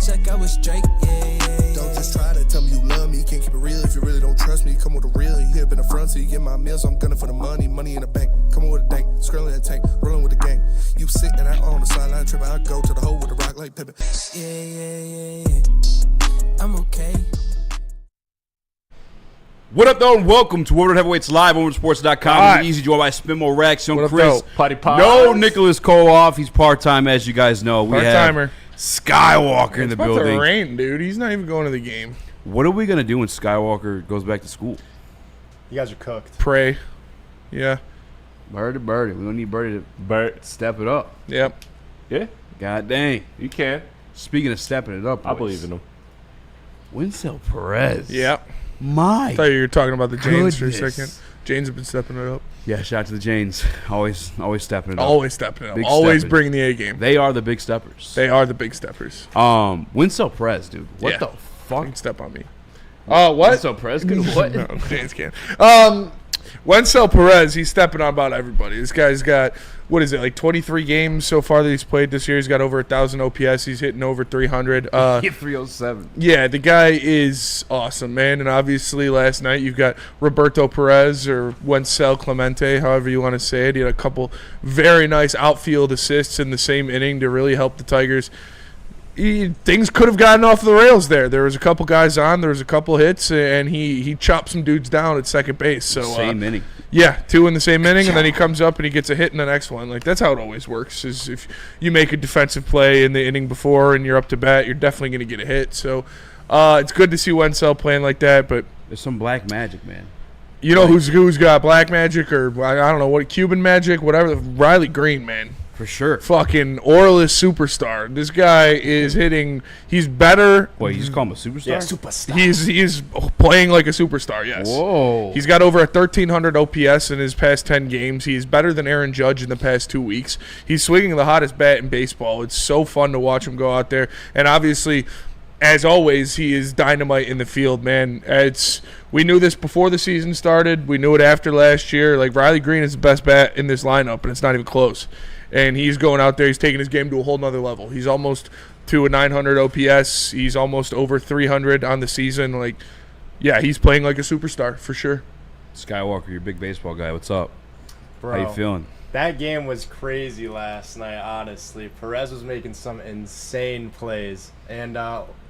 bitch like I was Drake, yeah. Don't just try to tell me you love me. Can't keep it real if you really don't trust me. Come with a real, you hip in the front, so you get my meals. I'm gunning for the money in the bank. Come on with a dank, scrolling in the tank, rolling with the gang. You sitting out on the sideline tripping, I go to the hole with the rock like Pippin. Yeah. I'm okay. What up, though, and welcome to Woodward Heavyweights Live on WoodwardSports.com. Easy joined by Spinmo Rex, Young Chris. No Nicholas Kohloff. He's part-time, as you guys know. We have Skywalker in the building. It's about to rain, dude. He's not even going to the game. What are we going to do when Skywalker goes back to school? You guys are cooked. Pray. Yeah. Birdie. We don't need Birdie to step it up. Yep. Yeah. God dang. You can. Speaking of stepping it up, boys, I believe in him. Winsell Perez. Yep. My I thought you were talking about the Janes for a goodness. second. Janes have been stepping it up. Yeah, shout out to the Janes. Always stepping it up. Always stepping it up. Big Always stepping. bringing the A game. They are the big steppers. They are the big steppers. Winsell Perez, dude. What the fuck? Don't step on me. Oh, what? Winsell Perez could what? No, James can't. Winsell Perez, he's stepping on about everybody. This guy's got, what is it, like 23 games so far that he's played this year. He's got over 1,000 OPS. He's hitting over 300. Hit 307. Yeah, the guy is awesome, man. And obviously last night you've got Roberto Perez or Winsell Clemente, however you want to say it. He had a couple very nice outfield assists in the same inning to really help the Tigers. Things could have gotten off the rails there. There was a couple guys on. There was a couple hits, and he chopped some dudes down at second base. So same inning. Yeah, two in the same inning, and then he comes up and he gets a hit in the next one. Like, that's how it always works, is if you make a defensive play in the inning before and you're up to bat, you're definitely going to get a hit. So it's good to see Winsell playing like that. But there's some black magic, man. You know who's got black magic, or I don't know what, Cuban magic, whatever. Riley Green, man. For sure. Fucking Orioles superstar. This guy is hitting. He's better. Wait, you just call him a superstar? Yeah, superstar. He's playing like a superstar, yes. Whoa. He's got over a 1,300 OPS in his past 10 games. He's better than Aaron Judge in the past 2 weeks. He's swinging the hottest bat in baseball. It's so fun to watch him go out there. And obviously, as always, he is dynamite in the field, man. We knew this before the season started. We knew it after last year. Like, Riley Green is the best bat in this lineup, and it's not even close. And he's going out there. He's taking his game to a whole nother level. He's almost to a 900 OPS. He's almost over 300 on the season. Like, yeah, he's playing like a superstar for sure. Skywalker, you're a big baseball guy. What's up? Bro, how you feeling? That game was crazy last night, honestly. Perez was making some insane plays. And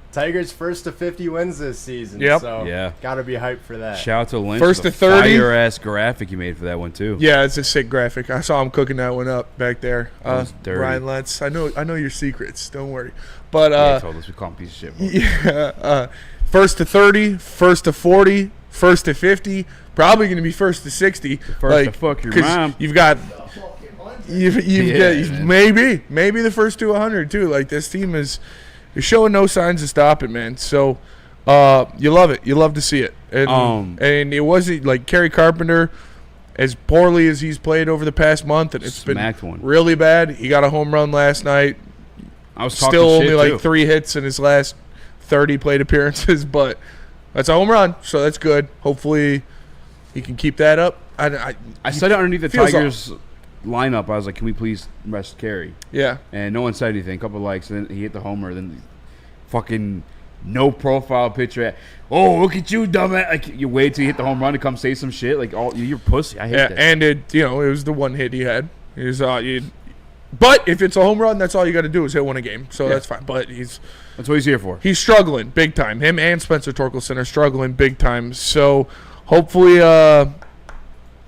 Tigers first to 50 wins this season. Yep. So Yeah. gotta be hyped for that. Shout out to Lynch. First for to 30. Fire-ass graphic you made for that one, too. Yeah, it's a sick graphic. I saw him cooking that one up back there. That was dirty. Ryan Lentz, I know your secrets. Don't worry. But Yeah, he told us we call him piece of shit. Bro. yeah, first to 30, first to 40, first to 50. Probably going to be first to 60. First to fuck your 'cause mom. You've got maybe the first to 100 too. Like, this team is showing no signs of stopping, man. So you love it. You love to see it. And it wasn't like Kerry Carpenter, as poorly as he's played over the past month, and it's been really bad. He got a home run last night. I was still only like too. 3 hits in his last 30 plate appearances, but that's a home run, so that's good. Hopefully he can keep that up. I said it underneath the Tigers lineup. I was like, can we please rest Kerry? Yeah. And no one said anything. A couple of likes, and then he hit the homer. Then fucking no profile picture. Oh, look at you, dumbass. Like, you wait till you hit the home run to come say some shit. Like, you're pussy. I hate that. And it was the one hit he had. But if it's a home run, that's all you got to do is hit one a game. So that's fine. But that's what he's here for. He's struggling big time. Him and Spencer Torkelson are struggling big time. So hopefully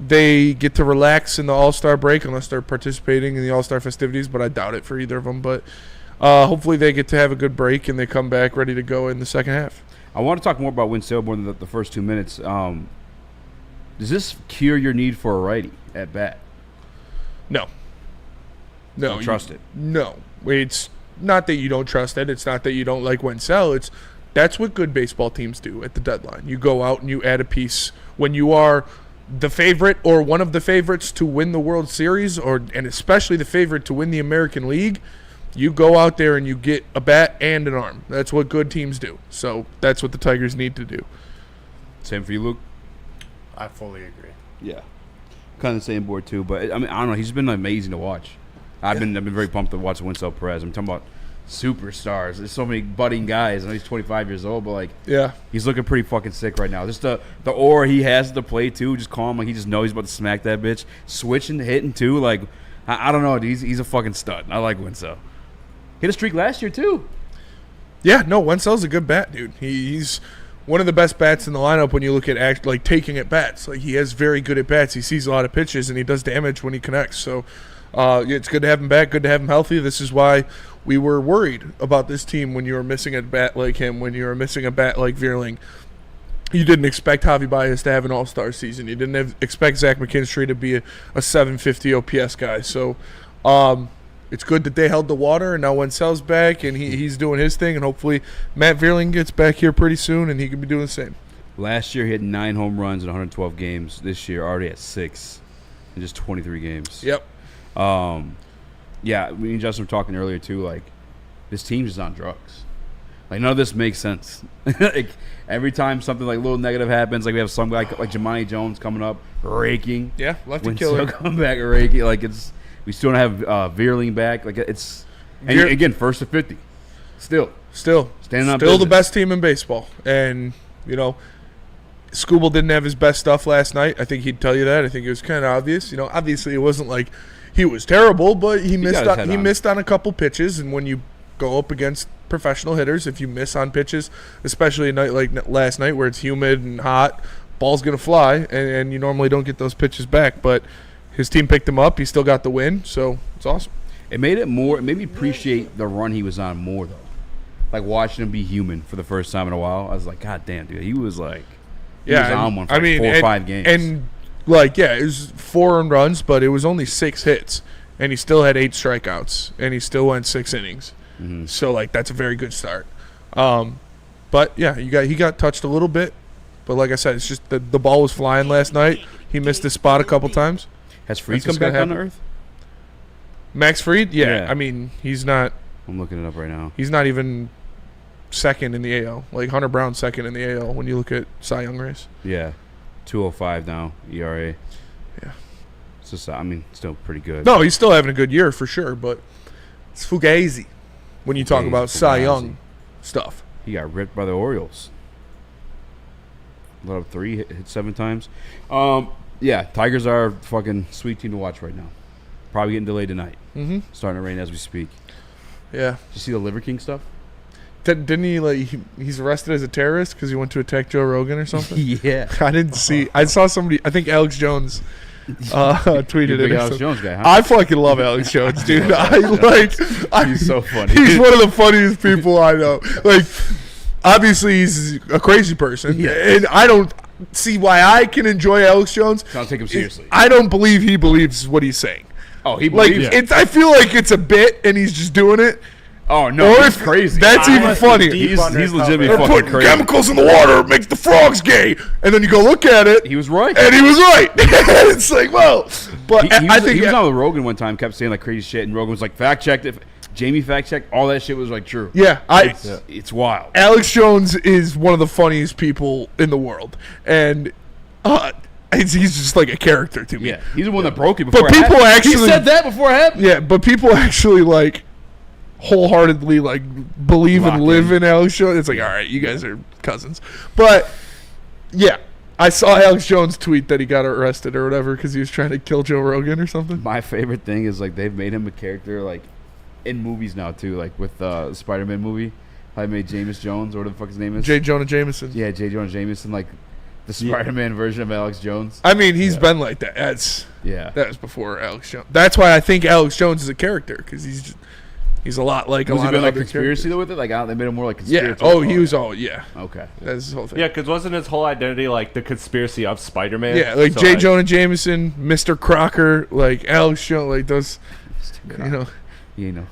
they get to relax in the All-Star break, unless they're participating in the All-Star festivities, but I doubt it for either of them. But hopefully they get to have a good break and they come back ready to go in the second half. I want to talk more about Winsell more than the first 2 minutes. Does this cure your need for a righty at bat? No. No. Don't trust it? No. It's not that you don't trust it. It's not that you don't like Winsell. That's what good baseball teams do at the deadline. You go out and you add a piece when you are the favorite or one of the favorites to win the World Series, and especially the favorite to win the American League. You go out there and you get a bat and an arm. That's what good teams do. So that's what the Tigers need to do. Same for you, Luke? I fully agree. Yeah. Kind of the same board, too. But, I mean, I don't know. He's been amazing to watch. I've been very pumped to watch Winsell Perez. I'm talking about superstars. There's so many budding guys. I know he's 25 years old, but like, yeah, he's looking pretty fucking sick right now. Just the aura he has at the plate too, just calm. Like he just knows he's about to smack that bitch, switching, hitting too. Like I don't know, dude. He's a fucking stud. I like Wenzel. Hit a streak last year too. Yeah, no, Wenzel's a good bat, dude. He's one of the best bats in the lineup when you look at like taking at bats. Like he has very good at bats. He sees a lot of pitches and he does damage when he connects. So it's good to have him back. Good to have him healthy. This is why we were worried about this team when you were missing a bat like him, when you were missing a bat like Vierling. You didn't expect Javi Baez to have an all-star season. You didn't expect Zach McKinstry to be a 750 OPS guy. So it's good that they held the water, and now Wenzel's back, and he's doing his thing, and hopefully Matt Vierling gets back here pretty soon, and he can be doing the same. Last year he had 9 home runs in 112 games. This year already at 6 in just 23 games. Yep. Yeah, me and Justin were talking earlier too. Like, this team's just on drugs. Like, none of this makes sense. Like, every time something like a little negative happens, like we have some guy like Jemani Jones coming up raking. Yeah, lefty killer. Coming back raking. Like we still don't have Vierling back. Like it's again first to 50. Still standing up. Still the best team in baseball. And Skubal didn't have his best stuff last night. I think he'd tell you that. I think it was kind of obvious. Obviously it wasn't like he was terrible, but he missed on a couple pitches. And when you go up against professional hitters, if you miss on pitches, especially a night like last night where it's humid and hot, ball's gonna fly, and you normally don't get those pitches back. But his team picked him up. He still got the win, so it's awesome. It made me appreciate the run he was on more though. Like watching him be human for the first time in a while, I was like, God damn, dude, he was like, he was on one for 4 or 5 games. And it was 4 earned runs, but it was only 6 hits, and he still had 8 strikeouts, and he still went 6 innings. Mm-hmm. So that's a very good start. But yeah, he got touched a little bit, but like I said, it's just the ball was flying last night. He missed his spot a couple times. Has Fried come back on to earth? Max Fried? Yeah. I mean, he's not. I'm looking it up right now. He's not even second in the AL. Like Hunter Brown's second in the AL when you look at Cy Young race. Yeah, 2.05 now ERA. Yeah, it's just, I mean, still pretty good. No, he's still having a good year for sure, but it's fugazi when you talk about Cy Young stuff. He got ripped by the Orioles. Let up 3, hit 7 times. Yeah, Tigers are a fucking sweet team to watch right now. Probably getting delayed tonight. Mm-hmm. Starting to rain as we speak. Yeah. Did you see the Liver King stuff? Didn't he he's arrested as a terrorist because he went to attack Joe Rogan or something? Yeah. I didn't see. I saw somebody. I think Alex Jones tweeted it. Alex Jones guy, huh? I fucking love Alex Jones, dude. He's so funny. He's one of the funniest people I know. Like, obviously he's a crazy person, and I don't see why I can enjoy Alex Jones. Don't take him seriously. I don't believe he believes what he's saying. Oh, he believes I feel like it's a bit, and he's just doing it. Oh, no, he's crazy. That's even funnier. He's legitimately fucking putting crazy. Chemicals in the water makes the frogs gay. And then you go look at it. He was right. And he was right. It's like, well. But I think he was on with Rogan one time, kept saying like crazy shit, and Rogan was like, fact-checked it. Jamie fact-checked. All that shit was like true. Yeah. It's wild. Alex Jones is one of the funniest people in the world. And he's just like a character to me. Yeah. He's the one that broke it before but people actually, he said that before it happened. Yeah, but people actually like wholeheartedly like believe and live in Alex Jones. It's like, all right, you guys are cousins. But yeah, I saw Alex Jones tweet that he got arrested or whatever because he was trying to kill Joe Rogan or something. My favorite thing is like they've made him a character like in movies now too, like with the Spider-Man movie. How they made James Jones or whatever the fuck his name is. J. Jonah Jameson. Yeah, J. Jonah Jameson, like the Spider-Man version of Alex Jones. I mean, he's been like that. That was before Alex Jones. That's why I think Alex Jones is a character because he's a lot like a lot of like other conspiracy characters. With it. Like they made him more like conspiracy. Yeah. Oh, he was all Okay. That's his whole thing. Yeah, because wasn't his whole identity like the conspiracy of Spider-Man? Yeah, like J. Jonah Jameson, Mr. Crocker, like Alex Jones, like those. You know.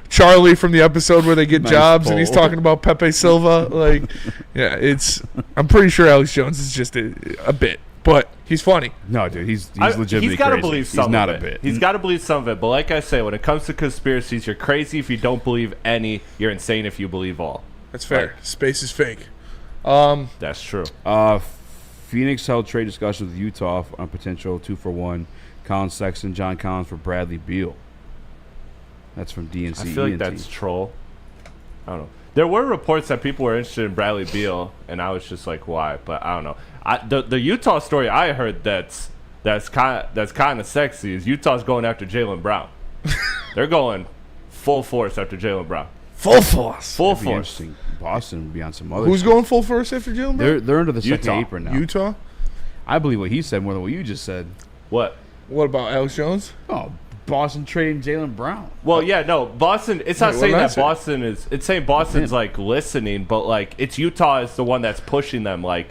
Charlie from the episode where they get jobs and he's talking about Pepe Silva. Like, yeah, I'm pretty sure Alex Jones is just a bit, but he's funny. No, dude, he's legitimately he's got to crazy. believe some he's not of it. A bit. He's got to believe some of it. But like I say, when it comes to conspiracies, you're crazy if you don't believe any. You're insane if you believe all. That's fair. Space is fake. That's true. Phoenix held trade discussions with Utah on a potential 2-for-1 Colin Sexton, John Collins for Bradley Beal. That's from DNC. I feel like that's troll. I don't know. There were reports that people were interested in Bradley Beal, and I was just like, why? But I don't know. The Utah story I heard that's kind of sexy is Utah's going after Jaylen Brown. They're going full force after Jaylen Brown. Full force. Full That'd be force. interesting. Boston would be on some other. Who's shit. going full force after Jaylen Brown? They're under the second Utah. apron now. Utah? I believe what he said more than what you just said. What? What about Alex Jones? Oh, Boston trading Jaylen Brown. Well, yeah, no, Boston. It's not Wait, saying what did I that say? Boston is. It's saying Boston's like listening, but like it's Utah is the one that's pushing them, like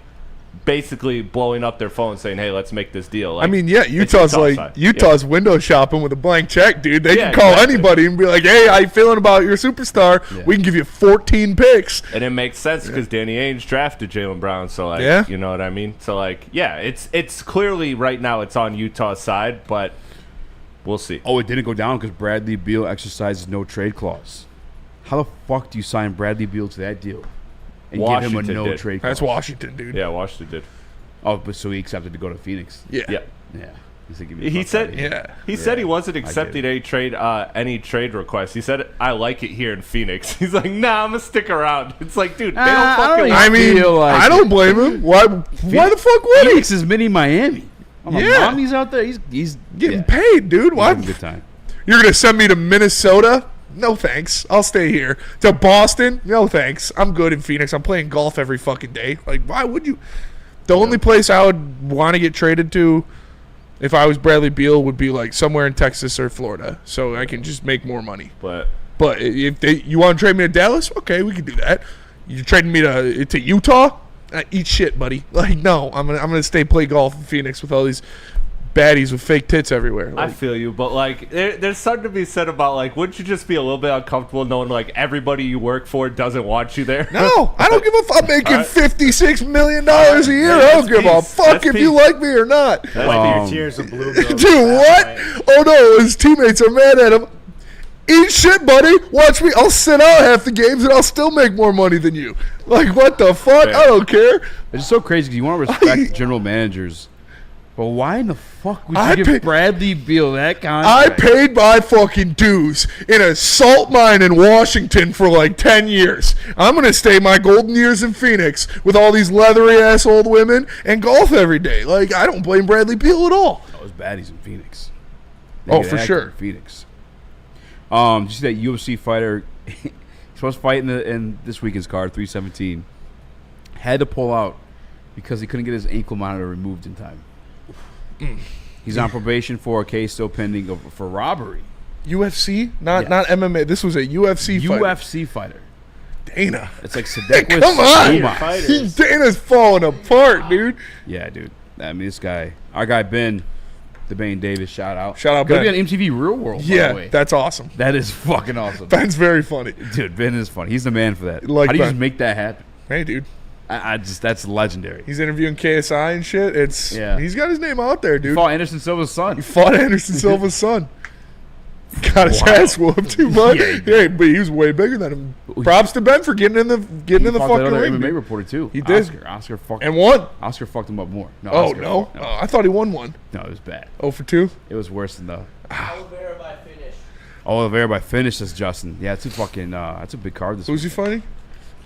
basically blowing up their phone, saying, "Hey, let's make this deal." Like, I mean, yeah, it's Utah's Utah like side. Utah's window shopping with a blank check, dude. They Yeah, can call exactly. anybody and be like, "Hey, how you feeling about your superstar? Yeah. We can give you 14 picks." And it makes sense because Danny Ainge drafted Jaylen Brown, so like, Yeah. you know what I mean. So like, yeah, it's clearly right now it's on Utah's side, but we'll see. Oh, it didn't go down because Bradley Beal exercises no trade clause. How the fuck do you sign Bradley Beal to that deal and give him Washington a no did. trade clause? That's Washington, dude. Yeah, Washington did. Oh, but so he accepted to go to Phoenix. Yeah. Yeah. Yeah. He's like, "Give me the He fuck said outta here." Yeah. he said he wasn't get accepting it. any trade requests. He said, "I like it here in Phoenix." He's like, "Nah, I'm gonna stick around." It's like, dude, they don't I fucking. don't like I mean, feel like I don't blame him. Why the fuck would he? Phoenix is mini Miami. Oh, my Yeah. mom, he's out there. He's Getting yeah. paid, dude. He's Why? having a good time. You're gonna send me to Minnesota? No thanks. I'll stay here. To Boston? No thanks. I'm good in Phoenix. I'm playing golf every fucking day. Like, why would you? The only place I would want to get traded to, if I was Bradley Beal, would be like somewhere in Texas or Florida, so I can just make more money. But But if you want to trade me to Dallas, okay, we can do that. You're trading me to Utah? Eat shit, buddy. Like, no, I'm gonna stay play golf in Phoenix with all these baddies with fake tits everywhere. I Like, feel you, but like, there's something to be said about like, wouldn't you just be a little bit uncomfortable knowing like everybody you work for doesn't want you there? no, I don't give a fuck. I'm making All right. $56 million a year. I don't That's give a peace. fuck That's if you peace. like me or not. Wipe your tears with blue. Dude, what? Oh no, his teammates are mad at him. Eat shit, buddy. Watch me. I'll sit out half the games and I'll still make more money than you. Like, what the fuck? Fair. I don't care. It's just so crazy because you want to respect general managers. But why in the fuck would you I give pay- Bradley Beal that I contract? paid my fucking dues in a salt mine in Washington for like 10 years. I'm going to stay my golden years in Phoenix with all these leathery ass old women and golf every day. Like, I don't blame Bradley Beal at all. Those baddies in Phoenix. Oh, get for active sure. in Phoenix. Did you see that UFC fighter? He's supposed to fight in this weekend's card, 317. Had to pull out because he couldn't get his ankle monitor removed in time. He's on probation for a case still pending for robbery. UFC? Not Yes. not MMA. This was a UFC fight. UFC fighter. Dana. It's like Sadekwas Come on. Umas. Fighters. Dana's falling apart, dude. Yeah, dude. I mean, this guy, our guy Ben, the Bane Davis, shout out. Shout out, Gonna Ben. be on MTV Real World, by the Yeah, way. that's awesome. That is fucking awesome. Ben's very funny. Dude, Ben is funny. He's the man for that. Like How do you Ben. just make that happen? Hey, dude. That's legendary. He's interviewing KSI and shit. Yeah. He's got his name out there, He dude. fought Anderson Silva's son. He fought Anderson Silva's son. Got his ass whooped too much. Yeah, he Yeah, but he was way bigger than him. Props to Ben for getting in the He fucking fought that other ring, MMA dude. reporter too. He did. Oscar fucked. And won. Oscar fucked him up more. No, Oh Oscar no, fucked- I thought he won one. no, it was bad. 0 for 2. It was worse than the. Oliveira by finish. Oliveira by finish. That's Justin. Yeah, it's a fucking. That's a big card. This Who's he week. fighting?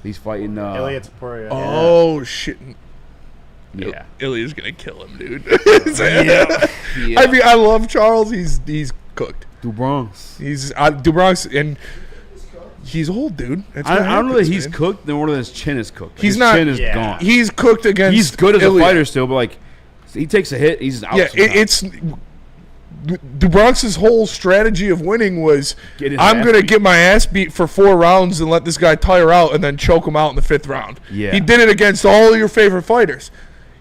He's fighting. Ilya Taporia. Oh shit. Yeah. Ilya's gonna kill him, dude. Yeah. I mean, I love Charles. He's cooked. Du Bronx. He's Dubronx, and he's old, dude. That's I what don't know that happens, he's man. cooked. Then more than his chin is cooked. Like, He's his not- Chin is Yeah. gone. He's cooked against. He's good as Ilya. a fighter still, but like he takes a hit, he's out. Yeah, sometimes. it's Dubronx's whole strategy of winning was Get his I'm ass going to beat. get my ass beat for 4 rounds and let this guy tire out and then choke him out in the 5th round. Yeah. He did it against all your favorite fighters.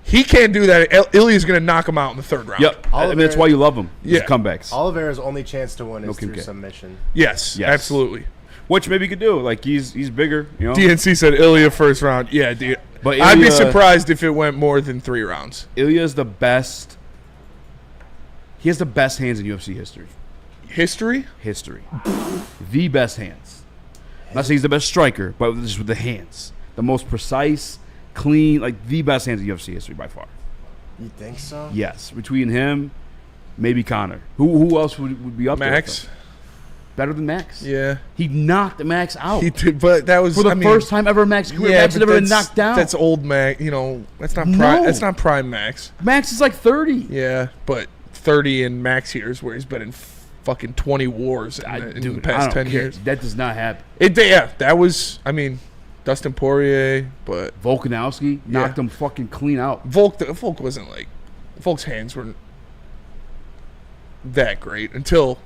He can't do that. Ilya's going to knock him out in the 3rd round. Yep. I mean, that's why you love him. His Yeah. comebacks. Oliveira's only chance to win is Kim through K. submission. Yes, Yes. absolutely. Which maybe he could do. Like he's bigger, you know. DNC said Ilya 1st round. Yeah, dude. But I'd be Ilya- surprised if it went more than 3 rounds. Ilya's the best. He has the best hands in UFC history. History? The best hands. I'm not saying he's the best striker, but just with the hands. The most precise, clean, like the best hands in UFC history by far. You think so? Yes. Between him, maybe Connor. Who else would be up Max? there? better than Max. Yeah. He knocked Max out. He did, but that was for the first time ever in Max's career. Max had never been knocked down. That's old Max. You know, that's not prime. That's not prime Max. Max is like 30. Yeah, but 30 in Max years, where he's been in fucking 20 wars in the past 10 years. That does not happen. That was. I mean, Dustin Poirier, but Volkanovski knocked him fucking clean out. Volk wasn't like. Volk's hands weren't that great until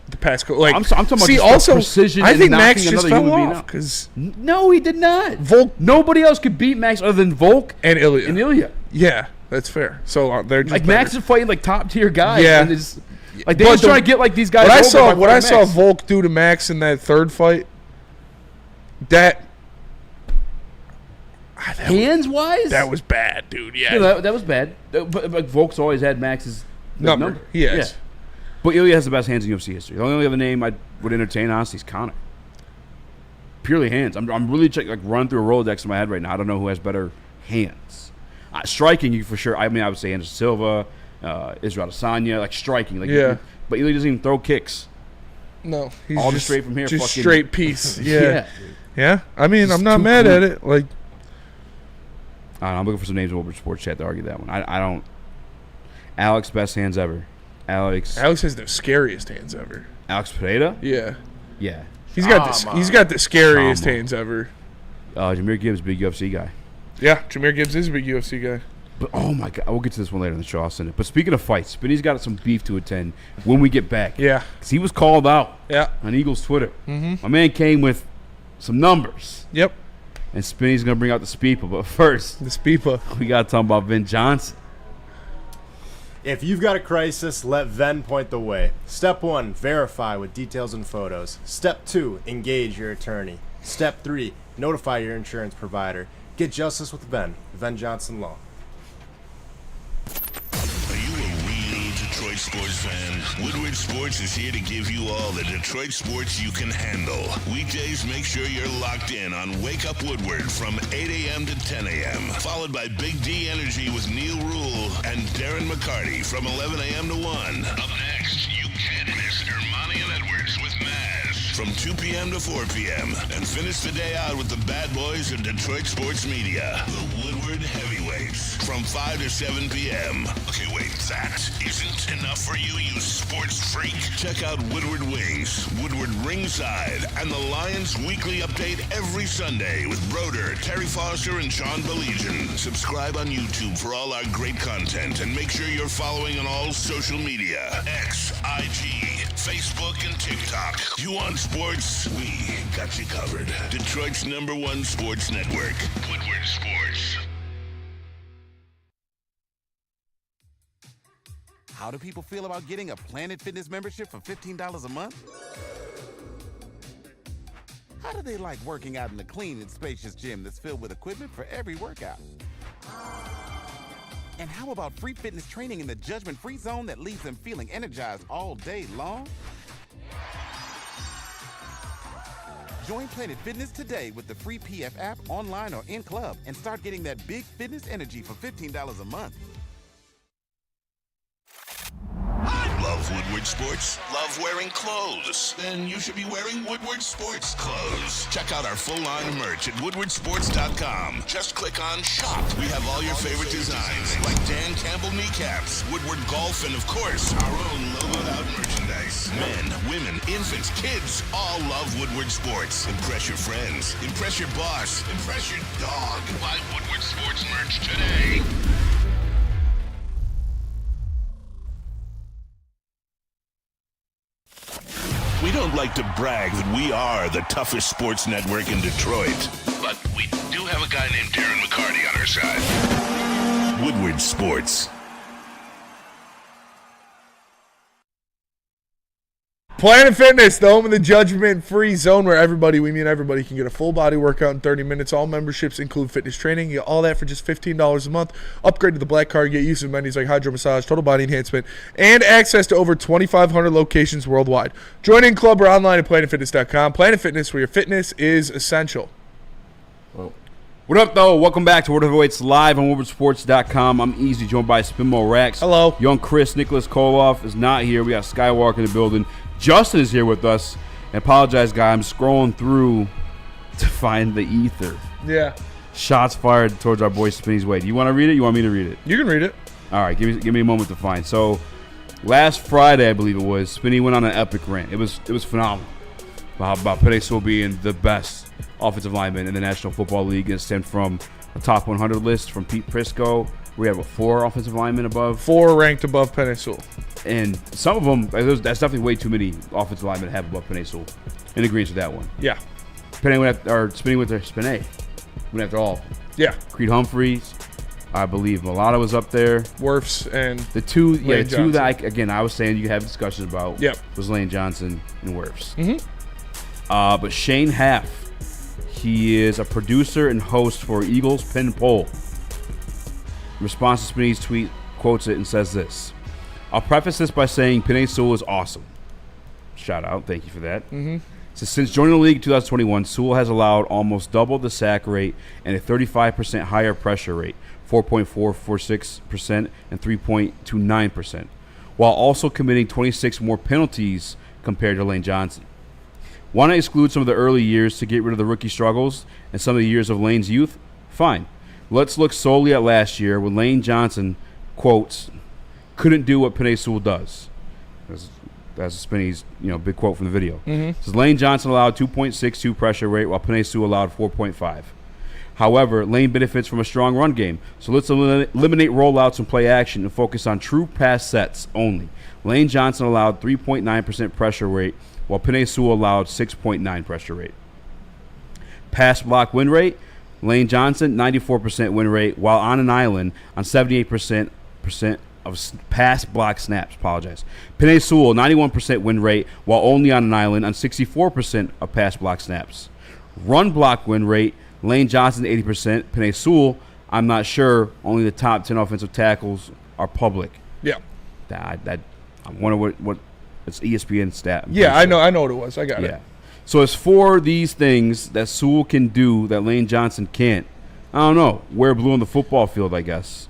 the past. Like I'm talking about just also precision. I think and Max just fell off off because no, he did not. Volk. Nobody else could beat Max other than Volk and Ilya. Yeah, that's fair. So they're just like better. Max is fighting like top tier guys. Yeah, and it's, like they just trying to get like these guys. What I saw Volk do to Max in that third fight, hands-wise? That was bad, dude. Yeah. That was bad. But Volk's always had Max's number. He has. Yeah. But Ilya has the best hands in UFC history. The only other name I would entertain, honestly, is Conor. Purely hands. I'm really running through a Rolodex in my head right now. I don't know who has better hands. Striking, you for sure. I mean, I would say Anderson Silva, Israel Adesanya, like striking. Like, but Ilya doesn't even throw kicks. No. He's all just straight from here. Just fucking, straight piece. Yeah. Yeah. I mean, I'm not mad at it. Like, I don't know, I'm looking for some names in Woodward Sports Chat to argue that one. I don't. Alex, best hands ever. Alex has the scariest hands ever. Alex Pereira? Yeah. Yeah. He's got the scariest hands ever. Jameer Gibbs, big UFC guy. Yeah, Jameer Gibbs is a big UFC guy. But oh my God, we'll get to this one later in the show. I'll send it. But speaking of fights, Spinny's got some beef to attend when we get back. Yeah. Because he was called out. Yeah. On Eagles Twitter. Mm-hmm. My man came with some numbers. Yep. And Spinny's gonna bring out the Speepa. But first, we gotta talk about Vin Johnson. If you've got a crisis, let Ven point the way. Step 1, verify with details and photos. Step 2, engage your attorney. Step 3, notify your insurance provider. Get justice with Ven Johnson Law. Are you a real Detroit sports fan? Woodward Sports is here to give you all the Detroit sports you can handle. Weekdays, make sure you're locked in on Wake Up Woodward from 8 a.m. to 10 a.m. Followed by Big D Energy with Neil Rule and Darren McCarty from 11 a.m. to 1. Up next, you can't miss Ermanni and Edwards with Maz from 2 p.m. to 4 p.m. And finish the day out with the bad boys of Detroit sports media, the Woodward Heavyweights, from 5 to 7 p.m. Okay, wait, that isn't enough for you, you sports freak? Check out Woodward Wings, Woodward Ringside, and the Lions Weekly Update every Sunday with Broder, Terry Foster, and Sean Baligian. Subscribe on YouTube for all our great content, and make sure you're following on all social media, X, IG, Facebook, and TikTok. You want sports? We got you covered. Detroit's #1 sports network, Woodward Sports. How do people feel about getting a Planet Fitness membership for $15 a month? How do they like working out in a clean and spacious gym that's filled with equipment for every workout? And how about free fitness training in the judgment-free zone that leaves them feeling energized all day long? Join Planet Fitness today with the free PF app, online or in club, and start getting that big fitness energy for $15 a month. Love Woodward Sports? Love wearing clothes? Then you should be wearing Woodward Sports clothes. Check out our full line of merch at woodwardsports.com. Just click on shop. We have all your favorite designs, like Dan Campbell kneecaps, Woodward golf, and of course, our own logoed out merchandise. Men, women, infants, kids, all love Woodward Sports. Impress your friends. Impress your boss. Impress your dog. Buy Woodward Sports merch today. We don't like to brag that we are the toughest sports network in Detroit, but we do have a guy named Darren McCarty on our side. Woodward Sports. Planet Fitness, the home of the judgment-free zone where everybody can get a full body workout in 30 minutes. All memberships include fitness training. You get all that for just $15 a month. Upgrade to the Black Card. Get use of amenities like hydro massage, total body enhancement, and access to over 2,500 locations worldwide. Join in club or online at planetfitness.com. Planet Fitness, where your fitness is essential. Well, What up, though? Welcome back to World Heavyweights live on WoodwardSports.com. I'm Easy, joined by Spinmo Rax. Hello. Young Chris, Nicholas Kohloff is not here. We got Skywalker in the building. Justin is here with us. And apologize, guy. I'm scrolling through to find the ether. Yeah. Shots fired towards our boy Spinny's way. Do you want to read it? You want me to read it? You can read it. All right. Give me a moment to find. So, last Friday, I believe it was, Spinny went on an epic rant. It was phenomenal about Penei Sewell being the best offensive lineman in the National Football League. It stemmed from a top 100 list from Pete Prisco. We have 4 offensive linemen above. 4 ranked above Penei Sewell. And some of them, that's definitely way too many offensive linemen have above Penei Sewell. In agreement with that one. Yeah. Spinny went after all. Yeah. Creed Humphreys, I believe Mulata was up there. Wirfs and the two Johnson. that I was saying you could have discussions about. Yep. Was Lane Johnson and Wirfs. Mm-hmm. But Shane Haff, he is a producer and host for Eagles Pin Poll. In response to Spinny's tweet, quotes it and says this: "I'll preface this by saying Penei Sewell is awesome." Shout out, thank you for that. Mm-hmm. So since joining the league in 2021, Sewell has allowed almost double the sack rate and a 35% higher pressure rate, 4.446% and 3.29%, while also committing 26 more penalties compared to Lane Johnson. Want to exclude some of the early years to get rid of the rookie struggles and some of the years of Lane's youth? Fine. Let's look solely at last year when Lane Johnson, quotes, couldn't do what Penei Sewell does. That's Spinny's big quote from the video. Mm-hmm. Says Lane Johnson allowed 2.62 pressure rate while Penei Sewell allowed 4.5. However, Lane benefits from a strong run game, so let's eliminate rollouts and play action and focus on true pass sets only. Lane Johnson allowed 3.9% pressure rate while Penei Sewell allowed 6.9 pressure rate. Pass block win rate, Lane Johnson 94% win rate while on an island on 78% of pass block snaps. Penei Sewell 91% win rate while only on an island on 64% of pass block snaps. Run block win rate, Lane Johnson 80%, Penei Sewell, I'm not sure, only the top 10 offensive tackles are public. Yeah. I wonder what it's ESPN stat. Yeah, I know what it was. I got it. So as for these things that Sewell can do that Lane Johnson can't, I don't know. Wear blue on the football field, I guess.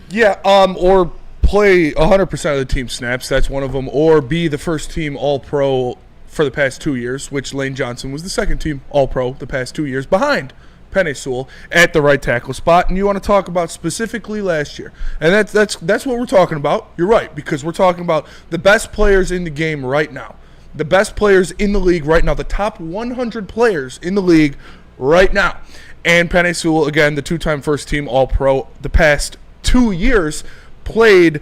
Yeah, or play 100% of the team snaps. That's one of them. Or be the first team All-Pro for the past 2 years, which Lane Johnson was the second team All-Pro the past 2 years behind Penei Sewell at the right tackle spot. And you want to talk about specifically last year. And that's what we're talking about. You're right, because we're talking about the best players in the game right now. The best players in the league right now. The top 100 players in the league right now. And Penei Sewell, again, the 2-time first team All-Pro the past 2 years, played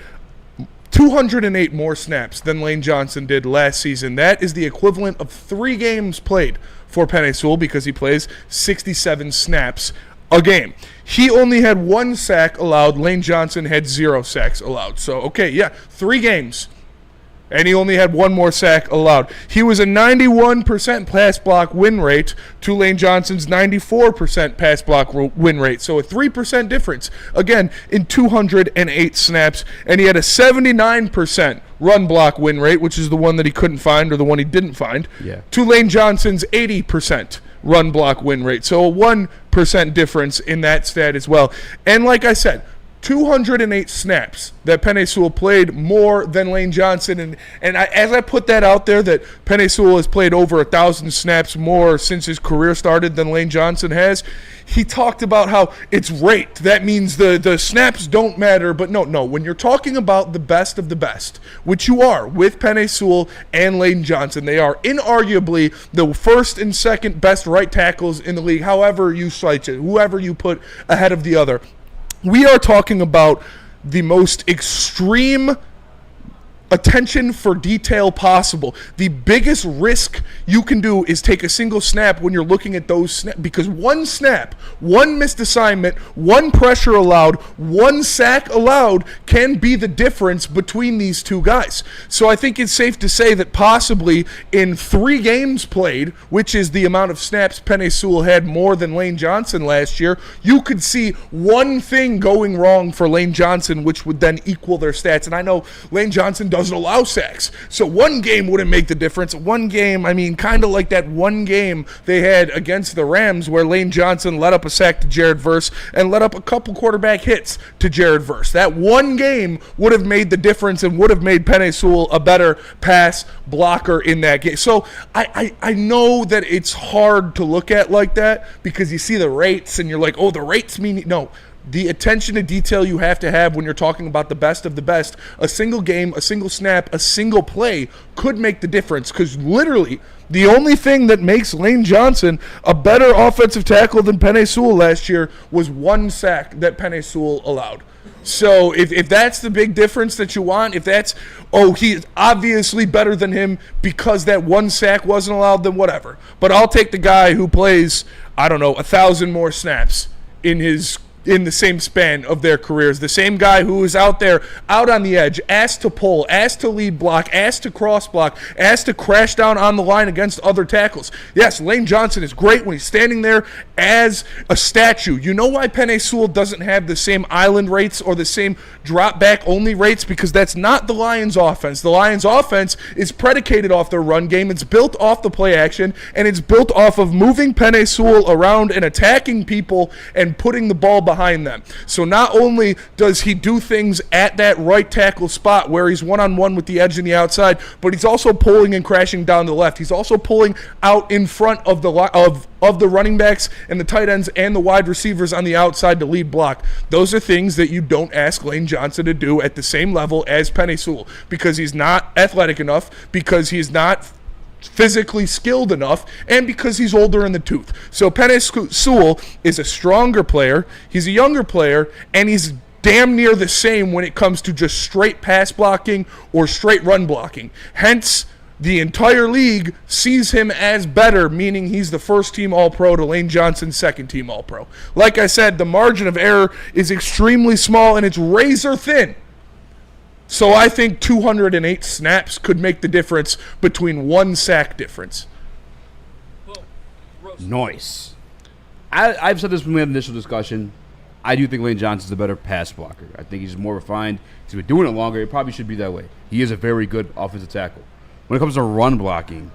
208 more snaps than Lane Johnson did last season. That is the equivalent of 3 games played for Penei Sewell because he plays 67 snaps a game. He only had 1 sack allowed. Lane Johnson had 0 sacks allowed. So, 3 games. And he only had 1 more sack allowed. He was a 91% pass block win rate to Lane Johnson's 94% pass block win rate. So a 3% difference, again, in 208 snaps. And he had a 79% run block win rate, which is the one that he couldn't find or the one he didn't find, to Lane Johnson's 80% run block win rate. So a 1% difference in that stat as well. And like I said, 208 snaps that Penei Sewell played more than Lane Johnson. And as I put that out there, that Penei Sewell has played over 1,000 snaps more since his career started than Lane Johnson has, he talked about how it's rate. That means the snaps don't matter. But no, when you're talking about the best of the best, which you are with Penei Sewell and Lane Johnson, they are inarguably the first and second best right tackles in the league, however you slice it, whoever you put ahead of the other. We are talking about the most extreme attention for detail possible. The biggest risk you can do is take a single snap when you're looking at those snaps, because one snap, one missed assignment, one pressure allowed, one sack allowed can be the difference between these two guys. So I think it's safe to say that possibly in 3 games played, which is the amount of snaps Penei Sewell had more than Lane Johnson last year, you could see one thing going wrong for Lane Johnson, which would then equal their stats. And I know Lane Johnson doesn't allow sacks. So one game wouldn't make the difference. One game, I mean, kind of like that one game they had against the Rams where Lane Johnson let up a sack to Jared Verse and let up a couple quarterback hits to Jared Verse. That one game would have made the difference and would have made Penei Sewell a better pass blocker in that game. So I know that it's hard to look at like that because you see the rates and you're like, oh, the rates mean no. The attention to detail you have to have when you're talking about the best of the best, a single game, a single snap, a single play could make the difference because literally the only thing that makes Lane Johnson a better offensive tackle than Penei Sewell last year was one sack that Penei Sewell allowed. So if that's the big difference that you want, if that's, oh, he's obviously better than him because that one sack wasn't allowed, then whatever. But I'll take the guy who plays, I don't know, 1,000 more snaps in the same span of their careers. The same guy who is out there, out on the edge, asked to pull, asked to lead block, asked to cross block, asked to crash down on the line against other tackles. Yes, Lane Johnson is great when he's standing there as a statue. You know why Penei Sewell doesn't have the same island rates or the same drop back only rates? Because that's not the Lions offense. The Lions offense is predicated off their run game. It's built off the play action, and it's built off of moving Penei Sewell around and attacking people and putting the ball behind them. So not only does he do things at that right tackle spot where he's one-on-one with the edge and the outside, but he's also pulling and crashing down the left. He's also pulling out in front of the running backs and the tight ends and the wide receivers on the outside to lead block. Those are things that you don't ask Lane Johnson to do at the same level as Penei Sewell because he's not athletic enough, because he's not physically skilled enough, and because he's older in the tooth. So Penei Sewell is a stronger player, he's a younger player, and he's damn near the same when it comes to just straight pass blocking or straight run blocking. Hence, the entire league sees him as better, meaning he's the first-team All-Pro to Lane Johnson's second-team All-Pro. Like I said, the margin of error is extremely small, and it's razor thin. So I think 208 snaps could make the difference between one sack difference. Nice. I've said this when we had the initial discussion. I do think Lane Johnson's a better pass blocker. I think he's more refined. He's been doing it longer. It probably should be that way. He is a very good offensive tackle. When it comes to run blocking,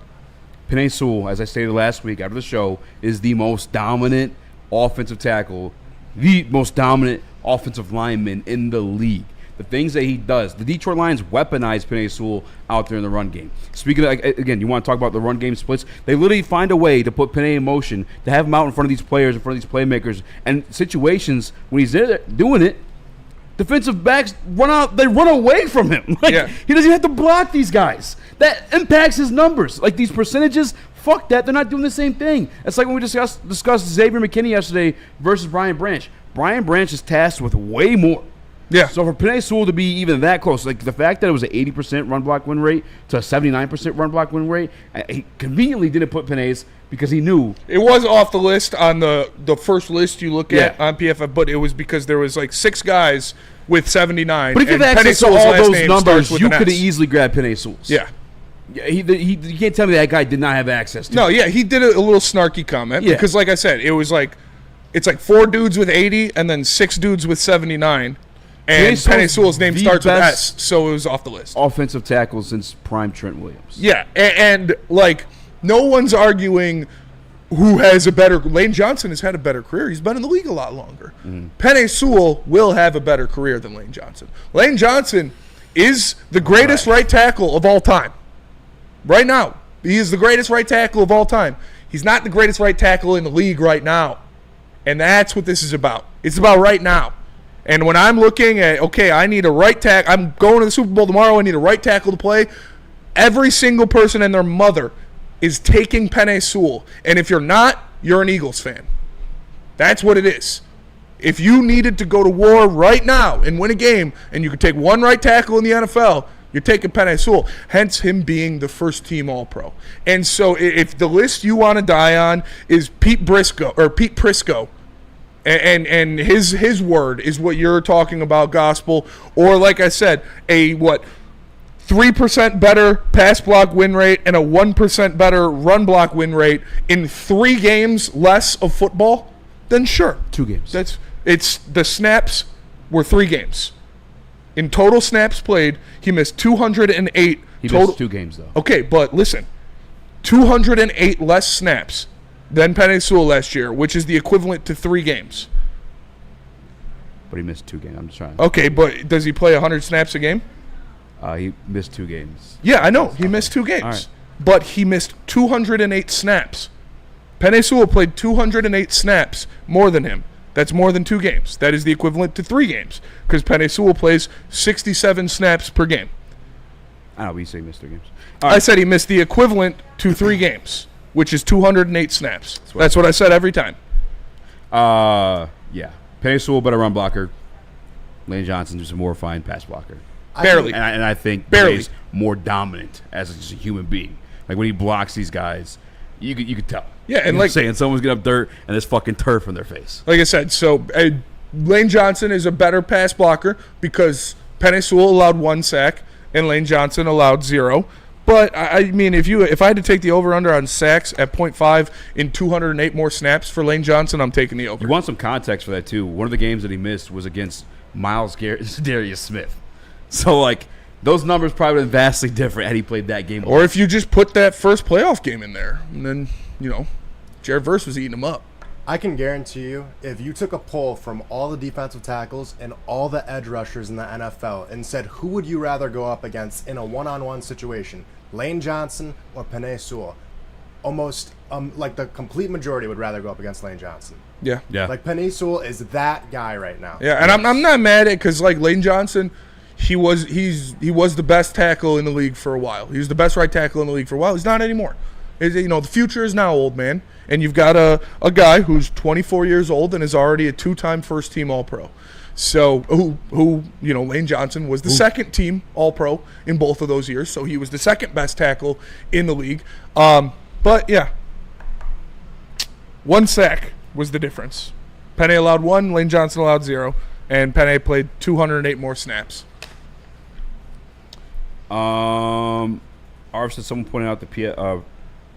Penei Sewell, as I stated last week after the show, is the most dominant offensive tackle, the most dominant offensive lineman in the league. The things that he does, the Detroit Lions weaponize Penei Sewell out there in the run game. Speaking of, again, you want to talk about the run game splits? They literally find a way to put Penei in motion, to have him out in front of these players, in front of these playmakers, and situations when he's there doing it, defensive backs run out. They run away from him. He doesn't even have to block these guys. That impacts his numbers. Like these percentages, fuck that. They're not doing the same thing. It's like when we discussed Xavier McKinney yesterday versus Brian Branch. Brian Branch is tasked with way more. Yeah. So for Penei Sewell to be even that close, like the fact that it was an 80% run block win rate to a 79% run block win rate, he conveniently didn't put Penei's because he knew. It was off the list on the first list you look at on PFF, but it was because there was like 6 guys with 79. But if you have access to all those numbers, you could have easily grabbed Penei Sewell's. Yeah. You can't tell me that guy did not have access to it. No, yeah, he did a little snarky comment because, like I said, it was like it's like 4 dudes with 80 and then 6 dudes with 79. And Penei Sewell's name starts with S, so it was off the list. Offensive tackle since prime Trent Williams. Yeah, and like no one's arguing who has a better. Lane Johnson has had a better career. He's been in the league a lot longer. Penei Sewell will have a better career than Lane Johnson. Lane Johnson is the greatest right tackle of all time. Right now, he is the greatest right tackle of all time. He's not the greatest right tackle in the league right now, and that's what this is about. It's about right now. And when I'm looking at, okay, I need a right tackle. I'm going to the Super Bowl tomorrow. I need a right tackle to play. Every single person and their mother is taking Penei Sewell. And if you're not, you're an Eagles fan. That's what it is. If you needed to go to war right now and win a game, and you could take one right tackle in the NFL, you're taking Penei Sewell. Hence him being the first team All-Pro. And so if the list you want to die on is Pete Prisco, and his word is what you're talking about, gospel, or like I said, a 3% better pass block win rate and a 1% better run block win rate in 3 games less of football, then sure. 2 games. It's the snaps were 3 games. In total snaps played, he missed 208. He missed 2 games, though. Okay, but listen. 208 less snaps than Penei Sewell last year, which is the equivalent to 3 games. But he missed 2 games. I'm just trying. Okay, but does he play 100 snaps a game? He missed 2 games. Yeah, I know. He missed 2 games. All right. But he missed 208 snaps. Penei Sewell played 208 snaps more than him. That's more than 2 games. That is the equivalent to 3 games because Penei Sewell plays 67 snaps per game. I know, but you say he missed 3 games. I said he missed the equivalent to 3 games, which is 208 snaps. That's what I said every time. Yeah. Penei Sewell, better run blocker. Lane Johnson, just a more refined pass blocker. Barely. And I think Barely. Penei's more dominant as just a human being. Like when he blocks these guys, you could tell. Yeah, and you know like what I'm saying, someone's getting up dirt and there's fucking turf in their face. Like I said, so Lane Johnson is a better pass blocker because Penei Sewell allowed 1 sack and Lane Johnson allowed 0. But I mean, if I had to take the over/under on sacks at 0.5 in 208 more snaps for Lane Johnson, I'm taking the over. You want some context for that too. One of the games that he missed was against Myles Darius Smith. So like those numbers probably would have been vastly different had he played that game. Or if you just put that first playoff game in there, and then Jared Verse was eating him up. I can guarantee you, if you took a poll from all the defensive tackles and all the edge rushers in the NFL and said, who would you rather go up against in a one-on-one situation, Lane Johnson or Penei Sewell, almost like the complete majority would rather go up against Lane Johnson. Yeah. Like Penei Sewell is that guy right now. Yeah, and I'm not mad at it because like Lane Johnson, he was the best tackle in the league for a while. He was the best right tackle in the league for a while. He's not anymore. The future is now, old man. And you've got a guy who's 24 years old and is already a 2-time first-team All-Pro. So, who Lane Johnson was the second-team All-Pro in both of those years. So he was the second-best tackle in the league. But, yeah, 1 sack was the difference. Penei allowed 1, Lane Johnson allowed 0, and Penei played 208 more snaps. Arv said someone pointed out the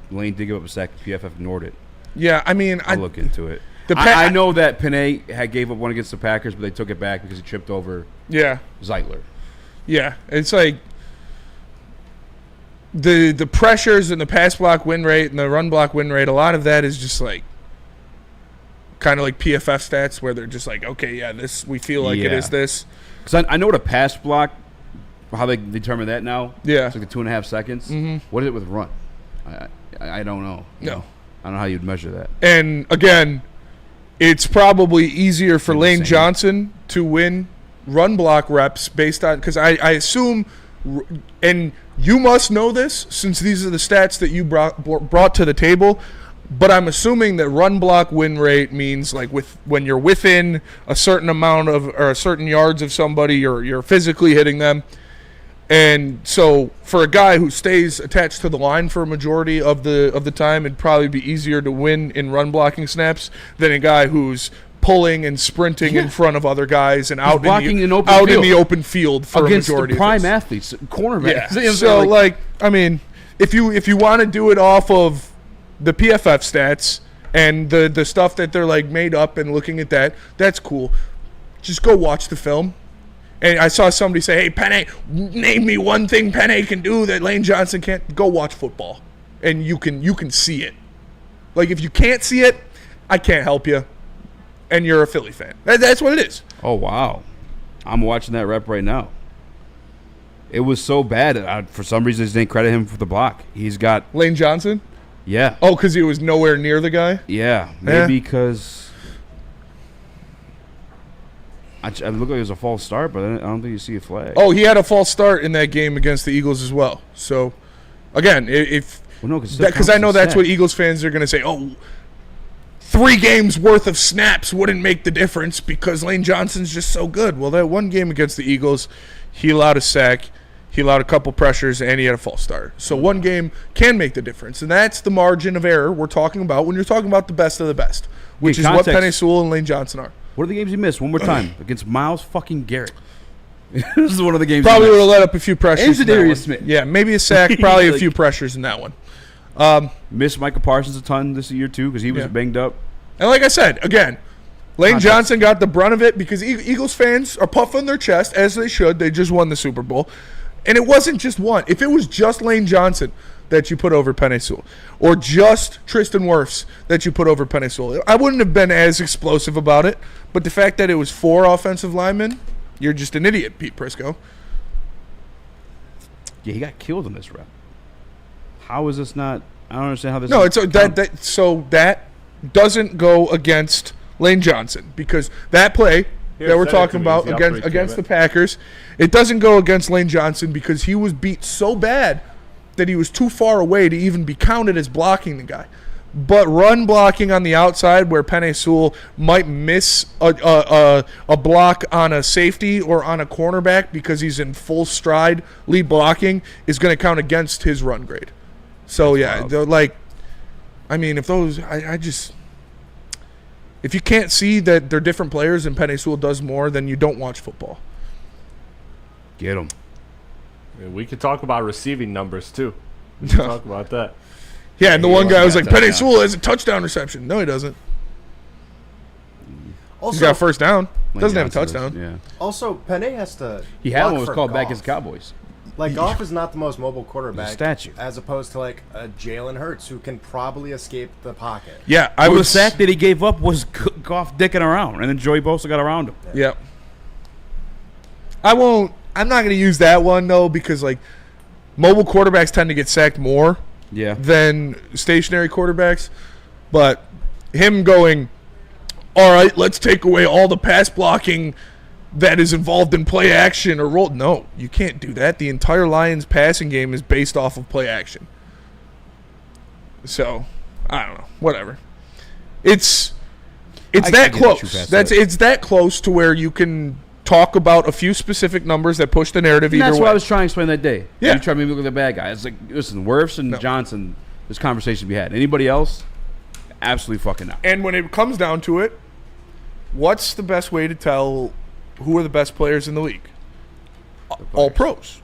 Lane did give up a sack. PFF ignored it. Yeah, I mean, I'll look into it. I know that Penei gave up one against the Packers, but they took it back because he tripped over Zeitler. Yeah, it's like the pressures and the pass block win rate and the run block win rate, a lot of that is just like kind of like PFF stats where they're just like, okay, yeah, this we feel like it is this. Because I know what a pass block, how they determine that now. Yeah. It's like the 2.5 seconds. Mm-hmm. What is it with run? I don't know. No. I don't know how you'd measure that. And, again, it's probably easier for Lane Johnson to win run block reps based on – because I assume – and you must know this since these are the stats that you brought to the table, but I'm assuming that run block win rate means like when you're within a certain amount of – or a certain yards of somebody, you're physically hitting them. And so for a guy who stays attached to the line for a majority of the time, it'd probably be easier to win in run blocking snaps than a guy who's pulling and sprinting in front of other guys and out in the open field for against a majority the prime of athletes, cornerbacks. Yeah. So I mean, if you want to do it off of the PFF stats and the stuff that they're like made up and looking at that, that's cool. Just go watch the film. And I saw somebody say, hey, Penei, name me one thing Penei can do that Lane Johnson can't. Go watch football, and you can see it. Like, if you can't see it, I can't help you, and you're a Philly fan. That's what it is. Oh, wow. I'm watching that rep right now. It was so bad that for some reason, I just didn't credit him for the block. He's got... Lane Johnson? Yeah. Oh, because he was nowhere near the guy? Yeah. Maybe because... It looked like it was a false start, but I don't think you see a flag. Oh, he had a false start in that game against the Eagles as well. So, again, because I know that's what Eagles fans are going to say. Oh, 3 games worth of snaps wouldn't make the difference because Lane Johnson's just so good. Well, that one game against the Eagles, he allowed a sack, he allowed a couple pressures, and he had a false start. So one game can make the difference, and that's the margin of error we're talking about when you're talking about the best of the best, which is what Penei Sewell and Lane Johnson are. What are the games he missed? One more time. Against Myles fucking Garrett. This is one of the games. Probably would have let up a few pressures. And Zadarius Smith. Yeah, maybe a sack, probably a few pressures in that one. Missed Micah Parsons a ton this year, too, because he was banged up. And like I said, again, Lane Johnson got the brunt of it because Eagles fans are puffing their chest, as they should. They just won the Super Bowl. And it wasn't just one. If it was just Lane Johnson that you put over Penei Sewell, or just Tristan Wirfs that you put over Penei Sewell, I wouldn't have been as explosive about it. But the fact that it was 4 offensive linemen, you're just an idiot, Pete Prisco. Yeah, he got killed in this rep. How is this not? I don't understand how this. No, that doesn't go against Lane Johnson because that play that we're talking about against the Packers, it doesn't go against Lane Johnson because he was beat so bad that he was too far away to even be counted as blocking the guy. But run blocking on the outside where Penei Sewell might miss a block on a safety or on a cornerback because he's in full stride lead blocking is going to count against his run grade. So, if you can't see that they're different players and Penei Sewell does more, then you don't watch football. Get him. We could talk about receiving numbers, too. We can talk about that. Yeah, and the one guy was like, Penei Sewell has a touchdown reception. No, he doesn't. Also, he's got a first down. Doesn't have a touchdown. Yeah. Also, Penei has to. He had one was called back as Cowboys. Like, Goff is not the most mobile quarterback. Statue. As opposed to, like, a Jalen Hurts who can probably escape the pocket. Yeah, the sack that he gave up was Goff dicking around, and then Joey Bosa got around him. Yeah. I'm not going to use that one, though, because, like, mobile quarterbacks tend to get sacked more than stationary quarterbacks. But him going, all right, let's take away all the pass blocking that is involved in play action or roll. No, you can't do that. The entire Lions passing game is based off of play action. So, I don't know. Whatever. It's that close. It's that close to where you can talk about a few specific numbers that push the narrative either way. That's what I was trying to explain that day. Yeah. You try to make me look at the bad guy. It's like, listen, Wirfs and Johnson, this conversation we had. Anybody else? Absolutely fucking not. And when it comes down to it, what's the best way to tell who are the best players in the league? All pros,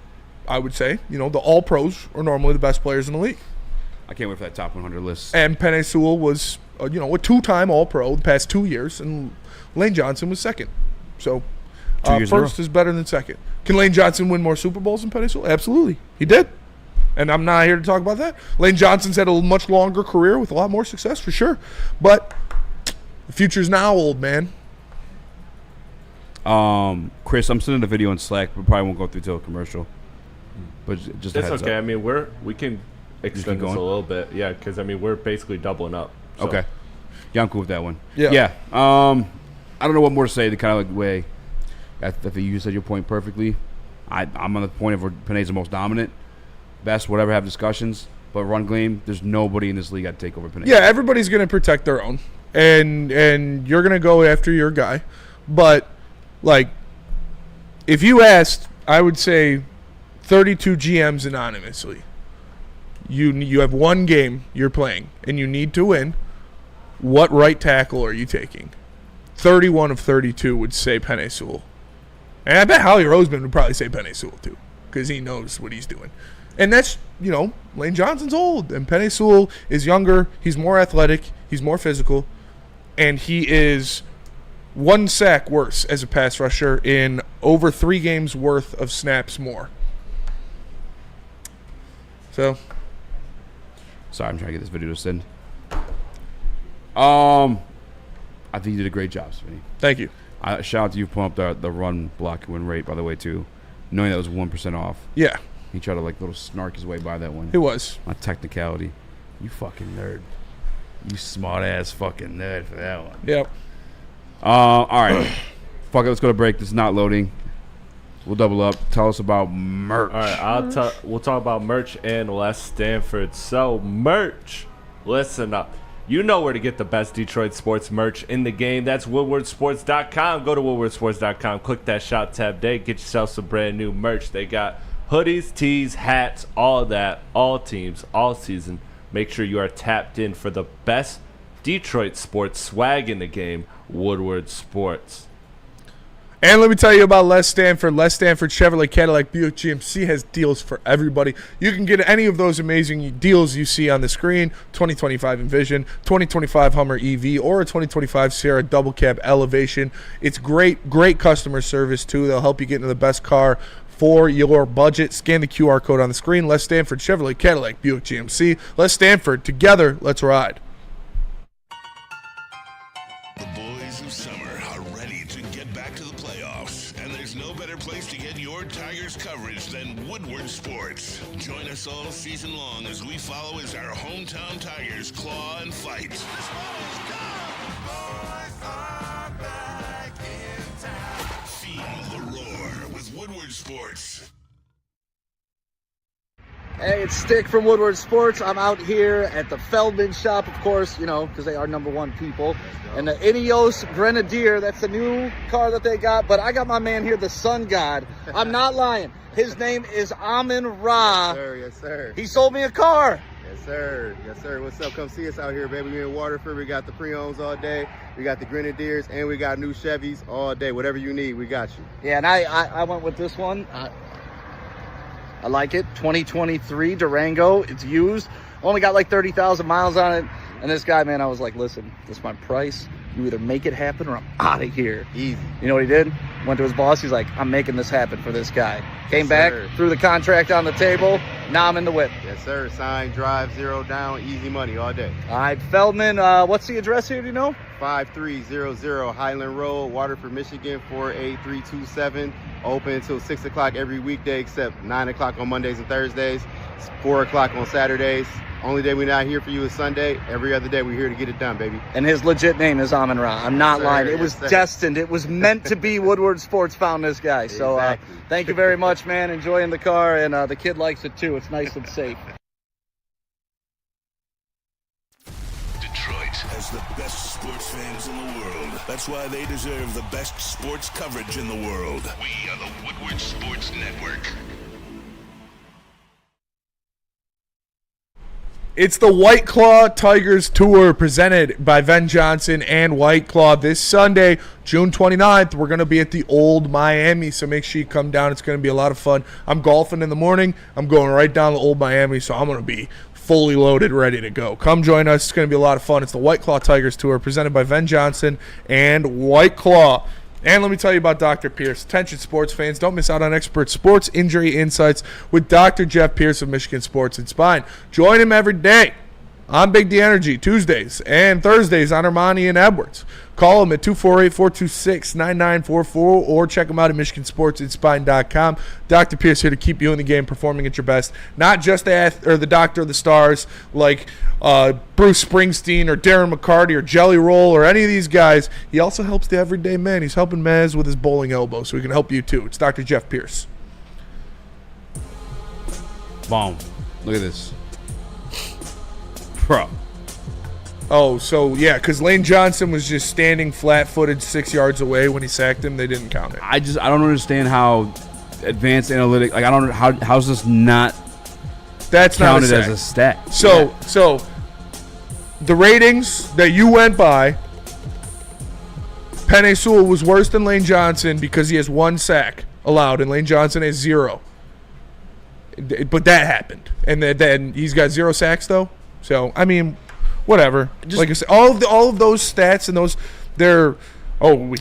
I would say. The all pros are normally the best players in the league. I can't wait for that top 100 list. And Penei Sewell was, a 2-time all pro the past 2 years, and Lane Johnson was second. So, first is better than second. Can Lane Johnson win more Super Bowls than Penei Sewell? Absolutely. He did. And I'm not here to talk about that. Lane Johnson's had a much longer career with a lot more success, for sure. But the future's now, old man. Chris, I'm sending a video in Slack. We probably won't go through till a commercial. But just it's okay. Up. I mean, we can extend this a little bit. Yeah, because, we're basically doubling up. So. Okay. Yeah, I'm cool with that one. Yeah. I don't know what more to say. The kind of like way I think you said your point perfectly. I'm on the point of where Penei's the most dominant, best, whatever, have discussions. But run game, there's nobody in this league I'd take over Penei. Yeah, everybody's going to protect their own. And you're going to go after your guy. But, like, if you asked, I would say 32 GMs anonymously, you have one game you're playing, and you need to win, what right tackle are you taking? 31 of 32 would say Penei Sewell. And I bet Howie Roseman would probably say Penei Sewell, too, because he knows what he's doing. And that's, Lane Johnson's old, and Penei Sewell is younger. He's more athletic. He's more physical. And he is 1 sack worse as a pass rusher in over 3 games worth of snaps more. So. Sorry, I'm trying to get this video to send. I think you did a great job, Smitty. Thank you. Shout out to you pulling up the run block win rate, by the way, too. Knowing that was 1% off. Yeah. He tried to, little snark his way by that one. It was. On technicality. You fucking nerd. You smart-ass fucking nerd for that one. Yep. All right. Fuck it, let's go to break. This is not loading. We'll double up. Tell us about merch. All right, we'll talk about merch and Les Stanford. So, merch. Listen up. You know where to get the best Detroit sports merch in the game. That's woodwardsports.com. Go to woodwardsports.com. Click that shop tab there. Get yourself some brand new merch. They got hoodies, tees, hats, all that. All teams, all season. Make sure you are tapped in for the best Detroit sports swag in the game. Woodward Sports. And let me tell you about Les Stanford. Les Stanford Chevrolet Cadillac Buick GMC has deals for everybody. You can get any of those amazing deals you see on the screen. 2025 Envision, 2025 Hummer EV, or a 2025 Sierra Double Cab Elevation. It's great customer service, too. They'll help you get into the best car for your budget. Scan the QR code on the screen. Les Stanford Chevrolet Cadillac Buick GMC. Les Stanford, together, let's ride. The boys of summer are ready to get back to the playoffs, and there's no better place to get your Tigers coverage than Woodward Sports. Join us all season long as we follow as our hometown Tigers claw and fight. This ball is gone. Boys are back in town. Feel the roar with Woodward Sports. Hey, it's Stick from Woodward Sports. I'm out here at the Feldman shop, of course, because they are #1 people. And the Ineos Grenadier, that's the new car that they got. But I got my man here, the Sun God. I'm not lying. His name is Amon-Ra. Yes, sir. Yes, sir. He sold me a car. Yes, sir. Yes, sir. What's up? Come see us out here, baby. We're in Waterford. We got the pre-owns all day. We got the Grenadiers, and we got new Chevys all day. Whatever you need, we got you. Yeah, and I went with this one. I like it. 2023 Durango. It's used. Only got like 30,000 miles on it. And this guy, man, I was like, listen, this is my price. You either make it happen or I'm out of here. Easy. You know what he did? Went to his boss. He's like, I'm making this happen for this guy. Came back, threw the contract on the table. Now I'm in the whip. Yes, sir. Sign, drive, 0 down, easy money all day. All right, Feldman, what's the address here, do you know? 5300 Highland Road, Waterford, Michigan, 48327. Open until 6 o'clock every weekday except 9 o'clock on Mondays and Thursdays. It's 4 o'clock on Saturdays. Only day we're not here for you is Sunday. Every other day we're here to get it done, baby. And his legit name is Amon-Ra. I'm not lying. It was destined. It was meant to be. Woodward Sports found this guy. So thank you very much, man. Enjoying the car, and the kid likes it too. It's nice and safe. Detroit has the best sports fans in the world. That's why they deserve the best sports coverage in the world. We are the Woodward Sports Network. It's the White Claw Tigers Tour presented by Ben Johnson and White Claw. This Sunday, June 29th, we're going to be at the Old Miami, so make sure you come down. It's going to be a lot of fun. I'm golfing in the morning. I'm going right down to Old Miami, so I'm going to be fully loaded, ready to go. Come join us. It's going to be a lot of fun. It's the White Claw Tigers Tour presented by Ben Johnson and White Claw. And let me tell you about Dr. Pierce. Attention sports fans, don't miss out on expert sports injury insights with Dr. Jeff Pierce of Michigan Sports and Spine. Join him every day on Big D Energy, Tuesdays and Thursdays on Ermanni and Edwards. Call him at 248-426-9944 or check him out at MichiganSportsAndSpine.com. Dr. Pierce here to keep you in the game, performing at your best. Not just the doctor of the stars like Bruce Springsteen or Darren McCarty or Jelly Roll or any of these guys. He also helps the everyday man. He's helping Maz with his bowling elbow, so he can help you too. It's Dr. Jeff Pierce. Boom. Look at this. Bro. Oh, so, yeah, because Lane Johnson was just standing flat-footed 6 yards away when he sacked him. They didn't count it. I don't understand how advanced analytics, like, I don't know, how's this not That's counted not as a stat? So the ratings that you went by, Penei Sewell was worse than Lane Johnson because he has 1 sack allowed, and Lane Johnson has 0. But that happened. And then he's got 0 sacks, though. So, I mean, whatever. Like I said, all of those stats and those,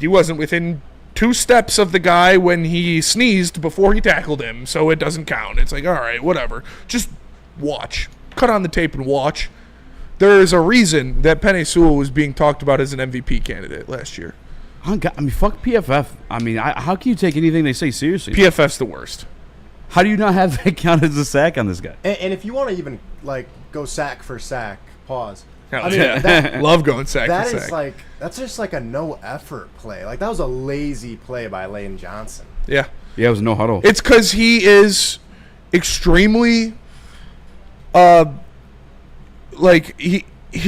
he wasn't within 2 steps of the guy when he sneezed before he tackled him, so it doesn't count. It's like, all right, whatever. Just watch. Cut on the tape and watch. There is a reason that Penei Sewell was being talked about as an MVP candidate last year. I mean, fuck PFF. I mean, how can you take anything they say seriously? PFF's the worst. How do you not have that count as a sack on this guy? And if you want to even, like, go sack for sack, pause. I mean, love going sack for sack. That is like, that's just like a no-effort play. Like, that was a lazy play by Lane Johnson. Yeah. Yeah, it was no huddle. It's because he is extremely, he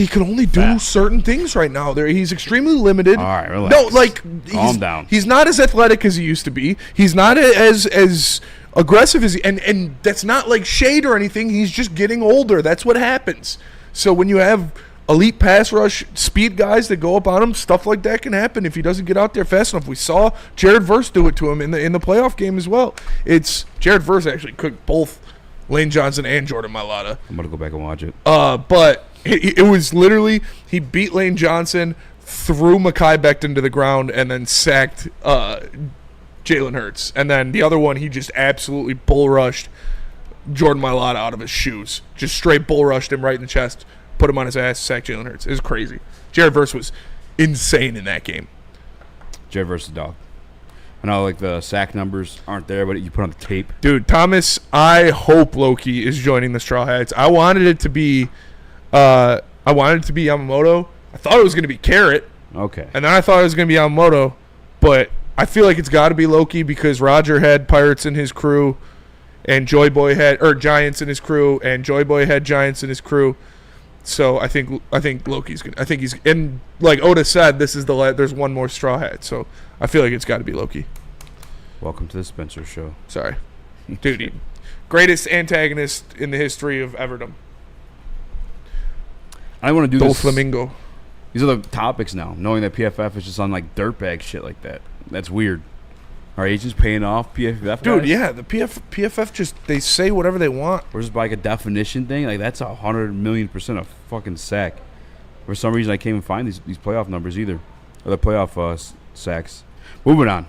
can only do certain things right now. He's extremely limited. All right, relax. No, calm down. He's not as athletic as he used to be. He's not as aggressive as and that's not like shade or anything. He's just getting older. That's what happens. So when you have elite pass rush speed guys that go up on him, stuff like that can happen if he doesn't get out there fast enough. We saw Jared Verse do it to him in the playoff game as well. It's Jared Verse actually cooked both Lane Johnson and Jordan Mailata. I'm going to go back and watch it. But it was literally he beat Lane Johnson, threw Mekhi Becton to the ground, and then sacked Jalen Hurts. And then the other one, he just absolutely bull rushed Jordan Mailata out of his shoes. Just straight bull rushed him right in the chest, put him on his ass, sacked Jalen Hurts. It was crazy. Jared Verse was insane in that game. Jared Verse is a dog. I know like the sack numbers aren't there, but you put on the tape. Dude, Thomas, I hope Loki is joining the Straw Hats. I wanted it to be Yamamoto. I thought it was going to be Carrot. Okay. And then I thought it was going to be Yamamoto, but I feel like it's got to be Loki because Roger had Pirates in his crew, and Joy Boy had Giants in his crew, and Joy Boy had Giants in his crew. So I think Loki's gonna. I think he's, and like Oda said, this is there's one more Straw Hat. So I feel like it's got to be Loki. Welcome to the Spencer Show. Sorry, dude. Greatest antagonist in the history of Everdom. I want to do this. Flamingo. These are the topics now. Knowing that PFF is just on like dirtbag shit like that. That's weird. Are agents paying off PFF guys? Dude, yeah, the PFF just they say whatever they want. Or just like a definition thing. Like that's 100,000,000% a fucking sack. For some reason, I can't even find these playoff numbers either, or the playoff sacks. Moving on.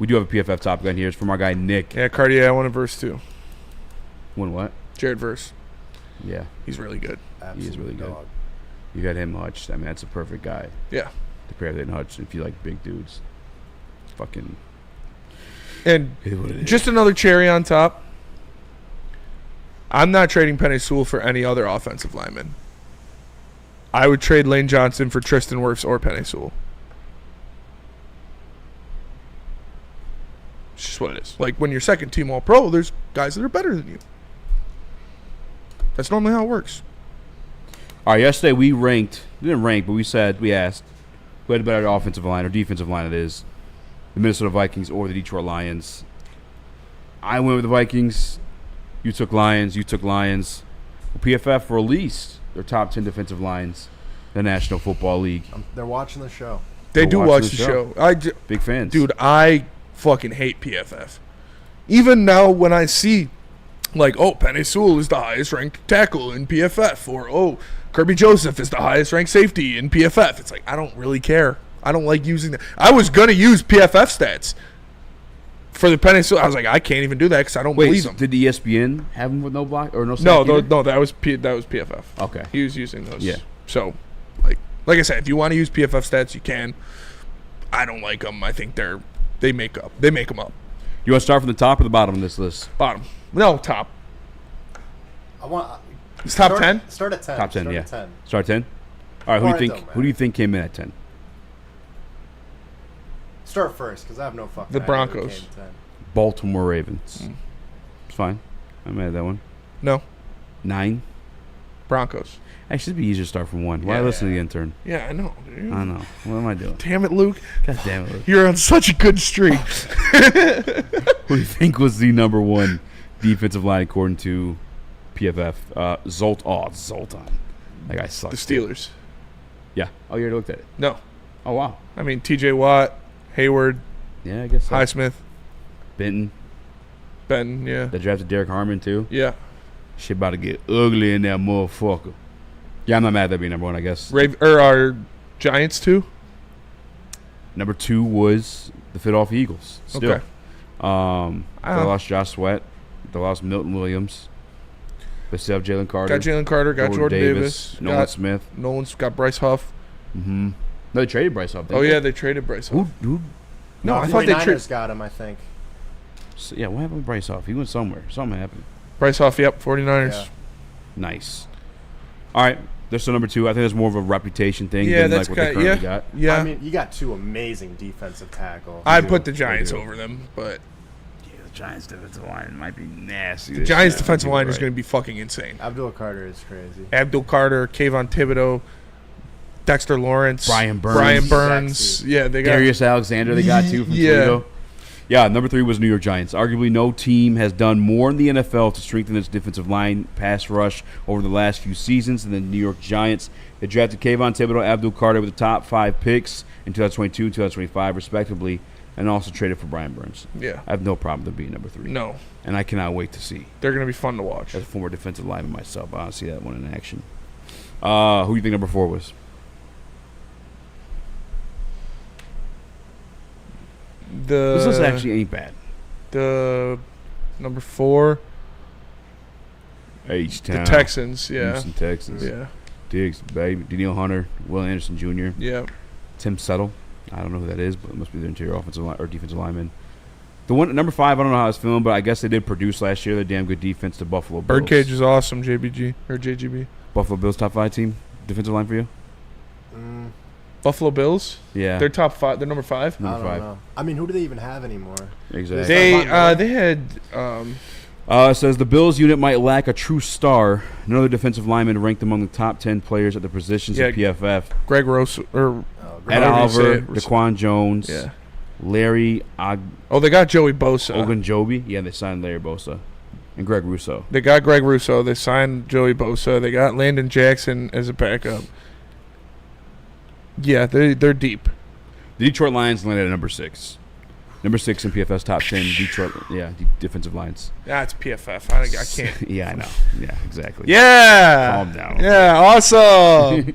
We do have a PFF topic on here. It's from our guy Nick. Yeah, Cartier, I want a verse too. Won what? Jared Verse. Yeah, he's really good. Absolute he is really good. dog. You got him, Hutch. I mean, that's a perfect guy. Yeah. To pair that and Hutch if you like big dudes. Fucking. And just another cherry on top. I'm not trading Penei Sewell for any other offensive lineman. I would trade Lane Johnson for Tristan Wirfs or Penei Sewell. It's just what it is. Like when you're second team all pro, there's guys that are better than you. That's normally how it works. All right, yesterday we didn't rank, but we asked who had a better offensive line or defensive line it is, the Minnesota Vikings or the Detroit Lions. I went with the Vikings. You took Lions. You took Lions. Well, PFF released their top 10 defensive lines in the National Football League. They're watching the show. They do watch the show. Big fans. Dude, I fucking hate PFF. Even now when I see, like, Penei Sewell is the highest ranked tackle in PFF, or, Kirby Joseph is the highest ranked safety in PFF. It's like, I don't really care. I don't like using that. I was going to use PFF stats for the Penei Sewell. I was like, I can't even do that because I don't believe them. Did ESPN have him with no block or no sack? No, that was PFF. Okay. He was using those. Yeah. So, like I said, if you want to use PFF stats, you can. I don't like them. I think they make them up. You want to start from the top or the bottom of this list? Bottom. No, top. It's top 10? Start at 10. Top 10, start yeah. At 10. Start 10? All right, who do you think came in at 10? Start first, because I have no fucking The idea Broncos. who came at 10. Baltimore Ravens. It's fine. I'm mad at that one. No. 9? Broncos. Actually, it'd be easier to start from 1. Why listen to the intern? Yeah, I know, dude. I know. What am I doing? Damn it, Luke. God damn it, Luke. You're on such a good streak. Who do you think was the number 1 defensive line according to PFF? Zoltan. That guy sucks. The Steelers. Yeah. Oh, you already looked at it? No. Oh, wow. I mean, TJ Watt, Hayward, Yeah, I guess so. Highsmith, Benton. yeah. They drafted Derek Harmon, too. Yeah. Shit about to get ugly in that motherfucker. Yeah, I'm not mad at that being number 1, I guess. Our Giants, too? Number 2 was the Philadelphia Eagles. Still. Okay. They lost Josh Sweat. They lost Milton Williams. They still have Jalen Carter. Got Jalen Carter. Got Jordan Davis. Nolan Smith. Nolan's got Bryce Huff. Mm-hmm. No, they traded Bryce Huff. They traded Bryce Huff. Who? No, I thought they traded. got him, I think. So, yeah, what happened with Bryce Huff? He went somewhere. Something happened. Bryce Huff, yep, 49ers. Yeah. Nice. All right, they're still number 2. I think that's more of a reputation thing than that's like what they currently got. Yeah. I mean, you got 2 amazing defensive tackles. I'd put the Giants over them, but The Giants' defensive line might be nasty. the Giants' defensive line is going to be fucking insane. Abdul Carter is crazy. Abdul Carter, Kayvon Thibodeau, Dexter Lawrence, Brian Burns. Yeah, they got Darius Alexander they got too from Yeah. Toledo. Yeah, number 3 was New York Giants. Arguably, no team has done more in the NFL to strengthen its defensive line pass rush over the last few seasons than the New York Giants. They drafted Kayvon Thibodeau, Abdul Carter with the top 5 picks in 2022 and 2025, respectively, and also traded for Brian Burns. Yeah. I have no problem with them being number 3. No. And I cannot wait to see. They're going to be fun to watch. As a former defensive lineman myself, I want to see that one in action. Who do you think number 4 was? This list actually ain't bad. The number 4, H-Town. the Texans, yeah. Houston Texans. Yeah. Diggs, baby. Daniil Hunter, Will Anderson Jr. Yeah. Tim Settle. I don't know who that is, but it must be the interior offensive line or defensive lineman. The one number 5, I don't know how it's feeling, but I guess they did produce last year. They're damn good defense. The Buffalo Bills. Birdcage is awesome. JBG or JGB. Buffalo Bills top 5 team defensive line for you? Buffalo Bills. Yeah, they're top 5. They're number 5. Number 5. Know. I mean, who do they even have anymore? Exactly. They had. It says the Bills unit might lack a true star. Another defensive lineman ranked among the top 10 players at the positions at PFF. Greg Rose or Ed Oliver, Daquan Jones. Yeah. Larry. They got Joey Bosa. Ogunjobi. Yeah, they signed Larry Bosa. And Greg Russo. They got Greg Russo. They signed Joey Bosa. They got Landon Jackson as a backup. Yeah, they're deep. The Detroit Lions landed at number 6. Number 6 in PFF's top 10 Detroit, defensive lines. That's PFF. I can't. Yeah, I know. Yeah, exactly. Yeah. Calm down. Yeah, awesome.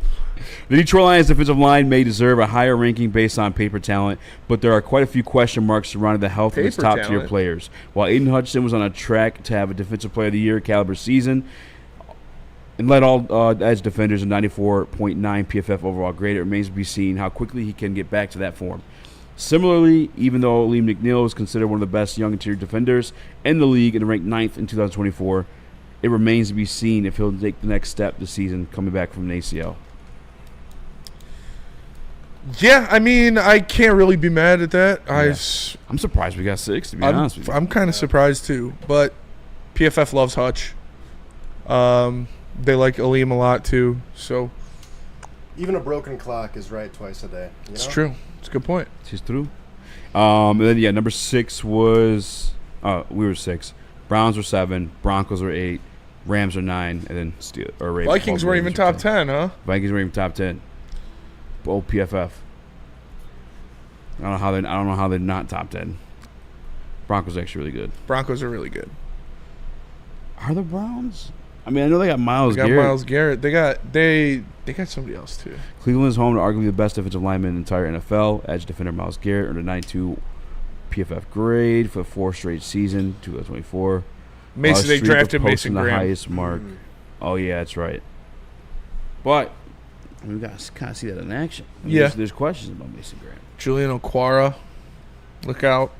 The Detroit Lions defensive line may deserve a higher ranking based on paper talent, but there are quite a few question marks surrounding the health of its top-tier players. While Aiden Hutchinson was on a track to have a Defensive Player of the Year caliber season and led all edge defenders a 94.9 PFF overall grade, it remains to be seen how quickly he can get back to that form. Similarly, even though Liam McNeil is considered one of the best young interior defenders in the league and ranked 9th in 2024, it remains to be seen if he'll take the next step this season coming back from an ACL. Yeah, I mean, I can't really be mad at that. Yeah. I'm surprised we got 6, to be honest with you. I'm kind of surprised, too. But PFF loves Hutch. They like Aleem a lot, too. So even a broken clock is right twice a day. You know? It's true. It's a good point. It's true. And then, number 6 was we were 6. Browns were 7. Broncos were 8. Rams are 9. And then Vikings were even top 10, huh? Vikings were even top 10. Old PFF. I don't know how they're not top 10. Broncos are actually really good. Broncos are really good. Are the Browns? I mean, I know they got Myles Garrett. Myles Garrett. They got somebody else too. Cleveland is home to arguably the best defensive lineman in the entire NFL. Edge defender Myles Garrett earned a 92 PFF grade for the 4th straight season, 2024. They drafted Mason Graham. The highest mark. Oh yeah, that's right. But we got to kind of see that in action. There's questions about Mason Graham. Julian Okwara, look out.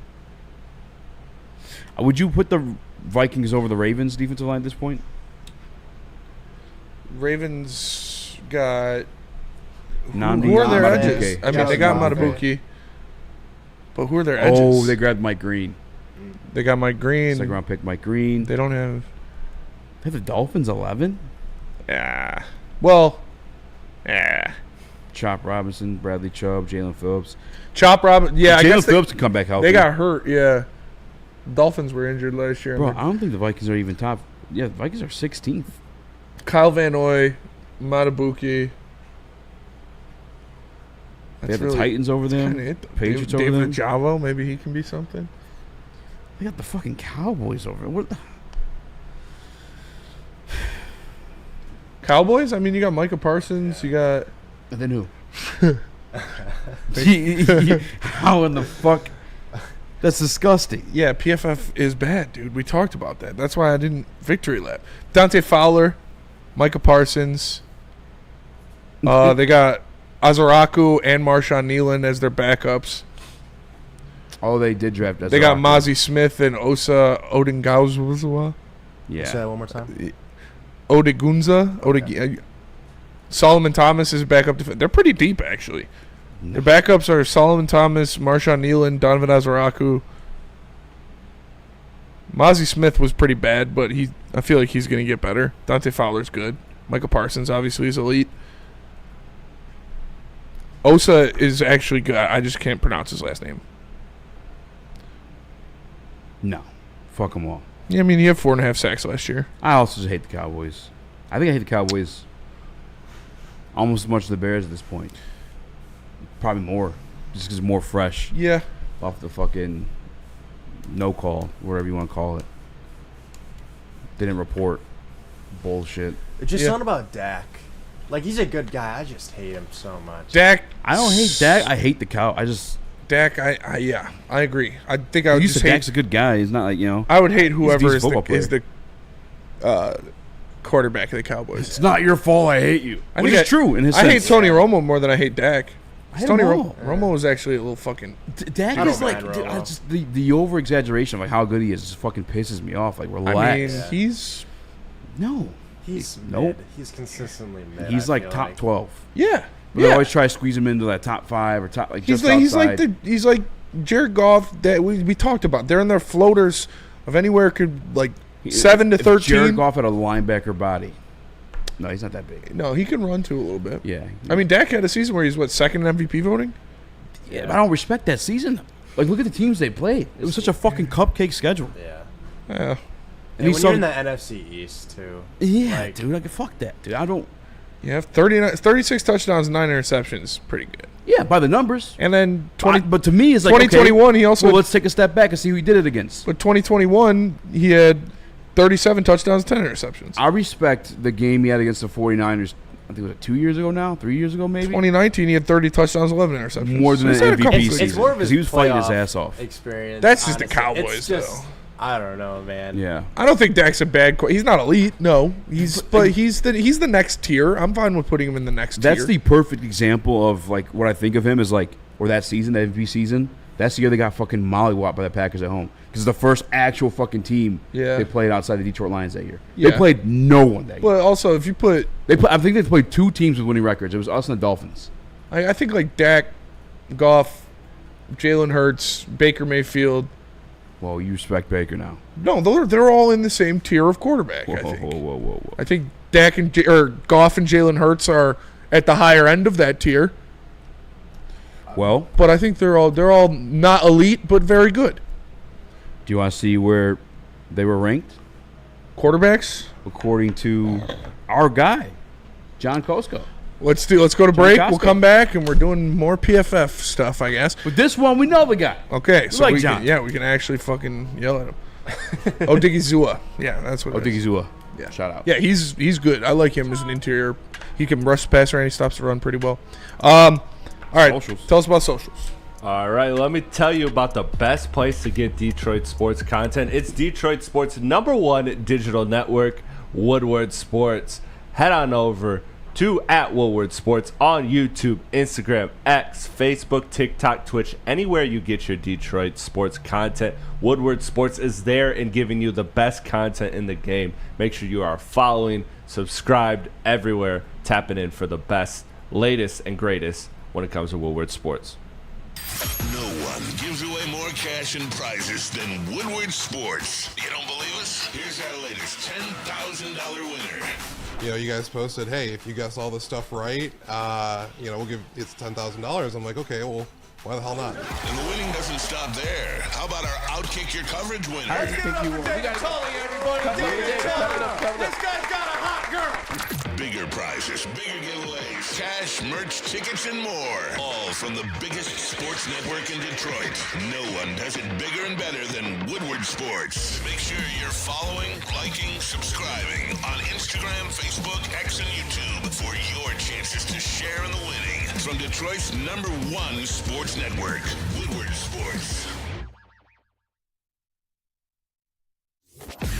Would you put the Vikings over the Ravens defensive line at this point? Ravens got who are their edges? I mean, they got Matabuki, but who are their edges? Oh, they grabbed Mike Green. They got Mike Green. 2nd round pick Mike Green. They don't have. They have the Dolphins 11. Yeah. Well. Yeah. Chop Robinson, Bradley Chubb, Jalen Phillips. Yeah, Jalen Phillips can come back healthy. They got hurt. Yeah. Dolphins were injured last year. Bro, I don't think the Vikings are even top. Yeah, the Vikings are 16th. Kyle Van Noy, Matabuki. They have the Titans over them. Patriots over them. David Javo, maybe he can be something. They got the fucking Cowboys over there. What? Cowboys? I mean, you got Micah Parsons. You got. And then who? How in the fuck? That's disgusting. Yeah, PFF is bad, dude. We talked about that. That's why I didn't victory lap. Dante Fowler, Micah Parsons. They got Azaraku and Marshawn Nealon as their backups. Oh, they did draft Azaraku. They got Mozzie Smith and Osa Odengauzwa. Yeah. Say that one more time. Odegunza. Solomon Thomas is backup defense. They're pretty deep, actually. Their backups are Solomon Thomas, Marshawn Nealon, Donovan Azaraku. Mozzie Smith was pretty bad, but I feel like he's going to get better. Dante Fowler's good. Micah Parsons obviously is elite. Osa is actually good. I just can't pronounce his last name. No. Fuck them all. Yeah, I mean, he had 4.5 sacks last year. I also just hate the Cowboys. I think I hate the Cowboys almost as much as the Bears at this point. Probably more. Just because it's more fresh. Yeah. Off the fucking no call, whatever you want to call it. Didn't report. Bullshit. It's just something about Dak. Like, he's a good guy. I just hate him so much. Dak. I don't hate Dak. I hate the Cow. Dak, I agree. I think I would just hate. Dak's a good guy. He's not like, you know. I would hate whoever is the quarterback of the Cowboys. It's not your fault. I hate you. Which is true in his sense. I hate Tony Romo more than I hate Dak. Tony Romo is actually a little fucking. Dak is like just the over exaggeration of like how good he is just fucking pisses me off. Like, relax. I mean, he's mid. He's consistently mid. He's like top 12. Yeah. But they always try to squeeze him into that top 5 or top like he's just like outside. he's like Jared Goff that we talked about. They're in their floaters of anywhere could like 7 to 13. Jared Goff had a linebacker body. No, he's not that big. No, he can run too a little bit. Yeah. I mean, Dak had a season where he's second in MVP voting. Yeah, but I don't respect that season. Like, look at the teams they played. It was such a fucking cupcake schedule. Yeah. Yeah. And when you're in the NFC East too. Yeah, dude. Like, fuck that, dude. I don't. Yeah, 36 touchdowns, 9 interceptions, pretty good. Yeah, by the numbers. And then but to me, it's like 2021. He also let's take a step back and see who he did it against. But 2021, he had 37 touchdowns, 10 interceptions. I respect the game he had against the 49ers. I think it was 2 years ago now, 3 years ago maybe. 2019, he had 30 touchdowns, 11 interceptions. More than an MVP season. It's more of his he was fighting his ass off. Experience. That's just the Cowboys, it's just, though. I don't know, man. Yeah. I don't think Dak's a bad. He's not elite. No, he's the next tier. I'm fine with putting him in the next tier. That's the perfect example of like what I think of him as like, or that season, the MVP season. That's the year they got fucking mollywopped by the Packers at home. Because it's the first actual fucking team they played outside the Detroit Lions that year. Yeah. They played no one that year. But also, if you put... I think they played 2 teams with winning records. It was us and the Dolphins. I think like Dak, Goff, Jalen Hurts, Baker Mayfield. Well, you respect Baker now. No, they're all in the same tier of quarterback, I think. Whoa. I think Dak and Goff and Jalen Hurts are at the higher end of that tier. Well, but I think they're all not elite, but very good. Do you want to see where they were ranked? Quarterbacks? According to our guy, John Costco. Let's go to break. We'll come back, and we're doing more PFF stuff, I guess. But this one, we know the guy. Okay, so like we John. we can actually fucking yell at him. Odigizua. Yeah, that's what Odigizua. Yeah. Shout out. Yeah, he's good. I like him as an interior. He can rush passer, and he stops the run pretty well. All right, socials. Tell us about socials. All right, let me tell you about the best place to get Detroit sports content. It's Detroit Sports' #1 digital network, Woodward Sports. Head on over to @Woodward Sports on YouTube, Instagram, X, Facebook, TikTok, Twitch, anywhere you get your Detroit sports content. Woodward Sports is there and giving you the best content in the game. Make sure you are following, subscribed everywhere, tapping in for the best, latest, and greatest when it comes to Woodward Sports. No one gives away more cash and prizes than Woodward Sports. You don't believe us? Here's our latest $10,000 winner. You know, you guys posted, hey, if you guess all this stuff right, we'll give it's $10,000. I'm like, okay, well, why the hell not? And the winning doesn't stop there. How about our Outkick Your Coverage winner? I think you won. We got everybody. This guy's got a hot girl. Bigger prizes, bigger giveaways, cash, merch, tickets, and more. All from the biggest sports network in Detroit. No one does it bigger and better than Woodward Sports. Make sure you're following, liking, subscribing on Instagram, Facebook, X, and YouTube for your chances to share in the winning. From Detroit's #1 sports network, Woodward Sports.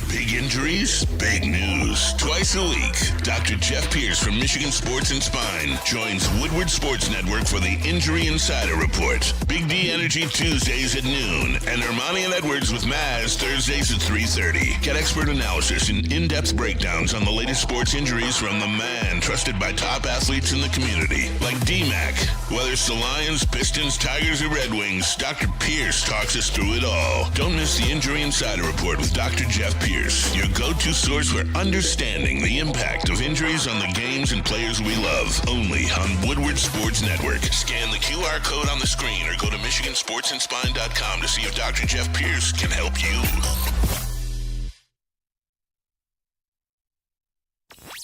Big injuries, big news. Twice a week, Dr. Jeff Pierce from Michigan Sports and Spine joins Woodward Sports Network for the Injury Insider Report. Big D Energy Tuesdays at noon, and Ermanni and Edwards with Maz Thursdays at 3:30. Get expert analysis and in-depth breakdowns on the latest sports injuries from the man trusted by top athletes in the community, like D-Mac. Whether it's the Lions, Pistons, Tigers, or Red Wings, Dr. Pierce talks us through it all. Don't miss the Injury Insider Report with Dr. Jeff Pierce. your go-to source for understanding the impact of injuries on the games and players we love. Only on Woodward Sports Network. Scan the QR code on the screen or go to MichiganSportsandSpine.com to see if Dr. Jeff Pierce can help you.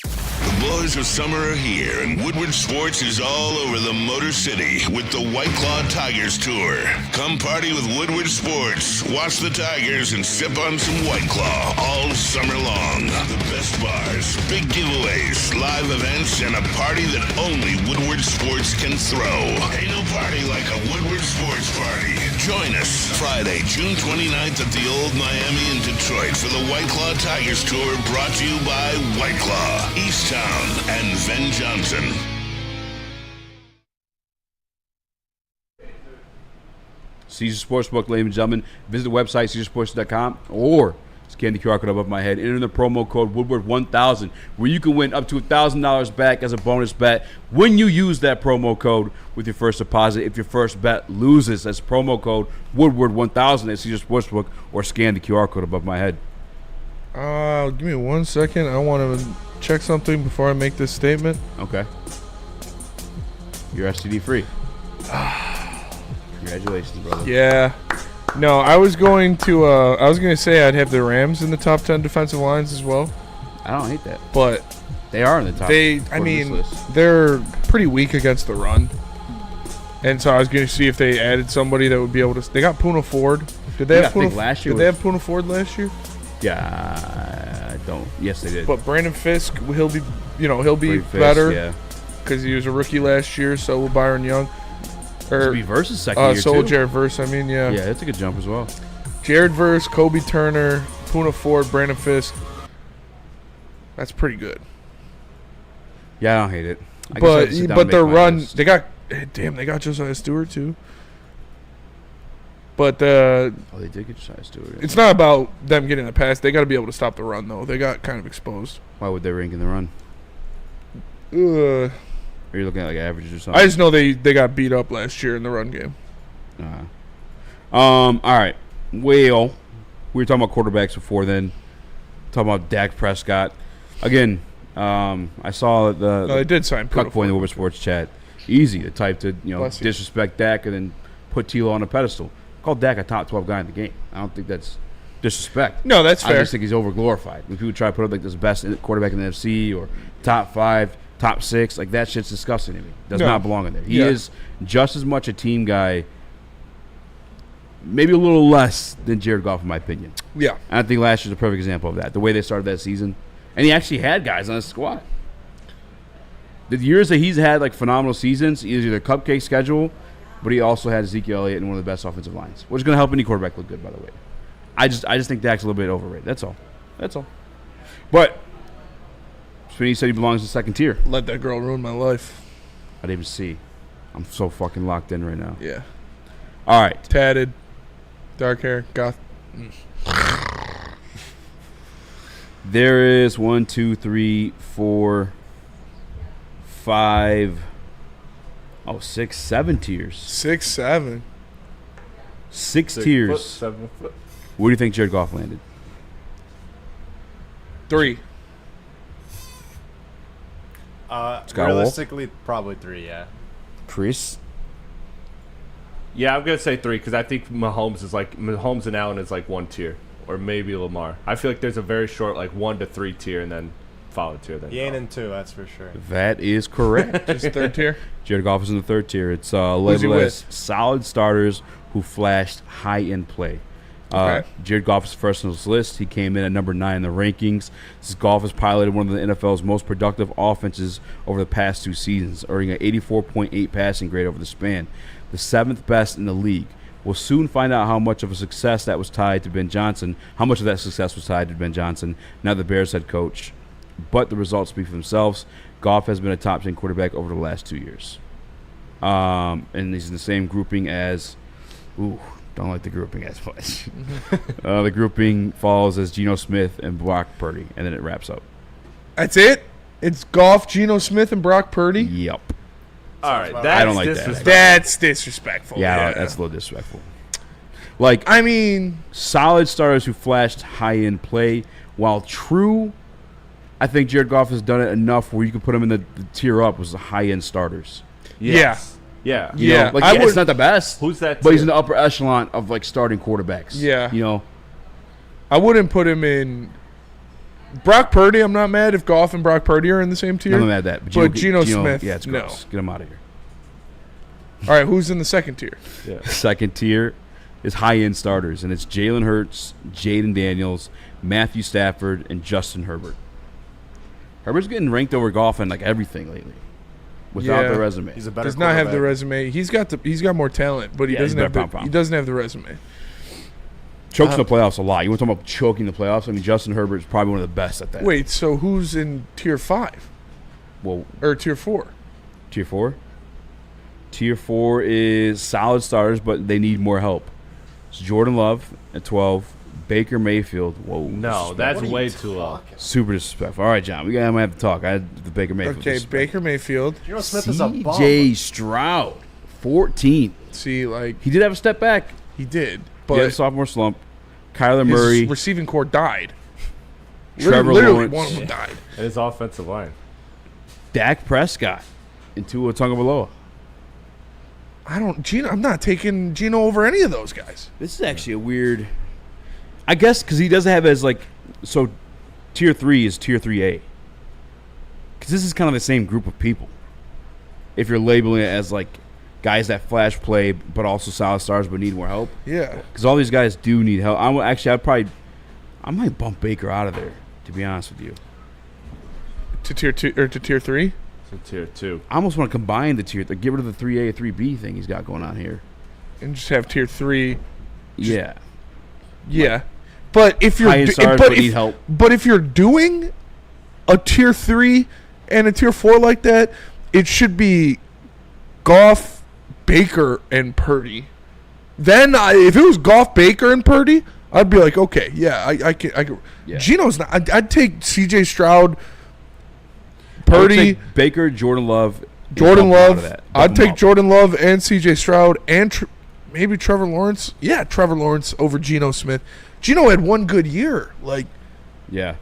The boys of summer are here, and Woodward Sports is all over the Motor City with the White Claw Tigers Tour. Come party with Woodward Sports, watch the Tigers, and sip on some White Claw all summer long. The best bars, big giveaways, live events, and a party that only Woodward Sports can throw. Ain't no party like a Woodward Sports party. Join us Friday, June 29th at the Old Miami in Detroit for the White Claw Tigers Tour, brought to you by White Claw, Easttown, and Ben Johnson. Caesar Sportsbook, ladies and gentlemen. Visit the website, CaesarSports.com, or scan the QR code above my head. Enter the promo code Woodward1000, where you can win up to $1,000 back as a bonus bet when you use that promo code with your first deposit. If your first bet loses, that's promo code Woodward1000 at Caesar Sportsbook, or scan the QR code above my head. Give me 1 second. I want to check something before I make this statement. Okay. You're STD free. Congratulations, brother. Yeah. No, I was going to say I'd have the Rams in the top 10 defensive lines as well. I don't hate that. But they are in the top. They're pretty weak against the run. And so I was going to see if they added somebody that would be able to. They got Poona Ford. Did they have Poona Ford last year? Yeah, I don't. Yes, they did. But Brandon Fisk, he'll be better because he was a rookie last year. So will Byron Young. Verse's second year so too. Jared Verse, yeah. Yeah, that's a good jump as well. Jared Verse, Kobe Turner, Poona Ford, Brandon Fisk. That's pretty good. Yeah, I don't hate it. But their run, they got Josiah Stewart too. But they did get Josiah Stewart. It's not about them getting the pass. They got to be able to stop the run though. They got kind of exposed. Why would they rank in the run? Are you looking at like averages or something? I just know they got beat up last year in the run game. All right. Well, we were talking about quarterbacks before then. Talking about Dak Prescott. Again, I saw they did sign cut point in the Woodward Sports chat. Easy to type to disrespect Dak and then put Tilo on a pedestal. Call Dak a top 12 guy in the game. I don't think that's disrespect. No, that's fair. I just think he's overglorified. When people try to put up like this best quarterback in the NFC or top 5, top 6, like that shit's disgusting to me. Does not belong in there. He is just as much a team guy, maybe a little less than Jared Goff, in my opinion. Yeah. I think last year's a perfect example of that. The way they started that season. And he actually had guys on his squad. The years that he's had like phenomenal seasons, he's either cupcake schedule, but he also had Ezekiel Elliott in one of the best offensive lines, which is going to help any quarterback look good, by the way. I just think Dak's a little bit overrated. That's all. But Sweeney said he belongs in the second tier. Let that girl ruin my life. I didn't even see. I'm so fucking locked in right now. Yeah. All right. Tatted, dark hair, goth. There is 1, 2, 3, 4, 5. 6, 7 tiers. 6, 7. 6 tiers. 7 foot. Where do you think Jared Goff landed? 3. Realistically, probably 3, yeah. Chris? Yeah, I'm going to say 3 because I think Mahomes and Allen is like 1 tier. Or maybe Lamar. I feel like there's a very short 1 to 3 tier and then follow tier. Then he ain't in 2, that's for sure. That is correct. Just 3rd tier? Jared Goff is in the 3rd tier. It's labeled as solid starters who flashed high-end play. Okay. Jared Goff is first on this list. He came in at number 9 in the rankings. Goff has piloted one of the NFL's most productive offenses over the past 2 seasons, earning an 84.8 passing grade over the span, the 7th best in the league. We'll soon find out how much of a success that was tied to Ben Johnson, how much of that success was tied to Ben Johnson, now the Bears head coach. But the results speak for themselves. Goff has been a top 10 quarterback over the last 2 years. And he's in the same grouping as, don't like the grouping as much. The grouping falls as Geno Smith and Brock Purdy, and then it wraps up. That's it? It's Goff, Geno Smith, and Brock Purdy? Yep. All right, I don't like that. That's disrespectful. Yeah, that's a little disrespectful. I mean, solid starters who flashed high-end play While true, I think Jared Goff has done it enough where you can put him in the tier up with the high-end starters. Yes. Yeah. You know, like, it's not the best. Who's that? But he's in the upper echelon of, like, starting quarterbacks. Yeah. You know? I wouldn't put him in. Brock Purdy, I'm not mad if Goff and Brock Purdy are in the same tier. I'm not mad at that. But Geno Smith, yeah, it's no. gross. Get him out of here. All right, who's in the second tier? Yeah. Second tier is high-end starters, and it's Jalen Hurts, Jaden Daniels, Matthew Stafford, and Justin Herbert. Herbert's getting ranked over Goff in, like, everything lately without the resume. He's a better Does not have the resume. He's got more talent, but he doesn't have the resume. Chokes in the playoffs a lot. You want to talk about choking the playoffs? I mean, Justin Herbert is probably one of the best at that. Wait, so who's in tier 5? Well, or tier 4? Tier 4? Tier 4 is solid starters, but they need more help. It's Jordan Love at 12. Baker Mayfield. Whoa. No, that's way too low. Super disrespectful. All right, John. We might have to talk. I had the Baker Mayfield. Okay, Baker Mayfield. Geno Smith is a bum. C.J. Stroud, 14. See, like. He did have a step back. He did. But he had a sophomore slump. Kyler Murray. His receiving core died. Trevor literally Lawrence. one of them died. And his offensive line. Dak Prescott and Tua Tagovailoa. I'm not taking Geno over any of those guys. This is actually a weird. I guess because he doesn't have as like. So tier 3 is tier 3A. Because this is kind of the same group of people. If you're labeling it as like guys that flash play, but also solid stars, but need more help. Yeah. Because all these guys do need help. I might bump Baker out of there, to be honest with you. To tier 2 or to tier 3? To tier 2. I almost want to combine the tier. Get rid of the 3A, 3B thing he's got going on here, and just have tier 3. Yeah. Yeah. But if you're need help. But if you're doing a tier 3 and a tier 4 like that, it should be Goff, Baker, and Purdy. Then if it was Goff, Baker, and Purdy, I'd be like, okay, yeah, I can. Yeah. Geno's not. I'd take C.J. Stroud, Purdy, Baker, Jordan Love. I'd take Jordan Love and C.J. Stroud and maybe Trevor Lawrence. Yeah, Trevor Lawrence over Geno Smith. Geno had one good year. Like, yeah.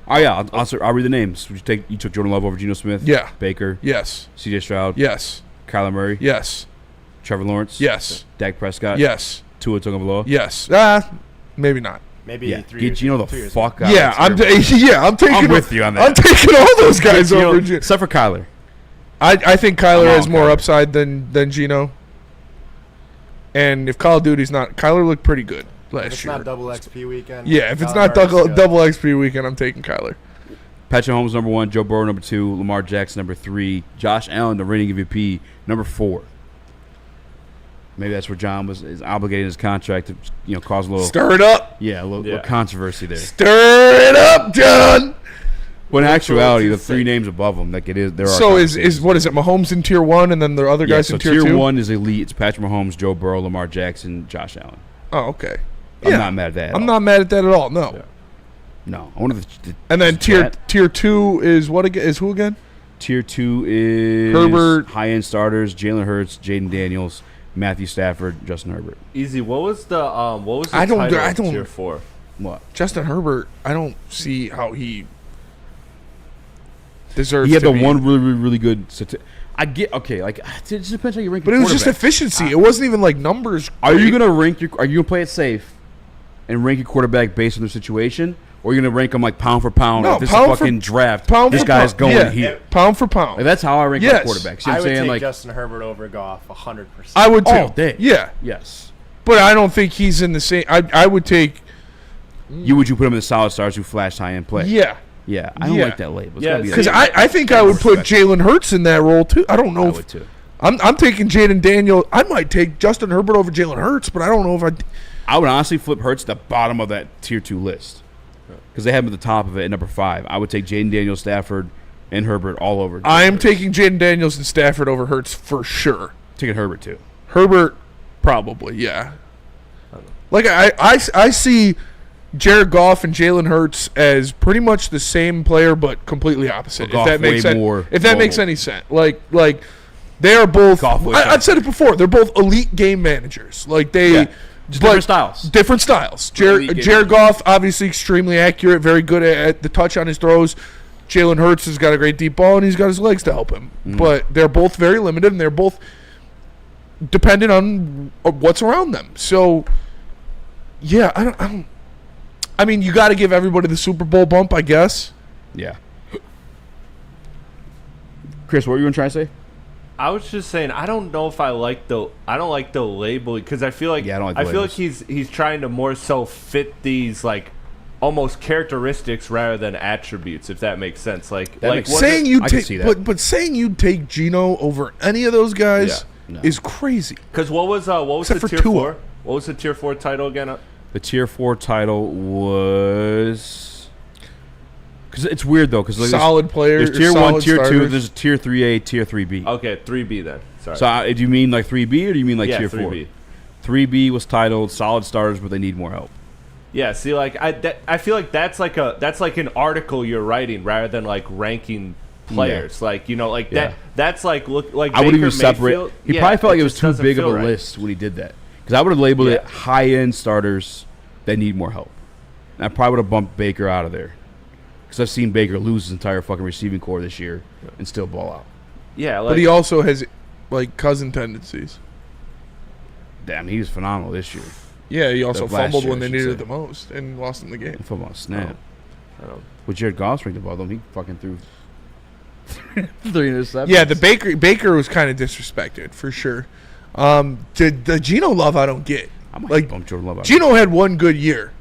Oh yeah, I'll read the names. You took Jordan Love over Geno Smith. Yeah. Baker. Yes. C.J. Stroud. Yes. Kyler Murray. Yes. Trevor Lawrence. Yes. Dak Prescott. Yes. Tua Tagovailoa. Yes. Maybe not. Maybe 3 Get years. Geno the fuck out. Yeah, I'm taking. I'm with you on that. I'm taking all those guys over Geno. Except for Kyler. I think Kyler has more upside than Geno. And if Call of Duty's not, Kyler looked pretty good last year. If it's not double XP weekend. Yeah, if it's not double XP weekend, I'm taking Kyler. Patrick Mahomes number 1, Joe Burrow number 2, Lamar Jackson number 3, Josh Allen, the reigning MVP, number 4. Maybe that's where John is obligating his contract to cause a little stir it up. Yeah, a little controversy there. Stir it up, John. But in actuality, the 3 names above him, like it is, there are. So is what is it? Mahomes in tier 1, and then the other guys in tier 2. Tier 1 is elite. It's Patrick Mahomes, Joe Burrow, Lamar Jackson, Josh Allen. Oh, okay. I'm not mad at that. I'm not mad at that at all. No. Yeah. No, I wonder and then tier 2 is what again? Is who again? Tier 2 is Herbert, high-end starters: Jalen Hurts, Jaden Daniels, Matthew Stafford, Justin Herbert. Easy. What was the title of tier 4? What? Justin Herbert. I don't see how he deserves. He had to the be. one really good. I get like it just depends how you rank. But it was just efficiency. It wasn't even like numbers. Are you gonna rank your? Are you gonna play it safe and rank your quarterback based on their situation? Or are you going to rank them like pound for pound? No, if this is a fucking draft, this guy's going here. Pound for pound. Like, that's how I rank my quarterbacks. You know I what would I'm saying? take Justin Herbert over Goff 100%. I would too. All day. Yeah. Yes. But I don't think he's in the same. I would take. Would you put him in the solid stars who flash high-end play? Yeah. Yeah. I don't like that label. Yeah, because I think I would put Jalen Hurts in that role too. I don't know. I would too. I'm taking Jaden Daniels. I might take Justin Herbert over Jalen Hurts, but I don't know if I would honestly flip Hurts to the bottom of that tier 2 list. Because they have him at the top of it at number 5. I would take Jaden Daniels, Stafford, and Herbert all over. I am taking Jaden Daniels and Stafford over Hurts for sure. Taking Herbert too. Herbert, probably, yeah. Like I see Jared Goff and Jalen Hurts as pretty much the same player, but completely opposite. Well, if that makes sense. If that makes any sense, like they are both. I've said it before. They're both elite game managers. Like they Just different styles. Different styles. Jared Goff, obviously extremely accurate, very good at the touch on his throws. Jalen Hurts has got a great deep ball, and he's got his legs to help him. Mm-hmm. But they're both very limited, and they're both dependent on what's around them. So, yeah, I mean, you got to give everybody the Super Bowl bump, I guess. Yeah. Chris, what were you going to try to say? I was just saying I don't know if I don't like the labeling because I feel like I feel like he's trying to more so fit these like almost characteristics rather than attributes, if that makes sense. Like saying you take but saying you'd take Geno over any of those guys is crazy. Because what was the tier 4? What was the tier 4 title again? The tier 4 title was. Because it's weird, though. Because solid players. There's tier 1, tier 2. There's tier 3A, tier 3B. Okay, 3B then. Sorry. So do you mean like 3B or do you mean like tier 4? 3B. 3B was titled solid starters, but they need more help. Yeah, see, like I feel like that's like an article you're writing rather than like ranking players. Like that's like look like I would even separate. Mayfield, he probably felt like it was too big of a list when he did that. Because I would have labeled it high-end starters that need more help. And I probably would have bumped Baker out of there. Because I've seen Baker lose his entire fucking receiving core this year and still ball out. Yeah, but he also has like cousin tendencies. Damn, he was phenomenal this year. Yeah, he also fumbled when they needed it the most and lost in the game. Fumble snap. With Jared Goff ring above them, he fucking threw 3 interceptions. Yeah, the Baker was kind of disrespected for sure. The Geno love I don't get. I might bump Jordan Love out. Geno had one good year,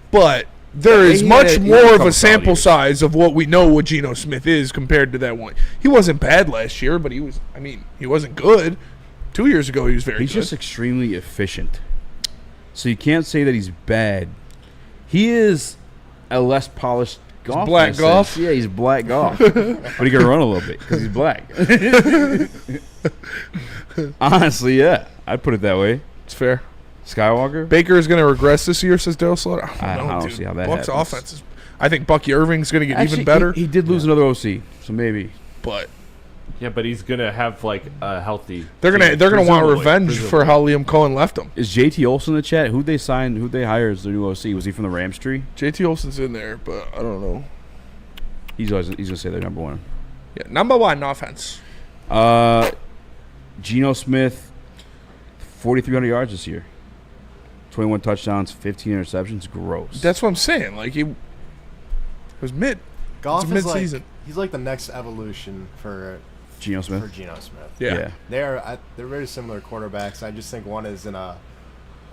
but there is much more of a sample size of what we know what Geno Smith is compared to that one. He wasn't bad last year, but he wasn't good. 2 years ago, he was very good. He's just extremely efficient. So you can't say that he's bad. He is a less polished golf. Black golf? Yeah, he's black golf. But he can run a little bit because he's black. Honestly, yeah. I'd put it that way. It's fair. Skywalker? Baker is going to regress this year, says Dale Slaughter. I don't see how that Bucs happens. offense is. I think Bucky Irving's going to get even better. He did lose another OC, so maybe. But yeah, but he's gonna have like a healthy. They're gonna want revenge for how Liam Cohen left them. Is JT Olsen in the chat? Who'd they sign? Who'd they hire as their new OC? Was he from the Rams tree? JT Olsen's in there, but I don't know. He's gonna say they're number one. Yeah, number one offense. Geno Smith, 4,300 yards this year, 21 touchdowns, 15 interceptions. Gross. That's what I'm saying. Like he was mid. Goff is mid-season. He's like the next evolution for Geno Smith. Yeah. They're very similar quarterbacks. I just think one is in a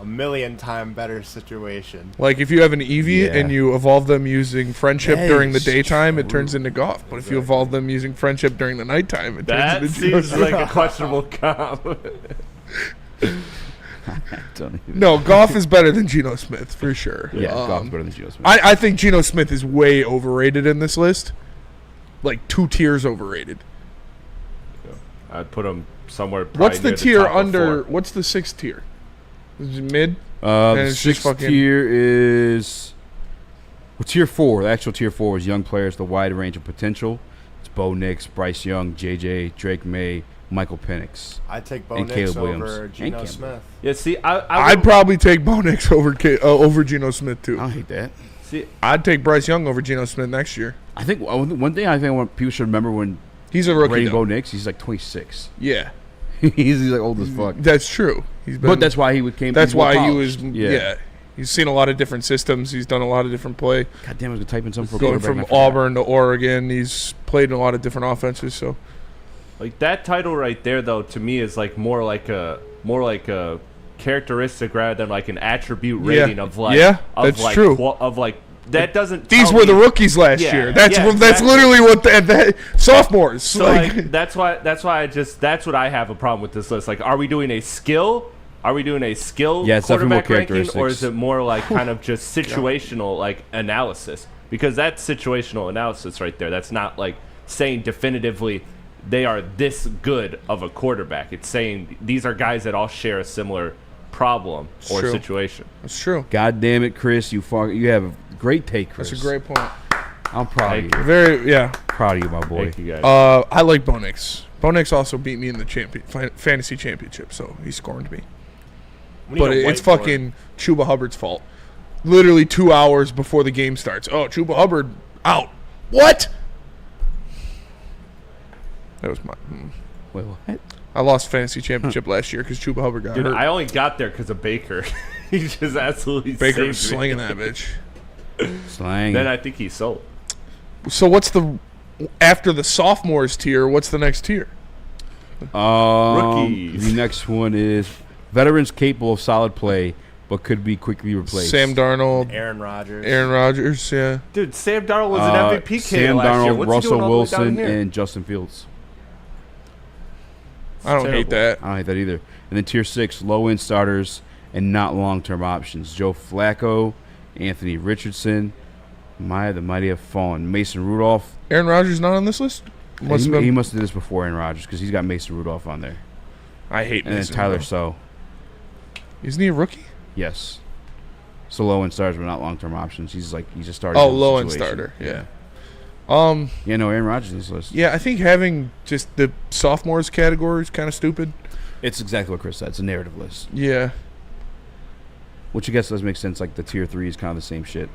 million time better situation. Like if you have an Eevee and you evolve them using friendship during the daytime, it turns into Goff. But if you evolve them using friendship during the nighttime, it turns into Geno Smith. That seems like a questionable comp. No, Goff is better than Geno Smith for sure. Yeah, Goff's better than Geno Smith. I think Geno Smith is way overrated in this list. Like 2 tiers overrated. I'd put him somewhere. What's the tier under? What's the 6th tier? Is it mid? The 6th tier is tier 4. The actual tier 4 is young players, the wide range of potential. It's Bo Nix, Bryce Young, JJ, Drake May, Michael Penix. I'd take Bo Nix over Geno Smith. Yeah, see, I'd probably take Bo Nix over Geno Smith too. I don't hate that. See, I'd take Bryce Young over Geno Smith next year. I think one thing I think people should remember when he's a rookie. Bo Nix, he's like 26. Yeah, he's like old as fuck. That's true. But that's why he came. That's why he was. Yeah. He's seen a lot of different systems. He's done a lot of different play. God damn, I was gonna type in something for going from Auburn to Oregon. He's played in a lot of different offenses. So, like that title right there, though, to me is like more like a characteristic rather than like an attribute rating of like. Yeah, that's true. Of like that doesn't. These were the rookies last year. That's literally what the sophomores. So like that's why that's what I have a problem with this list. Like, are we doing a skill? Are we doing a skill quarterback ranking, or is it more like kind of just situational like analysis? Because that's situational analysis right there. That's not like saying definitively they are this good of a quarterback. It's saying these are guys that all share a similar problem or situation. That's true. God damn it, Chris! You have a great take, Chris. That's a great point. I'm proud of you. Proud of you, my boy. Thank you guys. I like Bo Nix. Bo Nix also beat me in the fantasy championship, so he scorned me. but it's fucking Chuba Hubbard's fault. Literally 2 hours before the game starts. Oh, Chuba Hubbard out. What? That was my. Wait, what? I lost fantasy championship last year because Chuba Hubbard got hurt. I only got there because of Baker. He just absolutely Baker was saved me. slinging that bitch. Slang. Then I think he sold. So what's after the sophomores tier? What's the next tier? Rookies. The next one is veterans capable of solid play, but could be quickly replaced. Sam Darnold, Aaron Rodgers. Yeah. Dude, Sam Darnold was an MVP candidate Sam last year. Darnold, What's he Russell doing all the way down Wilson, here? and Justin Fields. I don't hate that. I don't hate that either. And then tier 6, low-end starters and not long-term options. Joe Flacco, Anthony Richardson, the mighty have fallen. Mason Rudolph. Aaron Rodgers not on this list? He must have did this before Aaron Rodgers because he's got Mason Rudolph on there. I hate and Mason then Tyler Rudolph. So. Isn't he a rookie? Yes. So low-end starters but not long-term options. He's a starter. Oh, low-end starter. Yeah. Yeah, no, Aaron Rodgers on this list. Yeah, I think having just the sophomores category is kind of stupid. It's exactly what Chris said. It's a narrative list. Yeah. Which I guess does make sense. Like the tier 3 is kind of the same shit.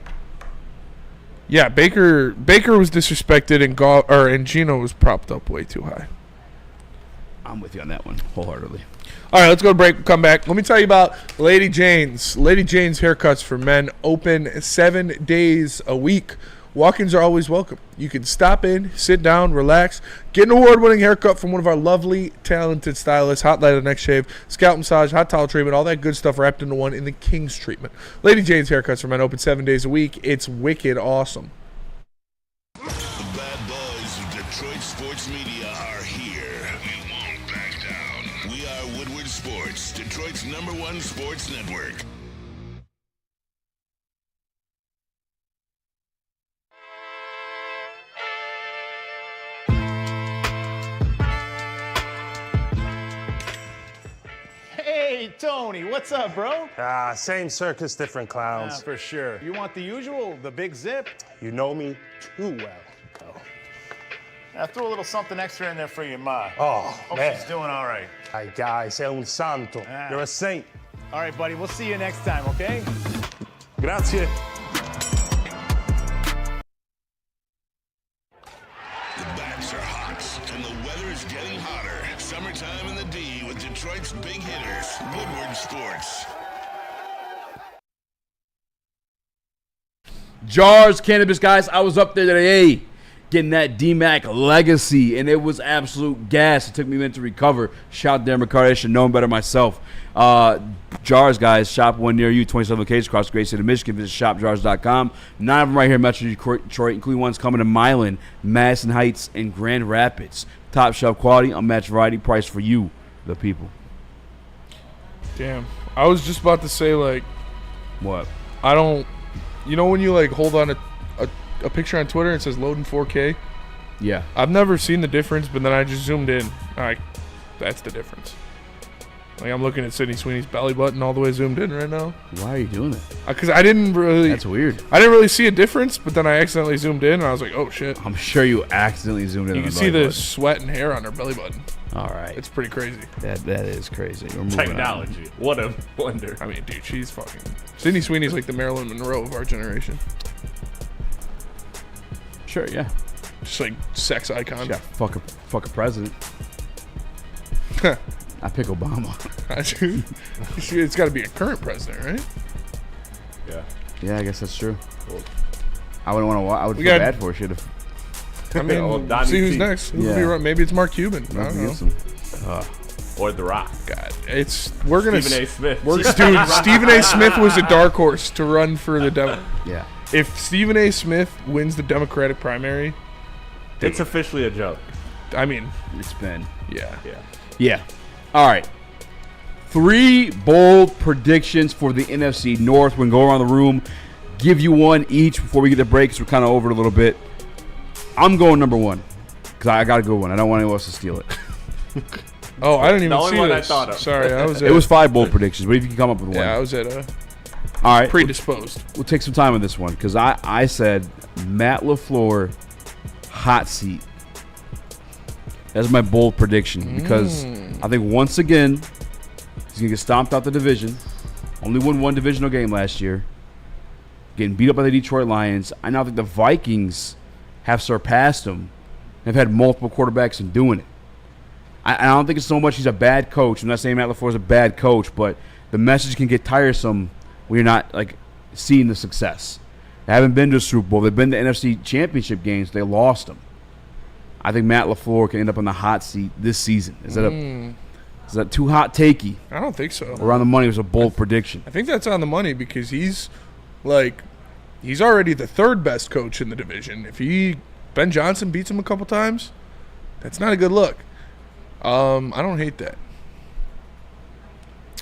Yeah, Baker was disrespected and Gino was propped up way too high. I'm with you on that one wholeheartedly. All right, let's go to break. Come back. Let me tell you about Lady Jane's. Lady Jane's Haircuts for Men, open 7 days a week. Walk-ins are always welcome. You can stop in, sit down, relax, get an award-winning haircut from one of our lovely, talented stylists, hot light of the next shave, scalp massage, hot towel treatment, all that good stuff wrapped into one in the King's treatment. Lady Jane's Haircuts for Men, open 7 days a week. It's wicked awesome. The bad boys of Detroit sports media are here. We won't back down. We are Woodward Sports, Detroit's #1 sports network. Hey, Tony, what's up, bro? Same circus, different clowns. For sure. You want the usual, the big zip? You know me too well. Oh. I threw a little something extra in there for your ma. Oh, Hope man. she's doing all right. Ay, guy, sei un santo. Ah. You're a saint. All right, buddy, we'll see you next time, okay? Grazie. The bats are hot, and the weather is getting hotter. Summertime in the D with Detroit's big hitters, Woodward Sports. Jars Cannabis, guys. I was up there today getting that DMAC legacy, and it was absolute gas. It took me a minute to recover. Shout out to Darren McCarty. I should know him better myself. Jars, guys. Shop one near you, 27 locations across the great state of Michigan. Visit shopjars.com. 9 of them right here in Metro Detroit, including ones coming to Milan, Madison Heights, and Grand Rapids. Top shelf quality, unmatched variety, price for you, the people. Damn. I was just about to say, like, what? I don't, you know when you, like, hold on a picture on Twitter and it says load in 4K? Yeah. I've never seen the difference, but then I just zoomed in. All right, that's the difference. Like, I'm looking at Sydney Sweeney's belly button all the way zoomed in right now. Why are you doing that? Because I didn't really. That's weird. I didn't really see a difference, but then I accidentally zoomed in and I was like, oh shit. I'm sure you accidentally zoomed in. You on can the see belly the button. sweat and hair on her belly button. All right. It's pretty crazy. That is crazy. We're moving Technology. What a wonder. I mean, dude, she's fucking. Sydney Sweeney's like the Marilyn Monroe of our generation. Sure, yeah. Just like sex icon. Yeah, fuck a president. I pick Obama. It's got to be a current president, right? Yeah. Yeah, I guess that's true. I wouldn't want to. I would feel bad for her. I mean, see who's next. Who could be right? Maybe it's Mark Cuban. I don't know. Or The Rock. God, we're gonna Stephen A. Smith. Dude, Stephen A. Smith was a dark horse to run for the Democrat. Yeah. If Stephen A. Smith wins the Democratic primary, It's officially a joke. I mean, it's been. Yeah. Yeah. All right. 3 bold predictions for the NFC North. We're going to go around the room, give you one each before we get the break, because we're kind of over it a little bit. I'm going number 1, because I got a good one. I don't want anyone else to steal it. Oh, I didn't even The only see one this. I thought of. Sorry, I was. It was 5 bold predictions, but if you can come up with one. Yeah, I was at All right. predisposed. We'll take some time on this one, because I said Matt LaFleur hot seat. That's my bold prediction, because I think once again he's going to get stomped out the division. Only won one divisional game last year. Getting beat up by the Detroit Lions. I now think the Vikings have surpassed them. They've had multiple quarterbacks in doing it. I don't think it's so much he's a bad coach. I'm not saying Matt LaFleur is a bad coach, but the message can get tiresome when you're not like seeing the success. They haven't been to a Super Bowl. They've been to NFC Championship games. They lost them. I think Matt LaFleur can end up on the hot seat this season. Is that too hot takey? I don't think so. Around the money was a bold prediction. I think that's on the money because he's already the third best coach in the division. If Ben Johnson beats him a couple times, that's not a good look. I don't hate that.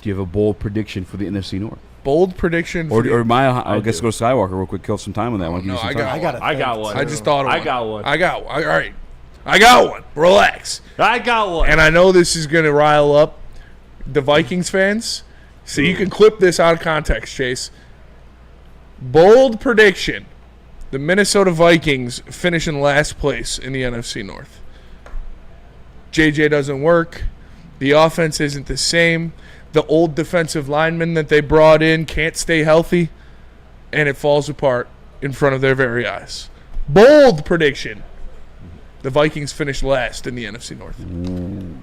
Do you have a bold prediction for the NFC North? Bold prediction. I guess go to Skywalker real quick. Kill some time on that one. No, I got one. I just thought of one. I got one. I got one. All right. I got one. Relax. I got one. And I know this is going to rile up the Vikings fans, so you can clip this out of context, Chase. Bold prediction. The Minnesota Vikings finish in last place in the NFC North. JJ doesn't work. The offense isn't the same. The old defensive lineman that they brought in can't stay healthy, and it falls apart in front of their very eyes. Bold prediction. The Vikings finish last in the NFC North. Ooh.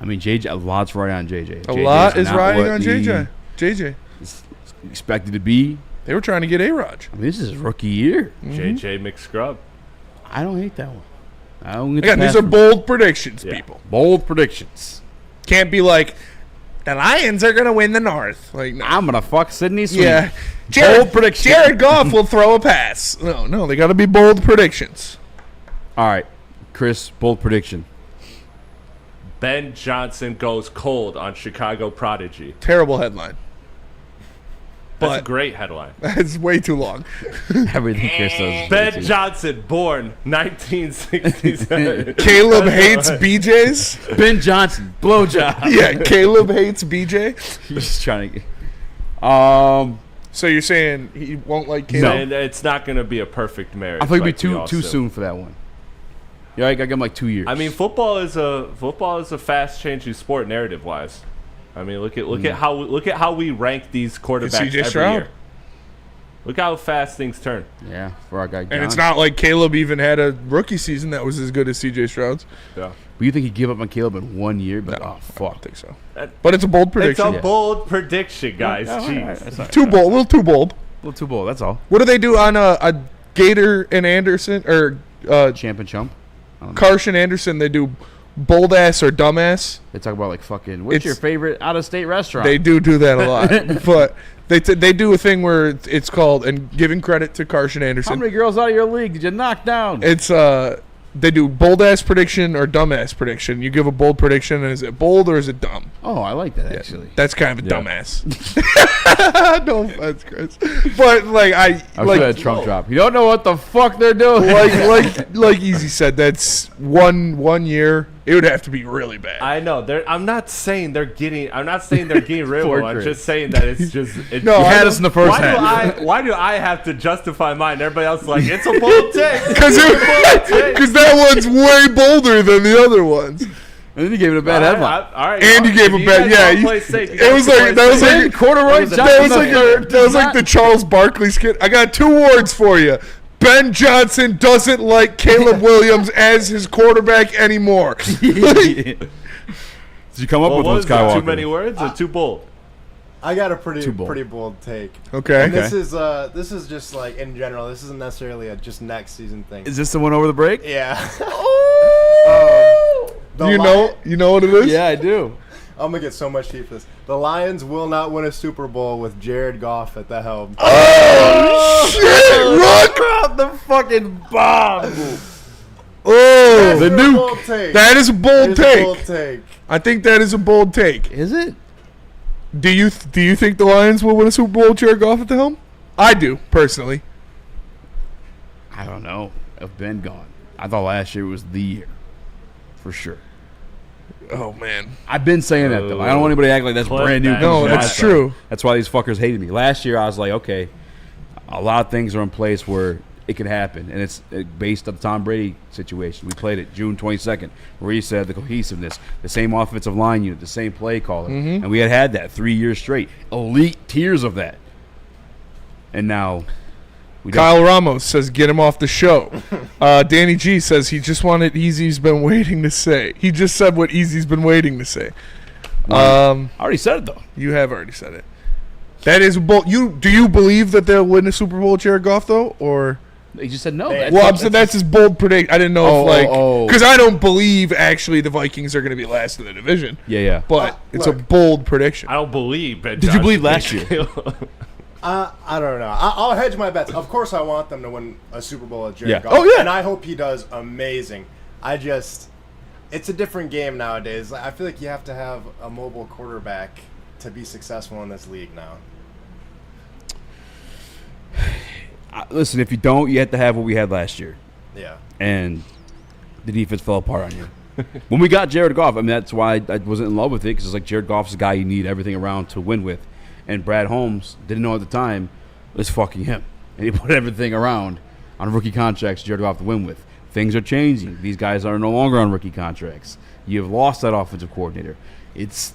I mean, JJ, a lot's riding on JJ. A lot is riding on JJ. Expected to be. They were trying to get A-Rod. I mean, this is his rookie year. JJ McScrub. I don't hate that one. Again, these are bold predictions, people. Bold predictions. Can't be like, the Lions are going to win the North. Like, no. I'm going to fuck Sidney Sweet. Yeah. Bold prediction. Jared Goff will throw a pass. No, they got to be bold predictions. All right, Chris, bold prediction. Ben Johnson goes cold on Chicago Prodigy. Terrible headline. That's a great headline. That's way too long. Everything Chris does. Ben Johnson, born 1967. Caleb hates BJs. Ben Johnson, blowjob. Yeah, Caleb hates BJ. He's just trying to get. So you're saying he won't like Caleb? No, it's not going to be a perfect marriage. I think it'd be too soon for that one. Yeah, I got him like 2 years. I mean, football is a fast changing sport narrative wise. I mean, look at how we rank these quarterbacks every year. Look how fast things turn. Yeah, for our guy. And it's not like Caleb even had a rookie season that was as good as C.J. Stroud's. Yeah. But you think he'd give up on Caleb in 1 year? But no, fuck, I don't think so. But it's a bold prediction. It's a bold prediction, guys. Jeez. Right. Too bold. A little too bold. A little too bold. That's all. What do they do on a Gator and Anderson or Champ and Chump? Carson Anderson? They do bold ass or dumbass. They talk about like fucking. What's your favorite out of state restaurant? They do that a lot, but they do a thing where it's called, and giving credit to Carson Anderson. How many girls out of your league did you knock down? It's they do bold ass prediction or dumb ass prediction. You give a bold prediction, and is it bold or is it dumb? Oh, I like that actually. That's kind of a dumbass. No offense, Chris, but like I like that Trump drop. You don't know what the fuck they're doing. Like Easy said, that's one year. It would have to be really bad. I know. I'm not saying they're getting rid of them. I'm just saying that it's just. No, you had us in the first half. Why do I have to justify mine? Everybody else is like, it's a bold take. Because that one's way bolder than the other ones. And then you gave it a bad headline. All right, and you gave a bad. Yeah, it was like corduroy. That was like the Charles Barkley skit. I got 2 words for you. Ben Johnson doesn't like Caleb Williams as his quarterback anymore. Did you come up with one, Skywalker? Too many words or too bold? I got a pretty bold take. Okay. And this is just like in general. This isn't necessarily a just next season thing. Is this the one over the break? Yeah. You know what it is? Yeah, I do. I'm gonna get so much heat for this. The Lions will not win a Super Bowl with Jared Goff at the helm. Oh shit! Rock out the fucking bomb. Oh, the nuke. That is a bold take. I think that is a bold take. Is it? Do you think the Lions will win a Super Bowl with Jared Goff at the helm? I do, personally. I don't know. Of Ben gone. I thought last year was the year. For sure. Oh, man. I've been saying that, though. I don't want anybody to act like that's brand new. No, that's true. That's why these fuckers hated me. Last year, I was like, okay, a lot of things are in place where it could happen, and it's based on the Tom Brady situation. We played it June 22nd, where he said the cohesiveness, the same offensive line unit, the same play caller, and we had that 3 years straight, elite tiers of that. And now, Kyle Ramos says, "Get him off the show." Danny G says he just wanted Easy's been waiting to say. He just said what Easy's been waiting to say. I already said it though. You have already said it. That is bold. Do you believe that they'll win the Super Bowl with Jared Goff though, or? He just said no. That's his bold prediction. I didn't know because I don't believe actually the Vikings are going to be last in the division. Yeah. But it's a bold prediction. I don't believe. Did you believe last year? I don't know. I'll hedge my bets. Of course, I want them to win a Super Bowl with Jared Goff. Oh yeah. And I hope he does amazing. It's a different game nowadays. I feel like you have to have a mobile quarterback to be successful in this league now. Listen, if you don't, you have to have what we had last year. Yeah. And the defense fell apart on you. When we got Jared Goff, I mean, that's why I wasn't in love with it, because it's like Jared Goff's the guy you need everything around to win with. And Brad Holmes didn't know at the time, it's fucking him. And he put everything around on rookie contracts Jared Goff to win with. Things are changing. These guys are no longer on rookie contracts. You have lost that offensive coordinator. It's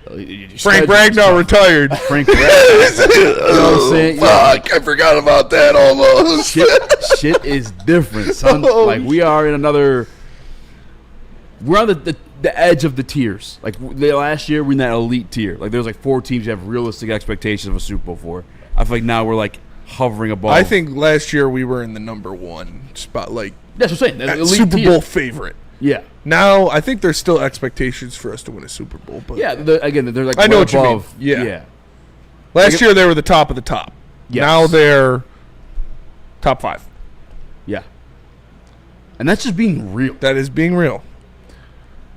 Frank Ragnow retired. Frank Ragnow. You know what I'm saying? Fuck, I forgot about that almost. Shit is different, son. Like, we are in another... We're on the edge of the tiers. Like, last year, we're in that elite tier. Like, there's like 4 teams you have realistic expectations of a Super Bowl for. I feel like now we're like hovering above. I think last year we were in the number 1 spot. Like, that's what I'm saying. Elite Super tier. Bowl favorite. Yeah. Now, I think there's still expectations for us to win a Super Bowl. But yeah, again, they're like I know what above. you mean. Yeah. Last year, they were the top of the top. Yes. Now they're top 5. Yeah. And that's just being real. That is being real.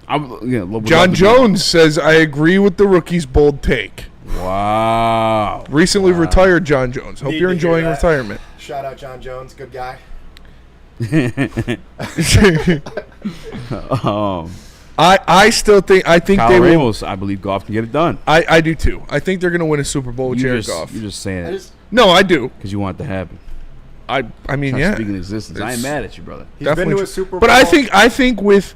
John John Jones says, I agree with the rookie's bold take. Wow. Recently retired John Jones. Hope you're enjoying retirement. Shout out John Jones. Good guy. I still think Kyle they Ramos, I believe Goff can get it done. I do too. I think they're going to win a Super Bowl with Jared Goff. You're just saying it. No, I do. Because you want it to happen. I mean, yeah. Speaking of existence, I ain't mad at you, brother. He's been to a Super Bowl. But I think with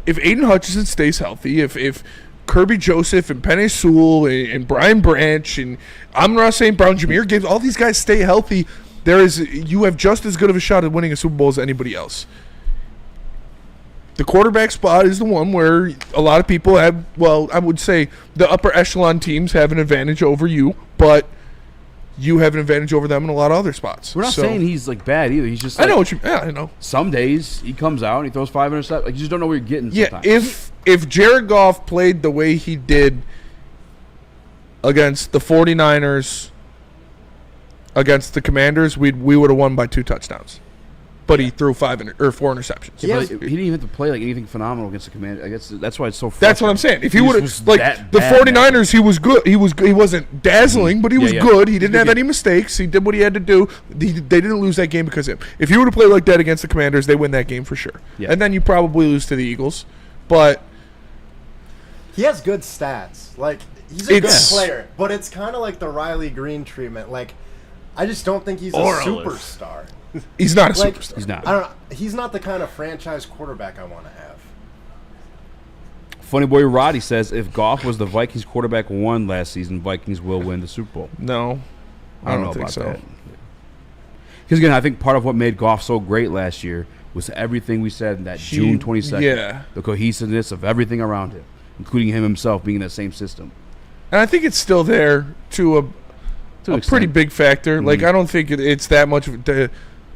if Aiden Hutchinson stays healthy, if Kirby Joseph and Penei Sewell and Brian Branch and Amon-Ra St. Brown, Jahmyr Gibbs, all these guys stay healthy, you have just as good of a shot at winning a Super Bowl as anybody else. The quarterback spot is the one where a lot of people have, well, I would say the upper echelon teams have an advantage over you, but you have an advantage over them in a lot of other spots. We're not saying he's like bad either. He's just like, I know what you mean. Yeah, I know. Some days he comes out and he throws 5 interceptions. Like, you just don't know where you're getting sometimes. Yeah, if Jared Goff played the way he did against the 49ers, against the Commanders, we would have won by 2 touchdowns. But he threw 4 interceptions. Yeah, he didn't even have to play like anything phenomenal against the Commanders. I guess that's why it's so. That's what I'm saying. If he would have like the 49ers, he was good. He wasn't dazzling, but he was good. He didn't have any mistakes. He did what he had to do. They didn't lose that game because of him. If he would have played like that against the Commanders, they win that game for sure. Yeah. And then you probably lose to the Eagles. But he has good stats. Like, he's a good player, but it's kind of like the Riley Green treatment. Like, I just don't think he's a superstar. He's not a superstar. He's not. I don't know. He's not the kind of franchise quarterback I want to have. Funny boy Roddy says, if Goff was the Vikings quarterback 1 last season, Vikings will win the Super Bowl. No, I don't know about that. Because again, I think part of what made Goff so great last year was everything we said in that June 22nd. Yeah. The cohesiveness of everything around him, including him himself being in that same system. And I think it's still there to a pretty big factor. Mm-hmm. Like, I don't think it's that much of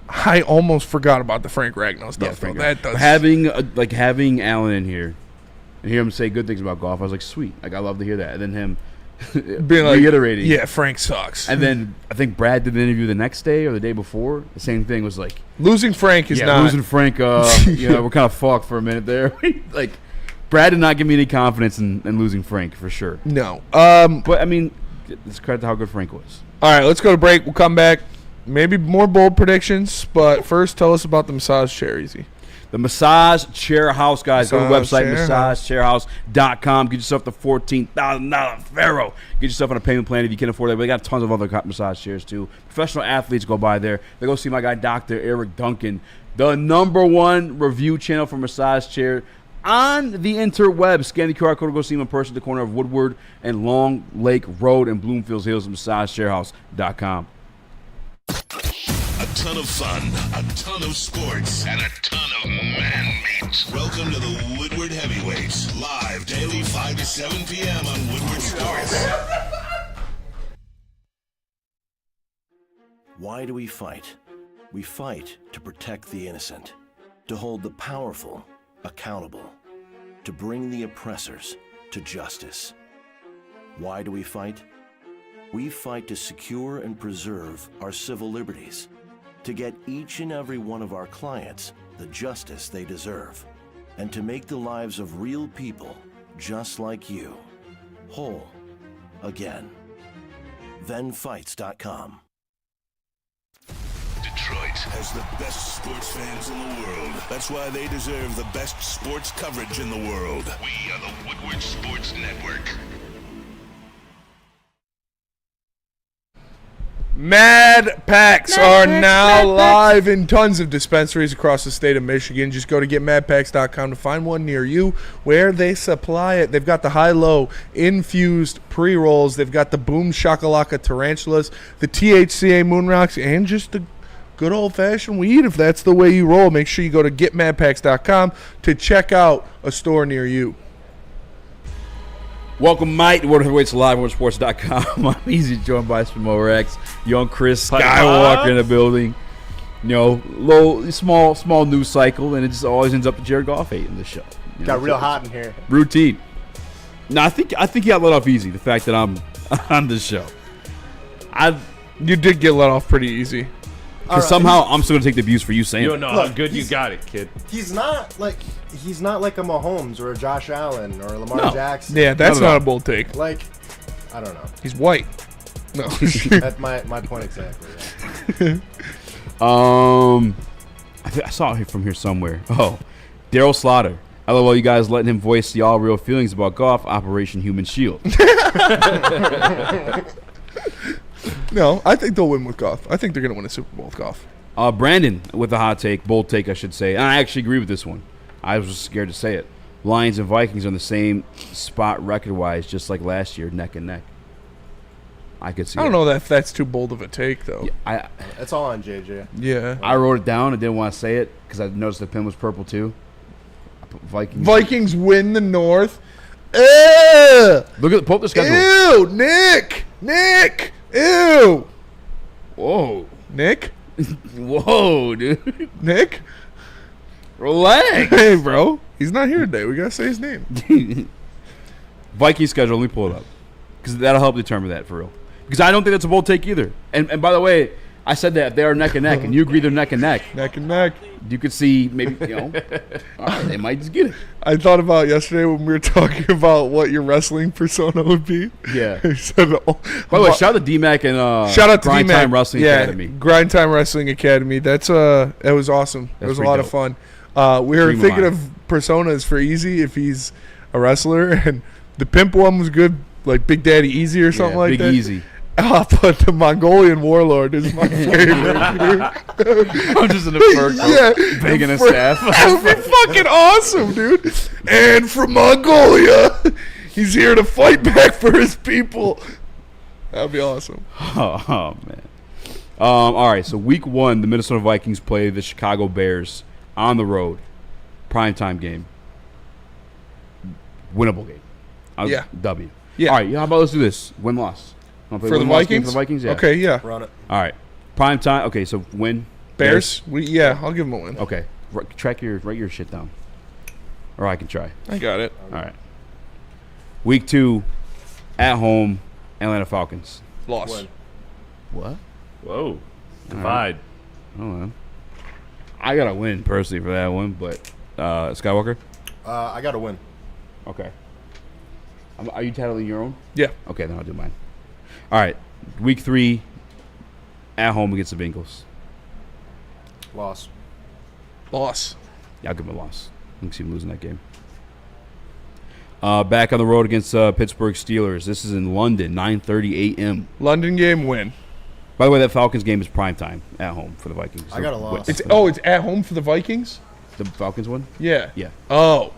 I almost forgot about the Frank Ragnow stuff. Yeah, that does. Having Allen in here and hear him say good things about Goff, I was like, sweet. Like, I love to hear that. And then him being like, reiterating, yeah, Frank sucks. And then I think Brad did the interview the next day or the day before. The same thing was like, losing Frank is not losing Frank. We're kind of fucked for a minute there. Like, Brad did not give me any confidence in losing Frank for sure. No, but I mean, it's credit to how good Frank was. All right, let's go to break. We'll come back. Maybe more bold predictions, but first tell us about the massage chair, Easy. The The Massage Chair House, guys. Go to the website, massagechairhouse.com. Get yourself the $14,000 Pharaoh. Get yourself on a payment plan if you can afford it. They got tons of other massage chairs, too. Professional athletes go by there. They go see my guy, Dr. Eric Duncan, the #1 review channel for massage chair on the interweb. Scan the QR code to go see him in person at the corner of Woodward and Long Lake Road in Bloomfield Hills, massagechairhouse.com. A ton of fun, a ton of sports, and a ton of man-meat. Welcome to the Woodward Heavyweights, live daily 5 to 7 p.m. on Woodward Sports. Why do we fight? We fight to protect the innocent, to hold the powerful accountable, to bring the oppressors to justice. Why do we fight? We fight to secure and preserve our civil liberties, to get each and every one of our clients the justice they deserve, and to make the lives of real people just like you whole again. ThenFights.com. Detroit has the best sports fans in the world. That's why they deserve the best sports coverage in the world. We are the Woodward Sports Network. Mad Packs are now live in tons of dispensaries across the state of Michigan. Just go to getmadpacks.com to find one near you where they supply it. They've got the high-low infused pre-rolls. They've got the Boom Shakalaka Tarantulas, the THCA Moon Rocks, and just the good old-fashioned weed if that's the way you roll. Make sure you go to getmadpacks.com to check out a store near you. Welcome, Mike, to World Heavyweights Live, WorldSports.com. I'm easy joined by Spimo Rex, young Chris Skywalker in the building. You know, low, small news cycle, and it just always ends up to Jared Goff hating the show. You Got know, real hot in here. Routine. No, I think he got let off easy. The fact that I'm on the show, you did get let off pretty easy. Because somehow I'm still gonna take the abuse for you saying. You don't know how good you got it, kid. He's not like a Mahomes or a Josh Allen or a Lamar Jackson. Yeah, that's not a bold take. Like, I don't know. He's white. No, that's my point exactly. Yeah. I saw it from here somewhere. Oh, Daryl Slaughter. LOL, you guys letting him voice y'all real feelings about golf. Operation Human Shield. No, I think they'll win with Goff. I think they're going to win a Super Bowl with Goff. Brandon with a hot take, bold take, I should say. And I actually agree with this one. I was scared to say it. Lions and Vikings on the same spot record-wise, just like last year, neck and neck. I could see. I don't know if that's too bold of a take, though. Yeah, it's all on JJ. Yeah. I wrote it down and didn't want to say it because I noticed the pin was purple too. Vikings win the North. Look at pull up the schedule. Ew, Nick. Ew. Whoa. Nick? Whoa, dude. Nick? Relax. Hey, bro. He's not here today. We got to say his name. Viking schedule, let me pull it up. Because that'll help determine that for real. Because I don't think that's a bold take either. And by the way, I said that they are neck and neck, and you agree they're neck and neck. Neck and neck. You could see maybe, all right, they might just get it. I thought about yesterday when we were talking about what your wrestling persona would be. Yeah. He said, by the way, shout out to D-Mac and shout out to Grind D-Mac. Time Wrestling Academy. Grind Time Wrestling Academy. That was awesome. It was a lot of fun. We were thinking of personas for Easy if he's a wrestler, and the pimp one was good, like Big Daddy Easy or something like Big that. Big Easy. But the Mongolian Warlord is my favorite. I'm just in a fur coat, banging a staff. That would be fucking awesome, dude. And from Mongolia, he's here to fight back for his people. That would be awesome. Oh man. All right, so week 1, the Minnesota Vikings play the Chicago Bears on the road. Primetime game. Winnable game. Yeah. W. Yeah. All right, how about let's do this? Win-loss. For the Vikings? For the Vikings, yeah. Okay, yeah. Run it. All right. Prime time. Okay, so win. Bears? I'll give them a win. Okay. Write your shit down. Or I can try. I got it. All right. Week 2, at home, Atlanta Falcons. Loss. Win. What? Whoa. Divide. Oh, man. I got to win personally for that one, but Skywalker? I got to win. Okay. Are you tattling your own? Yeah. Okay, then I'll do mine. All right. Week 3, at home against the Bengals. Loss. Yeah, I'll give him a loss. I can see him losing that game. Back on the road against Pittsburgh Steelers. This is in London, 9:30 a.m. London game win. By the way, that Falcons game is primetime at home for the Vikings. I got a loss. It's at home for the Vikings? The Falcons one? Yeah. Yeah. Oh.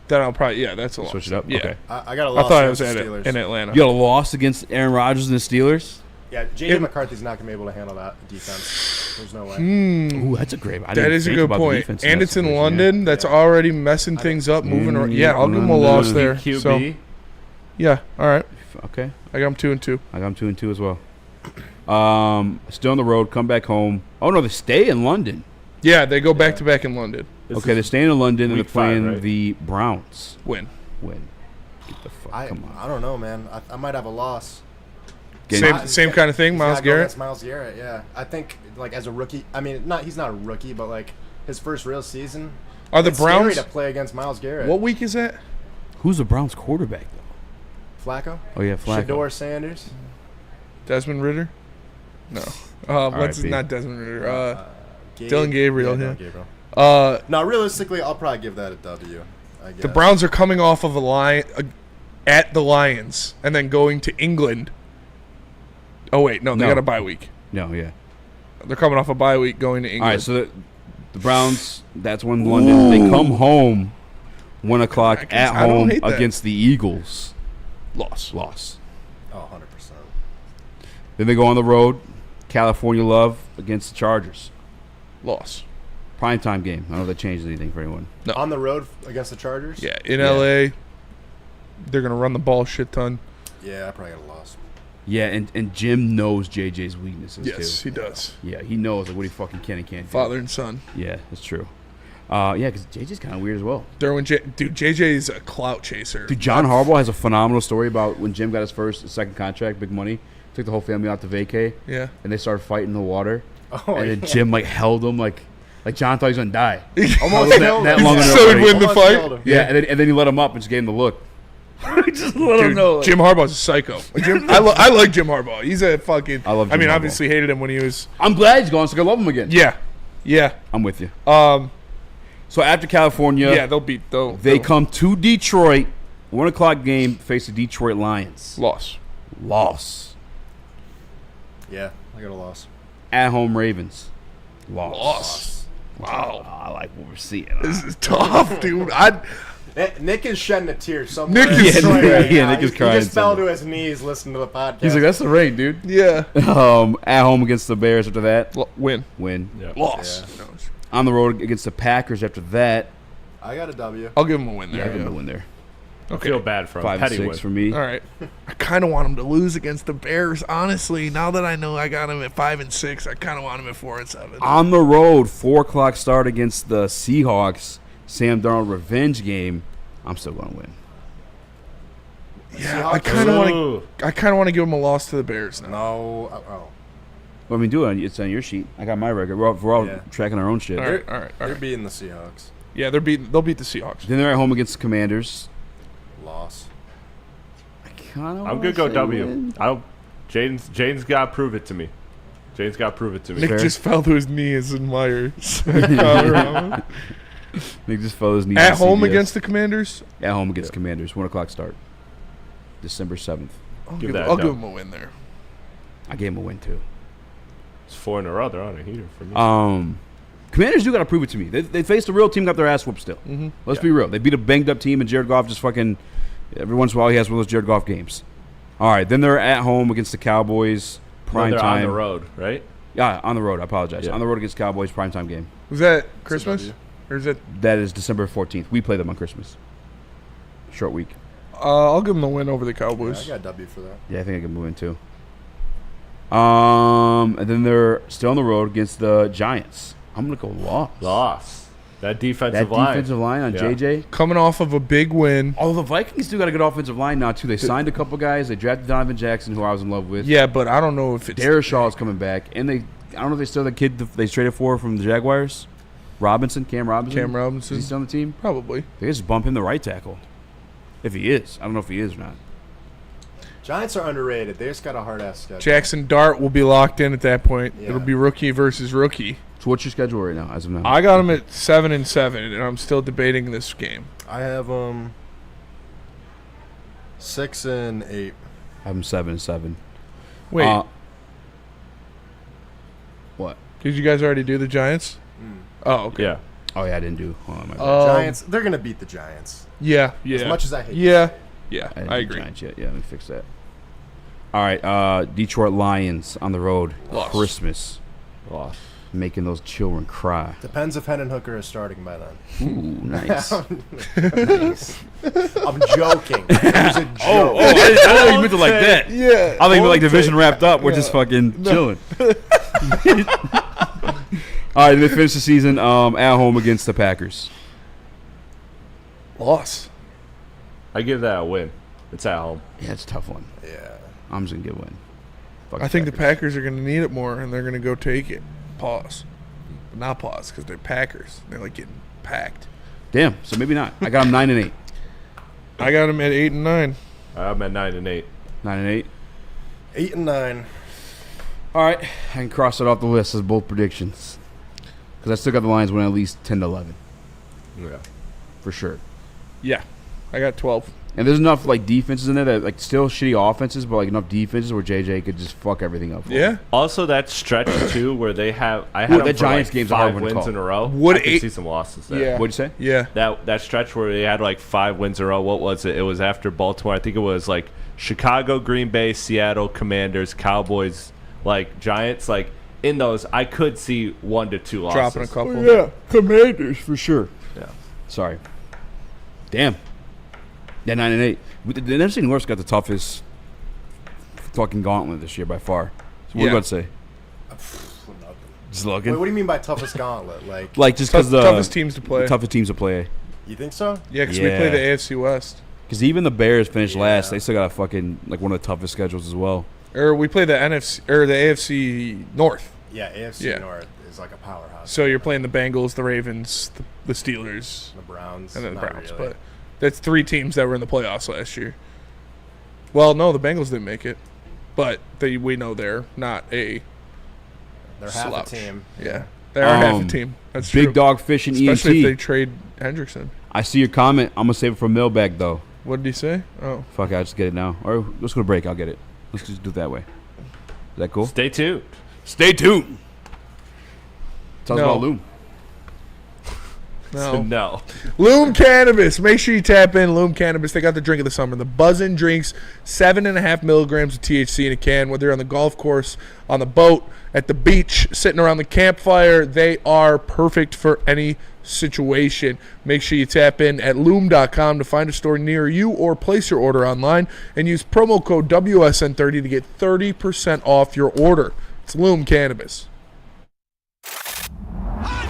Then I'll probably that's a loss. Switch it up? Yeah. Okay. I got a loss. I thought it was against the Steelers. in Atlanta. You got a loss against Aaron Rodgers and the Steelers? Yeah, J.J. McCarthy's not going to be able to handle that defense. There's no way. Ooh, that's a great one. That is a good point. And it's in London. That's already messing things up, moving around. Yeah, I'll give him a loss there. QB. So, yeah, all right. Okay. I got him 2-2. I got him 2-2 as well. Still on the road, come back home. Oh, no, they stay in London. Yeah, they go back-to-back in London. Okay, they're staying in London and they're week 5, playing right? the Browns. Win. Get the fuck, come on. I don't know, man. I might have a loss. Same kind of thing, Myles Garrett? Myles Garrett, yeah. I think, like, as a rookie, I mean, he's not a rookie, but, like, his first real season. Are the it's Browns scary to play against Myles Garrett? What week is that? Who's the Browns quarterback, though? Flacco? Oh, yeah, Flacco. Shador Sanders? Desmond Ridder? No. What's R.I.P. not Desmond Ridder? Dylan Gabriel, yeah. Dylan Gabriel. No, realistically, I'll probably give that a W. I guess. The Browns are coming off of at the Lions and then going to England. Oh, wait. No, they got a bye week. No, yeah. They're coming off a bye week going to England. All right, so the Browns, that's when London. They come home 1 o'clock at home against the Eagles. Loss. Oh, 100%. Then they go on the road, California Love against the Chargers. Loss. Primetime game. I don't know if that changes anything for anyone. No. On the road against the Chargers? Yeah, in L.A., they're going to run the ball a shit ton. Yeah, I probably got a loss. Yeah, and Jim knows JJ's weaknesses, too. Yes, he does. Yeah, he knows what he fucking can and can't do. Father and son. Yeah, that's true. Yeah, because JJ's kind of weird as well. Dude, JJ's a clout chaser. Dude, John Harbaugh has a phenomenal story about when Jim got his second contract, big money, took the whole family out to vacay. Yeah. And they started fighting in the water. Oh, and then Jim, held him, like John thought he was going to die. Almost that long so he'd win the fight? Yeah, and then he let him up and just gave him the look. Just let him know. Jim Harbaugh's a psycho. I like Jim Harbaugh. He's a fucking. I love Jim Harbaugh. Obviously hated him when he was. I'm glad he's gone, so I love him again. Yeah. I'm with you. So after California, they come to Detroit. 1 o'clock game, face the Detroit Lions. Loss. Yeah, I got a loss. At home Ravens. Loss. Wow. I like what we're seeing. This is tough, dude. Nick is shedding a tear somewhere. Nick is Nick is crying. He just fell to his knees listening to the podcast. He's like, that's the rain, dude. Yeah. At home against the Bears after that. Win. Yeah. Loss. Yeah. On the road against the Packers after that. I got a W. I'll give him a win there. Yeah, I'll give him a win there. Okay. I feel bad for him. 5-6 for me. All right. I kind of want him to lose against the Bears. Honestly, now that I know I got him at 5-6, I kind of want him at 4-7. On the road, 4 o'clock start against the Seahawks. Sam Darnold revenge game. I'm still going to win. Yeah, I kind of want to give him a loss to the Bears now. No. Well, I mean, do it. It's on your sheet. I got my record. We're all tracking our own shit. All right. They're beating the Seahawks. Yeah, they'll beat the Seahawks. Then they're at home against the Commanders. Loss. I'm gonna go W. Jaden's got to prove it to me. Nick just fell to his knees in Myers. Nick just fell to his knees. At home against the Commanders? At home against Commanders. 1 o'clock start. December 7th. I'll give him a win there. I gave him a win, too. It's 4 in a row. They're on a heater for me. Commanders do got to prove it to me. They faced a real team, got their ass whooped still. Mm-hmm. Let's be real. They beat a banged-up team, and Jared Goff just fucking – every once in a while he has one of those Jared Goff games. All right, then they're at home against the Cowboys. Prime time. On the road, right? Yeah, on the road. I apologize. Yeah. On the road against Cowboys, primetime game. Was that Christmas? Or is it? That is December 14th. We play them on Christmas. Short week. I'll give them a win over the Cowboys. Yeah, I got a W for that. Yeah, I think I can move in too. And then they're still on the road against the Giants. I'm going to go loss. That defensive line on JJ. Coming off of a big win. Although the Vikings do got a good offensive line now, too. They signed a couple guys. They drafted Donovan Jackson, who I was in love with. Yeah, but I don't know if it's... Darrisaw is coming back. And I don't know if they still have the kid they traded for from the Jaguars. Cam Robinson. Is he still on the team? Probably. They just bump him the right tackle. If he is. I don't know if he is or not. Giants are underrated. They just got a hard-ass schedule. Jackson Dart will be locked in at that point. Yeah. It'll be rookie versus rookie. So what's your schedule right now, as of now? I got him at 7-7, and I'm still debating this game. I have 6-8. I have them 7-7. Wait. What? Did you guys already do the Giants? Oh, okay. Yeah. Oh, yeah, I didn't do. Hold on, my bad. Giants, they're going to beat the Giants. Yeah. As much as I hate Yeah. to say it. Yeah, I didn't I do agree. Giants yet. Yeah, let me fix that. All right, Detroit Lions on the road. Loss. Christmas. Loss. Making those children cry. Depends if Hendon Hooker is starting by then. Ooh, nice. Nice. I'm joking. It was a joke. I thought you meant it like that. Yeah. I think like division wrapped up. We're just fucking chilling. All right, they finish the season at home against the Packers. Loss. I give that a win. It's at home. Yeah, it's a tough one. Yeah. I'm just going to get a win. Fuck I think the Packers are going to need it more, and they're going to go take it. Pause. But not pause, because they're Packers. They're like getting packed. Damn, so maybe not. I got them 9-8. I got them at 8-9. I'm at 9-8. 9-8. 8-9. All right, I can cross it off the list as both predictions. Because I still got the Lions winning at least 10-11. Yeah. For sure. Yeah. I got 12. And there's enough like defenses in there that like still shitty offenses, but like enough defenses where JJ could just fuck everything up. Yeah. Also, that stretch too where they have I had them that for Giants like game's a hard 5 one to wins call. in a row. Would I could eight- see some losses there. Yeah. What'd you say? Yeah. That stretch where they had like 5 wins in a row. What was it? It was after Baltimore. I think it was like Chicago, Green Bay, Seattle, Commanders, Cowboys, like Giants. Like in those, I could see 1 to 2 losses. Dropping a couple. Yeah, Commanders for sure. Yeah. Sorry. Damn. Yeah, 9-8. The NFC North's got the toughest fucking gauntlet this year by far. So what are you about to say? Just looking. Wait, what do you mean by toughest gauntlet? Like just because the toughest teams to play. The toughest teams to play. You think so? Yeah, because we play the AFC West. Because even the Bears finished last. They still got a fucking like one of the toughest schedules as well. Or we play the NFC or the AFC North. Yeah, AFC North is like a powerhouse. So you're playing the Bengals, the Ravens, the Steelers, The Browns. and then the Not Browns. really. But that's 3 teams that were in the playoffs last year. Well, no, the Bengals didn't make it, but we know they're not a They're half slouch. a team. Yeah, they are half a team. That's Big true. Dog Fish and Especially ENT. if they trade Hendrickson. I see your comment. I'm gonna save it for mailbag though. What did he say? Oh, Fuck, I'll just get it now. Or let's go to break. I'll get it. Let's just do it that way. Is that cool? Stay tuned. Stay tuned. Tell us No. about Loom. no. No. Loom Cannabis. Make sure you tap in Loom Cannabis. They got the drink of the summer. The Buzzin' drinks, 7.5 milligrams of THC in a can. Whether you're on the golf course, on the boat, at the beach, sitting around the campfire, they are perfect for any situation. Make sure you tap in at loom.com to find a store near you or place your order online and use promo code WSN30 to get 30% off your order. It's Loom Cannabis.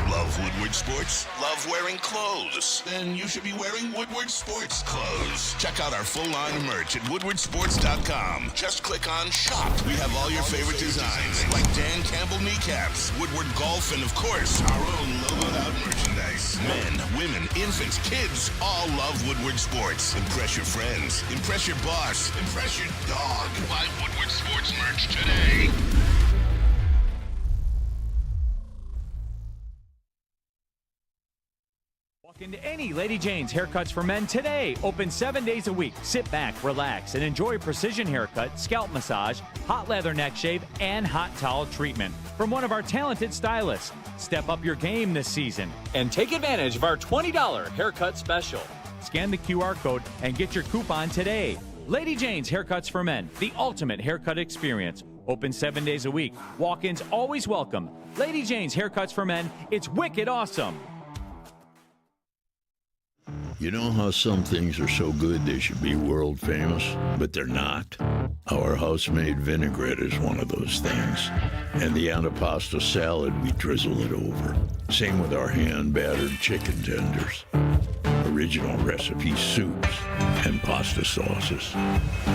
Love Woodward Sports? Love wearing clothes? Then you should be wearing Woodward Sports clothes. Check out our full line of merch at woodwardsports.com. Just click on shop. We have all your favorite designs, like Dan Campbell kneecaps, Woodward golf, and of course, our own logoed out merchandise. Men, women, infants, kids all love Woodward Sports. Impress your friends. Impress your boss. Impress your dog. Buy Woodward Sports merch today. Walk into any Lady Jane's Haircuts for Men today. Open 7 days a week. Sit back, relax, and enjoy precision haircut, scalp massage, hot leather neck shave, and hot towel treatment from one of our talented stylists. Step up your game this season and take advantage of our $20 haircut special. Scan the QR code and get your coupon today. Lady Jane's Haircuts for Men, the ultimate haircut experience. Open 7 days a week. Walk-ins always welcome. Lady Jane's Haircuts for Men. It's wicked awesome. You know how some things are so good they should be world famous, but they're not? Our house-made vinaigrette is one of those things. And the antipasto salad, we drizzle it over. Same with our hand-battered chicken tenders. Original recipe soups and pasta sauces.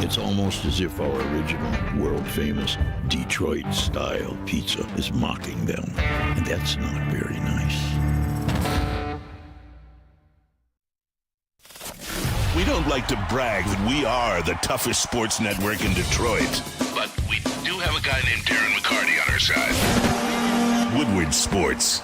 It's almost as if our original, world-famous Detroit-style pizza is mocking them. And that's not very nice. We don't like to brag that we are the toughest sports network in Detroit, but we do have a guy named Darren McCarty on our side. Woodward Sports.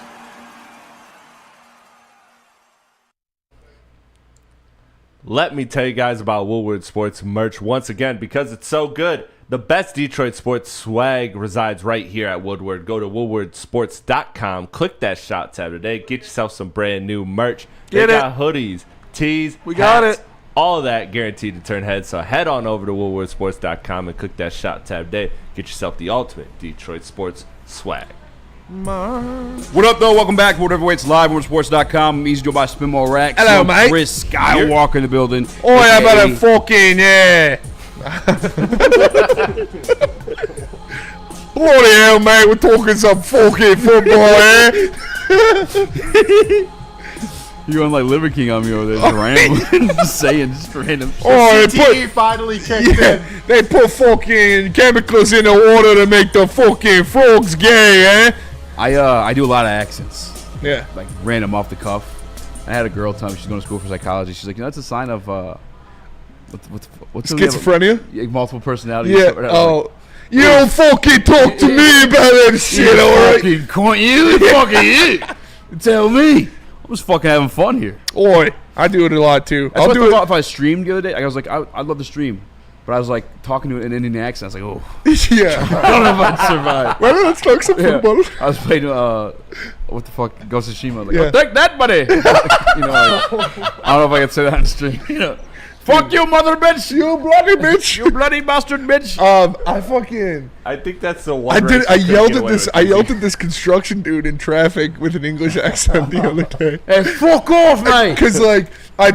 Let me tell you guys about Woodward Sports merch once again because it's so good. The best Detroit sports swag resides right here at Woodward. Go to woodwardsports.com, click that shop tab today, get yourself some brand new merch. They got hoodies, tees, we got hats, it. All of that guaranteed to turn heads. So head on over to woodwardsports.com and click that shop tab today. Get yourself the ultimate Detroit sports swag. What up, though? Welcome back to Woodward Heavyweights Live on Sports.com. Easy to go by Spinball Rack. Hello, mate. Chris Skywalker in the building. Oh, yeah, about a fucking, yeah. Bloody hell, mate. We're talking some fucking football, eh? You're going like Liver King on me over there, just rambling, just saying just random shit. Oh, CTE finally kicked in. They put fucking chemicals in the water to make the fucking frogs gay, eh? I do a lot of accents. Yeah. Like random off the cuff. I had a girl tell me she's going to school for psychology. She's like, you know, that's a sign of what's schizophrenia? Yeah, multiple personality. Yeah. Oh. You don't fucking talk to me about that shit, alright? You fucking tell me. I was fucking having fun here. Oi, I do it a lot too. I'll do it if I streamed the other day. I was like, I'd love to stream, but I was like talking to an Indian accent. I was like, oh, yeah. I don't know if I'd survive. Well, let's talk some football. I was playing what the fuck, Ghost of Tsushima. Like, Yeah. oh, take that, buddy. You know, like, I don't know if I can say that on stream. You know, fuck you, mother bitch. You bloody bitch. You bloody bastard bitch. I think that's the one. I yelled at this construction dude in traffic with an English accent the other day. Hey, fuck off, mate. Because like I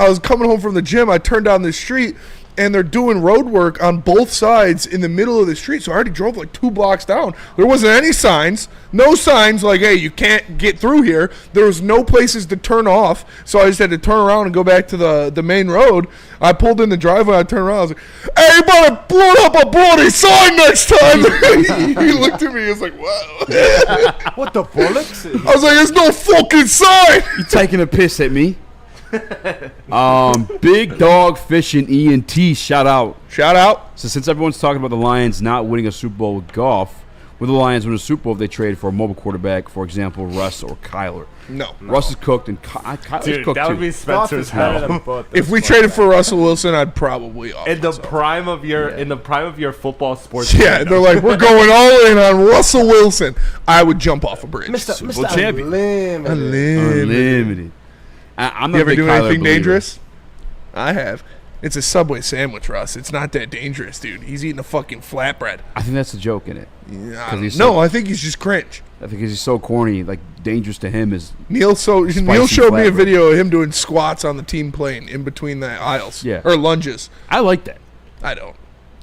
was coming home from the gym. I turned down this street, and they're doing road work on both sides in the middle of the street. So I already drove like 2 blocks down. There wasn't any signs. No signs like, hey, you can't get through here. There was no places to turn off. So I just had to turn around and go back to the main road. I pulled in the driveway. I turned around. I was like, hey, you better blow up a bloody sign next time. He looked at me. He was like, wow. What the bollocks? I was like, there's no fucking sign. You taking a piss at me? Big Dog Fishing ENT, shout out. So since everyone's talking about the Lions not winning a Super Bowl with golf, will the Lions win a Super Bowl if they trade for a mobile quarterback, for example, Russ or Kyler? No. Russ is cooked and Kyler's Dude, cooked that would too. be Spencer's hell. If we traded for Russell Wilson, I'd probably off In the myself. prime of your football sports. Yeah, they're like, we're going all in on Russell Wilson. I would jump off a bridge. Mr. champion. Unlimited. I'm You not a ever big do Kyler anything believer. dangerous? I have. It's a Subway sandwich, Russ. It's not that dangerous, dude. He's eating a fucking flatbread. I think that's the joke in it. No, I think he's just cringe. I think he's so corny. Like dangerous to him is Neil showed me a flatbread. video of him doing squats on the team plane in between the aisles. Yeah. Or lunges. I like that. I don't.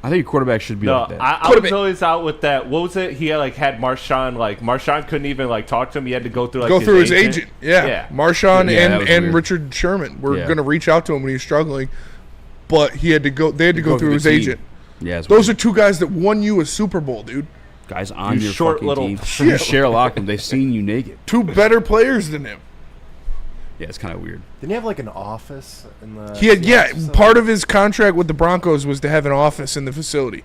I think your quarterback should be No, like that. I was always out with that. What was it? He had Marshawn. Like Marshawn couldn't even like talk to him. He had to go through his agent. Yeah. Marshawn that was and weird. Richard Sherman were going to reach out to him when he was struggling, but they had to go through his the team. agent. Yeah, those are 2 guys that won you a Super Bowl, dude. Guys on You your short fucking little team. shit. You share a locker room. They've seen you naked. 2 better players than him. Yeah, it's kind of weird. Didn't he have like an office in the? He had part of his contract with the Broncos was to have an office in the facility.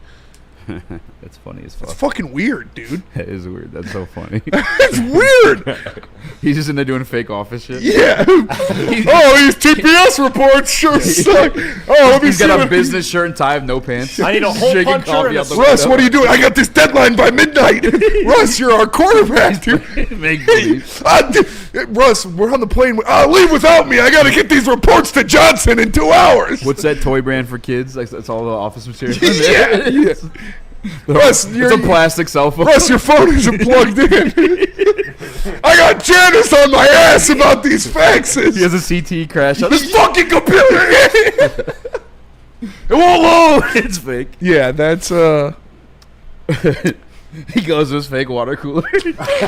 That's funny as fuck. It's fucking weird, dude. That is weird. That's so funny. It's weird. He's just in there doing fake office shit. Yeah. These TPS reports sure suck. Let me He's see got a what- business shirt and tie, no pants. I need a hole Drinking puncher coffee and a out the Russ, window. what are you doing? I got this deadline by midnight. Russ, you're our quarterback, dude. Make believe. Russ, we're on the plane. Leave without me. I got to get these reports to Johnson in 2 hours. What's that toy brand for kids? Like that's all the office material. Yeah. Russ, It's a plastic cell phone. Russ, your phone isn't plugged in. I got Janice on my ass about these faxes. He has a CTE crash on This fucking computer. It won't load. It's fake. Yeah, that's He goes to his fake water cooler.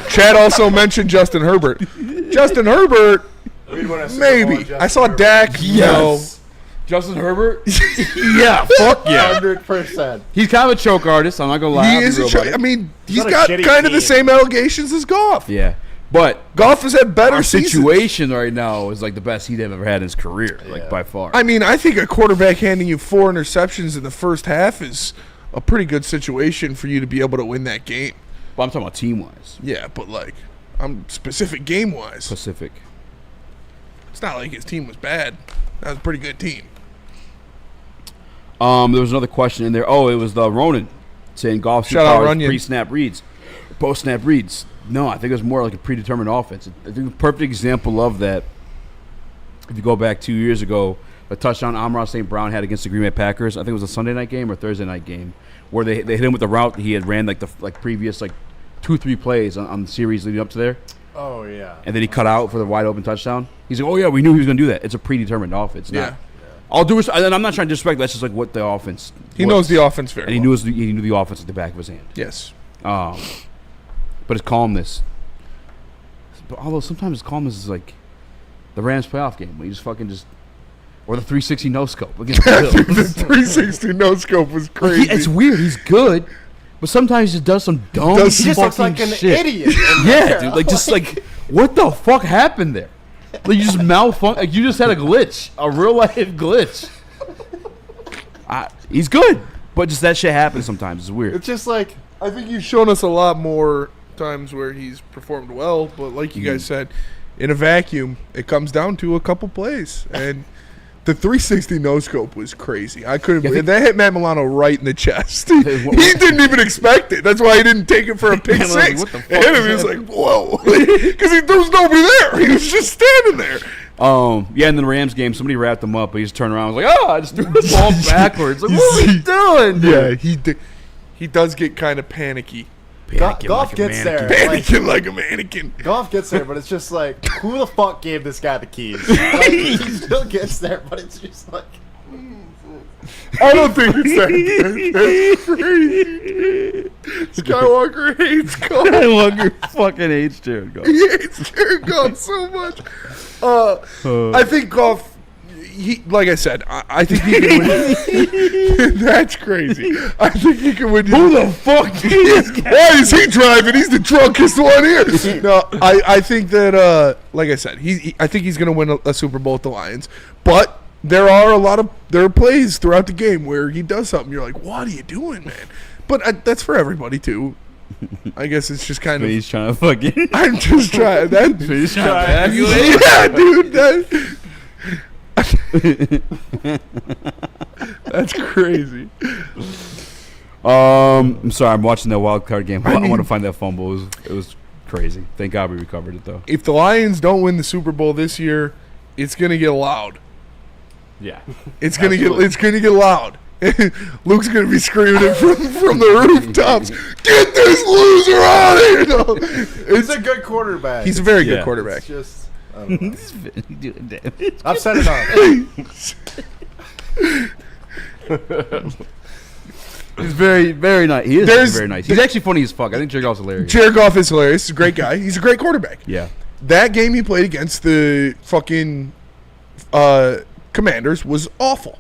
Chad also mentioned Justin Herbert. Justin Herbert, maybe. I saw Dak. Yes. Justin Herbert? Yeah, fuck yeah. 100%. He's kind of a choke artist. I'm not gonna lie. He I'll be is real a choke. about it. I mean, he's on a got shitty kind of the team. same allegations as Goff. Yeah. But Goff has had better our seasons. situation right now is like the best he'd ever had in his career, like by far. I mean, I think a quarterback handing you 4 interceptions in the first half is a pretty good situation for you to be able to win that game. But I'm talking about team-wise. Yeah, but like, I'm specific game-wise. Specific. It's not like his team was bad. That was a pretty good team. There was another question in there. Oh, it was the Ronan saying Goff Shout out Runyon. pre-snap reads, post-snap reads. No, I think it was more like a predetermined offense. I think a perfect example of that, if you go back 2 years ago, a touchdown Amon-Ra St. Brown had against the Green Bay Packers. I think it was a Sunday night game or Thursday night game, where they hit him with the route he had ran like the previous 2-3 plays on the series leading up to there. Oh yeah. And then he cut out for the wide open touchdown. He's like, oh yeah, we knew he was going to do that. It's a predetermined offense. Yeah. I'll do it. And I'm not trying to disrespect. That's just like what the offense. He knows the offense very well. And he knew the offense at the back of his hand. Yes. But his calmness. But although sometimes his calmness is like the Rams playoff game when he just or the 360 no scope against the Bills. The 360 no scope was crazy. It's weird. He's good, but sometimes he just does some dumb. He just looks like an idiot. Yeah, dude. Like what the fuck happened there? Like you just malfunctioned. Like you just had a glitch, a real life glitch. He's good, but just that shit happens sometimes. It's weird. It's just like I think he's shown us a lot more times where he's performed well, but like you guys said, in a vacuum, it comes down to a couple plays. And the 360 no scope was crazy. I couldn't. That hit Matt Milano right in the chest. He didn't even expect it. That's why he didn't take it for a pick six. What the fuck He was like, "Whoa," because there was nobody there. He was just standing there. Yeah, in the Rams game, somebody wrapped him up, but he just turned around and was like, I just threw the ball backwards. Like, what are you doing? Yeah, he does get kind of panicky. Goff gets there. Panicking like a mannequin. Goff gets there, but it's just like, who the fuck gave this guy the keys? Like, he still gets there, but it's just like... I don't think it's that. That's crazy. Skywalker hates Goff. Skywalker fucking hates Jared Goff. He hates Jared Goff so much. I think Goff... like I said, I think he can win. That's crazy. I think he can win. Who the fuck is this guy? Why is he driving? He's the drunkest one here. No, I think that, like I said, I think he's going to win a Super Bowl with the Lions. But there are plays throughout the game where he does something. You're like, what are you doing, man? But that's for everybody, too. I guess it's just kind of. He's trying to fucking. I'm just trying. He's trying to yeah, dude. That's crazy. I'm sorry. I'm watching that wild card game. I want to find that fumble. It was crazy. Thank God we recovered it though. If the Lions don't win the Super Bowl this year, it's gonna get loud. Yeah, it's gonna get loud. Luke's gonna be screaming it from the rooftops. Get this loser out of here! No, he's a good quarterback. He's a very good quarterback. It's just. I've said it all. He's very, very nice. He is very nice. He's actually funny as fuck. I think Jared Goff's hilarious. Jared Goff is hilarious. He's a great guy. He's a great quarterback. Yeah. That game he played against the fucking Commanders was awful.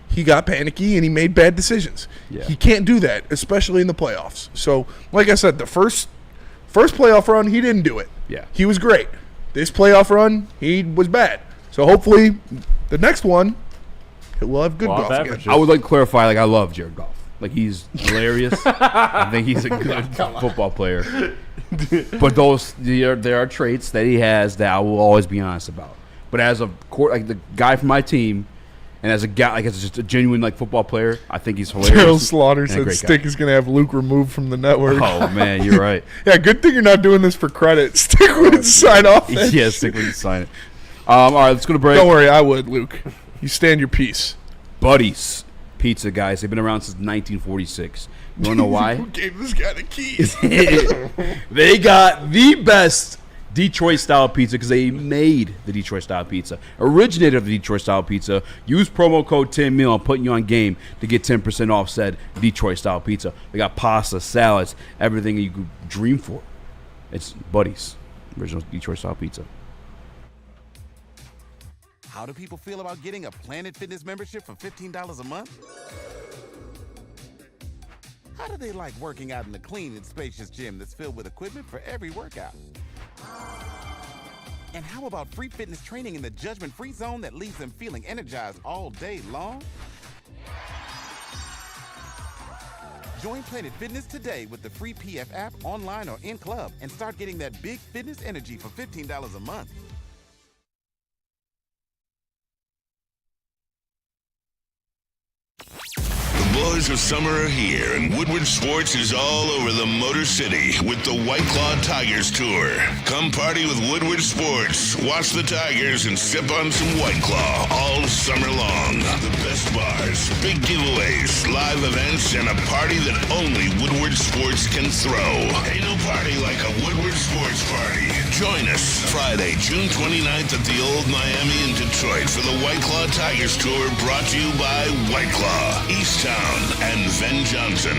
He got panicky and he made bad decisions. Yeah. He can't do that, especially in the playoffs. So, like I said, the first playoff run, he didn't do it. Yeah. He was great. This playoff run, he was bad. So hopefully, the next one, we'll have good Goff again. I would like to clarify, I love Jared Goff. He's hilarious. I think he's a good football player. But there are traits that he has that I will always be honest about. But as a the guy from my team, and as a guy, as just a genuine football player, I think he's hilarious. Gerald Slaughter said Stick is going to have Luke removed from the network. Oh man, you're right. Yeah, good thing you're not doing this for credit. Stick would sign off. Yeah, Stick would sign it. All right, let's go to break. Don't worry, I would, Luke. You stand your peace. Buddies Pizza, guys. They've been around since 1946. You want to know why? Who gave this guy the keys? They got the best Detroit-style pizza because they made the Detroit-style pizza. Originated of the Detroit-style pizza. Use promo code 10MIL. I'm putting you on game to get 10% off said Detroit-style pizza. They got pasta, salads, everything you could dream for. It's Buddies, original Detroit-style pizza. How do people feel about getting a Planet Fitness membership for $15 a month? How do they like working out in a clean and spacious gym that's filled with equipment for every workout? And how about free fitness training in the judgment-free zone that leaves them feeling energized all day long? Join Planet Fitness today with the free PF app, online or in club, and start getting that big fitness energy for $15 a month. The boys of summer are here, and Woodward Sports is all over the Motor City with the White Claw Tigers Tour. Come party with Woodward Sports, watch the Tigers, and sip on some White Claw all summer long. The best bars, big giveaways, live events, and a party that only Woodward Sports can throw. Ain't no party like a Woodward Sports party. Join us Friday, June 29th at the Old Miami in Detroit for the White Claw Tigers Tour, brought to you by White Claw, Easttown, and Ven Johnson.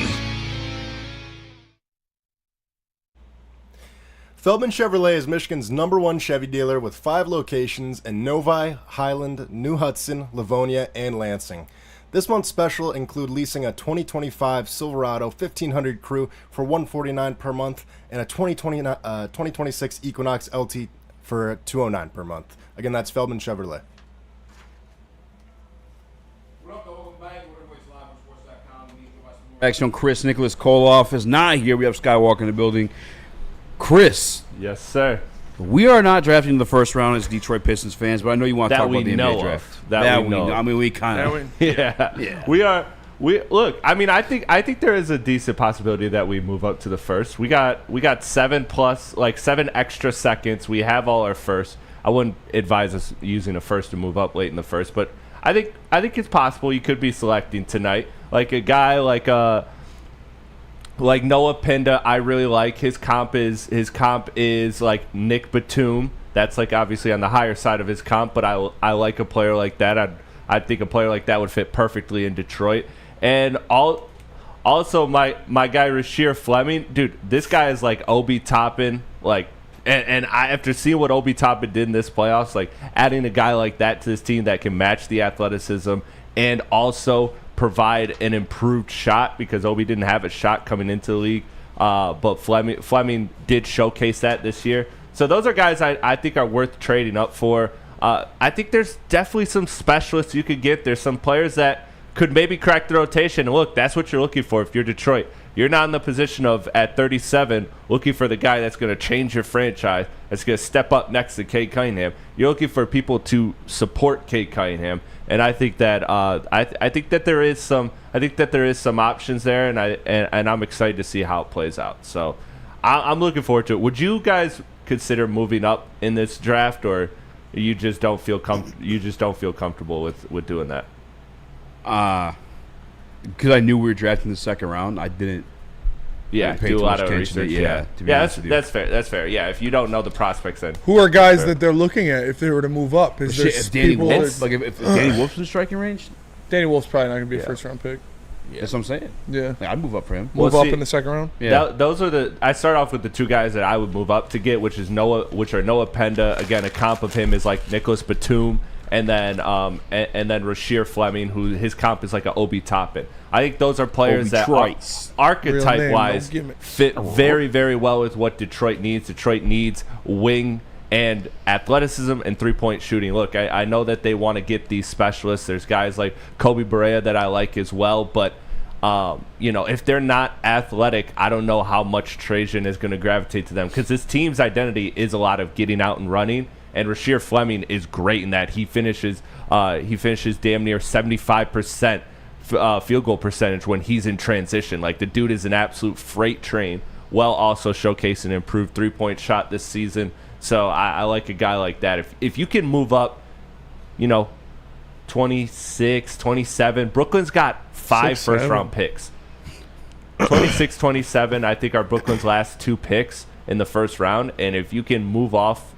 Feldman Chevrolet is Michigan's #1 Chevy dealer with 5 locations in Novi, Highland, New Hudson, Livonia, and Lansing. This month's special include leasing a 2025 Silverado 1500 Crew for $149 per month and a 2026 Equinox LT for $209 per month. Again, that's Feldman Chevrolet. Action. Chris Nicholas Kohloff is not here. We have Skywalker in the building. Chris. Yes, sir. We are not drafting in the first round as Detroit Pistons fans, but I know you want to talk about the NBA draft. That we know. I mean, we kind of. Yeah. We are. Look. I mean, I think there is a decent possibility that we move up to the first. We got 7 extra seconds. We have all our first. I wouldn't advise us using a first to move up late in the first, but I think it's possible you could be selecting tonight. Like a guy like Noah Pinda, I really like. His comp is like Nick Batum. That's like obviously on the higher side of his comp, but I like a player like that. I think a player like that would fit perfectly in Detroit. And also my guy Raxter Fleming, dude, this guy is like Obi Toppin, like. And after seeing what Obi Toppin did in this playoffs, like adding a guy like that to this team that can match the athleticism and also provide an improved shot, because Obi didn't have a shot coming into the league, but Fleming did showcase that this year. So those are guys I think are worth trading up for. I think there's definitely some specialists you could get. There's some players that could maybe crack the rotation. And look, that's what you're looking for if you're Detroit. You're not in the position of, at 37, looking for the guy that's going to change your franchise, that's going to step up next to Cade Cunningham. You're looking for people to support Cade Cunningham, and I think that I think that there is some options there, and I'm excited to see how it plays out. So I'm looking forward to it. Would you guys consider moving up in this draft, or you just don't feel comfortable with doing that? Because I knew we were drafting the second round, I didn't. Yeah, pay do a too lot much of attention research. to be honest with you. That's fair. That's fair. Yeah, if you don't know the prospects, then who are guys that they're looking at if they were to move up? Is there if Danny Wolf, if Danny Wolf's in striking range, Danny Wolf's probably not going to be a first round pick. Yeah. That's what I'm saying. Yeah, I'd move up for him. Move up in the second round. Yeah, those are I start off with the two guys that I would move up to get, which are Noah Penda. Again, a comp of him is like Nicholas Batum. And then Raxter Fleming, who his comp is like an Obi Toppin. I think those are players that archetype-wise fit very, very well with what Detroit needs. Detroit needs wing and athleticism and three-point shooting. Look, I know that they want to get these specialists. There's guys like Kobe Barea that I like as well, but if they're not athletic, I don't know how much Trajan is going to gravitate to them, because this team's identity is a lot of getting out and running. And Raxter Fleming is great in that he finishes damn near 75% field goal percentage when he's in transition. Like, the dude is an absolute freight train, while also showcasing an improved three-point shot this season. So I like a guy like that. If you can move up, 26, 27. Brooklyn's got 5 first-round picks. 26, 27, I think, are Brooklyn's last 2 picks in the first round, and if you can move up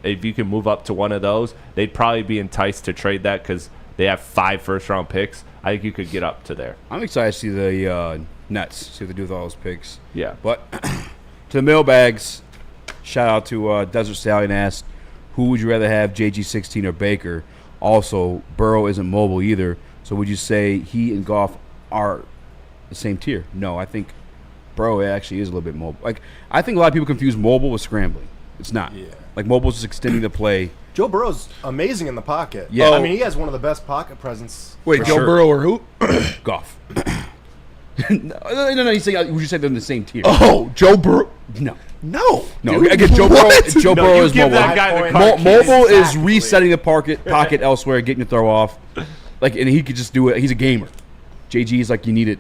to one of those, they'd probably be enticed to trade that because they have 5 first-round picks. I think you could get up to there. I'm excited to see the Nets, see what they do with all those picks. Yeah. But to the mailbags, shout out to Desert Stallion asked, who would you rather have, JG16 or Baker? Also, Burrow isn't mobile either, so would you say he and Goff are the same tier? No, I think Burrow actually is a little bit mobile. Like, I think a lot of people confuse mobile with scrambling. It's not. Yeah. Like mobile's just extending the play. Joe Burrow's amazing in the pocket. Yeah. I mean, he has one of the best pocket presence. Wait, Joe Burrow or who? Goff. no. You say would you say they're in the same tier? Oh, Joe Burrow. No. Dude, Again, Joe Burrow. Joe Burrow is mobile. That guy the car keys. Mobile is resetting the pocket elsewhere, getting you to throw off. Like, and he could just do it. He's a gamer. JG is like, you need it.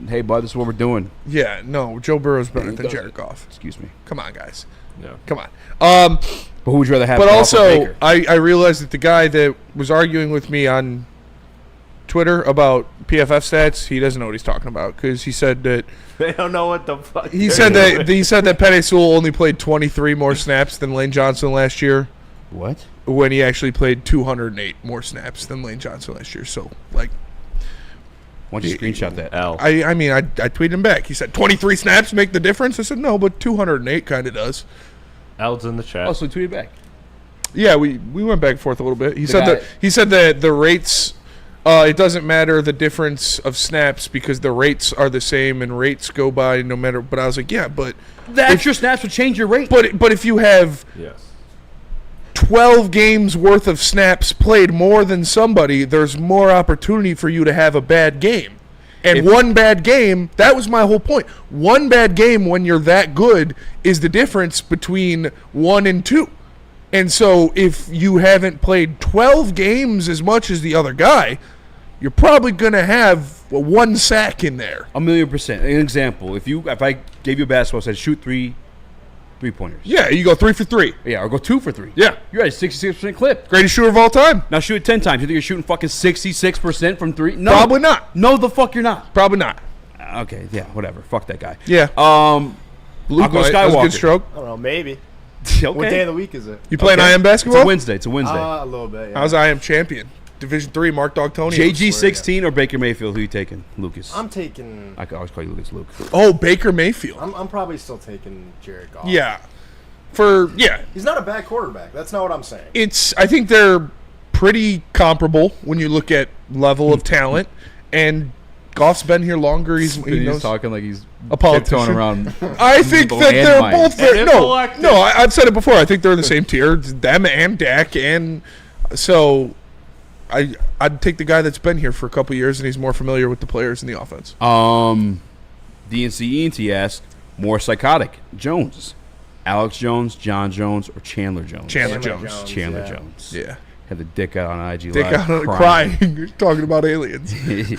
Hey, bud, this is what we're doing. Yeah, no, Joe Burrow's better than Jared Goff. Excuse me. Come on, guys. No. Come on. But who would you rather have? But Goff or also, Baker? I realized that the guy that was arguing with me on Twitter about PFF stats, he doesn't know what he's talking about because he said that They don't know what the fuck. he said that Penei Sewell only played 23 more snaps than Lane Johnson last year. What? When he actually played 208 more snaps than Lane Johnson last year. So, like, why don't you screenshot that? I mean, I tweeted him back. He said 23 snaps make the difference. I said no, but 208 kind of does. L's in the chat. Oh, so he tweeted back. Yeah, we went back and forth a little bit. He said that the rates. It doesn't matter the difference of snaps because the rates are the same and rates go by no matter. But I was like, yeah, but the extra snaps would change your rate. But if you have 12 games worth of snaps played more than somebody, there's more opportunity for you to have a bad game. And one bad game, that was my whole point. One bad game when you're that good is the difference between 1 and 2. And so if you haven't played 12 games as much as the other guy, you're probably going to have one sack in there. 1,000,000%. An example, if I gave you a basketball, said shoot three-pointers. Yeah, you go 3 for 3. Yeah, or go 2 for 3. Yeah. You're at a 66% clip. Greatest shooter of all time. Now shoot it 10 times. You think you're shooting fucking 66% from 3? No. Probably not. No, the fuck you're not. Probably not. Okay, yeah, whatever. Fuck that guy. Yeah. Luke, I'll go Skywalker. That was a good stroke. I don't know, maybe. Okay. What day of the week is it? You playing IM basketball? It's a Wednesday. A little bit, yeah. How's IM champion? Division 3, Mark D'Antonio. JG 16 or Baker Mayfield? Who you taking? Lucas. I'm taking... I can always call you Lucas. Luke. Oh, Baker Mayfield. I'm probably still taking Jared Goff. Yeah. He's not a bad quarterback. That's not what I'm saying. I think they're pretty comparable when you look at level of talent. And Goff's been here longer. He's talking like he's a politician. Around. I think that they're both very... No, I've said it before. I think they're in the same tier. Them and Dak. And so I'd take the guy that's been here for a couple years and he's more familiar with the players in the offense. DNC ENT asked, more psychotic, Jones. Alex Jones, John Jones, or Chandler Jones? Chandler Jones. Chandler Jones. Yeah. Had the dick out on IG Dick Live. out crying. Talking about aliens.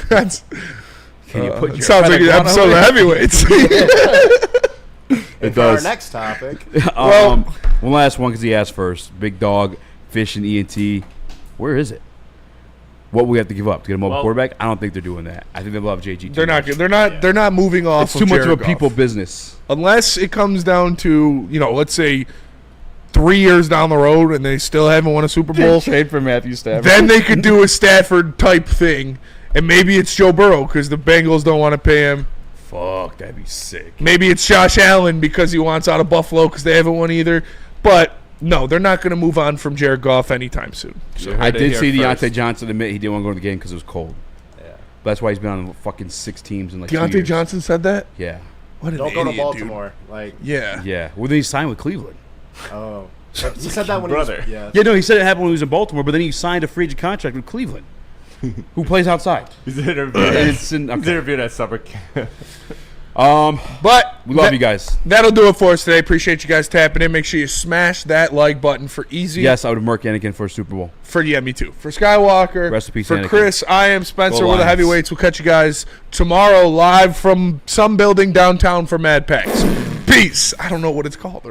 That's... Can you put your sounds like an episode of Heavyweights. It does. For our next topic. One last one because he asked first. Big Dog, Fish, and ENT. Where is it? What we have to give up to get a mobile quarterback? I don't think they're doing that. I think they love JG. They're not. They're not moving off. It's too much of a people business. Unless it comes down to let's say 3 years down the road and they still haven't won a Super Bowl. Trade for Matthew Stafford. Then they could do a Stafford type thing, and maybe it's Joe Burrow because the Bengals don't want to pay him. Fuck, that'd be sick. Maybe it's Josh Allen because he wants out of Buffalo because they haven't won either. But no, they're not going to move on from Jared Goff anytime soon. So I did see Deontay Johnson admit he didn't want to go to the game because it was cold. Yeah, but that's why he's been on fucking 6 teams in like 2 years. Deontay Johnson said that? Yeah. What an Don't idiot, go to Baltimore. Dude. Like yeah. Well, then he signed with Cleveland. Oh, he said that when brother. he was, Yeah, no, he said it happened when he was in Baltimore, but then he signed a free agent contract with Cleveland. Who plays outside? He's interviewed at summer camp. But we love you guys. That'll do it for us today. Appreciate you guys tapping in. Make sure you smash that like button for Easy. Yes, I would mark Anakin for a Super Bowl. Me too. For Skywalker. Rest in peace, for Anakin. Chris, I am Spencer with the Heavyweights. We'll catch you guys tomorrow live from some building downtown for Mad Packs. Peace. I don't know what it's called.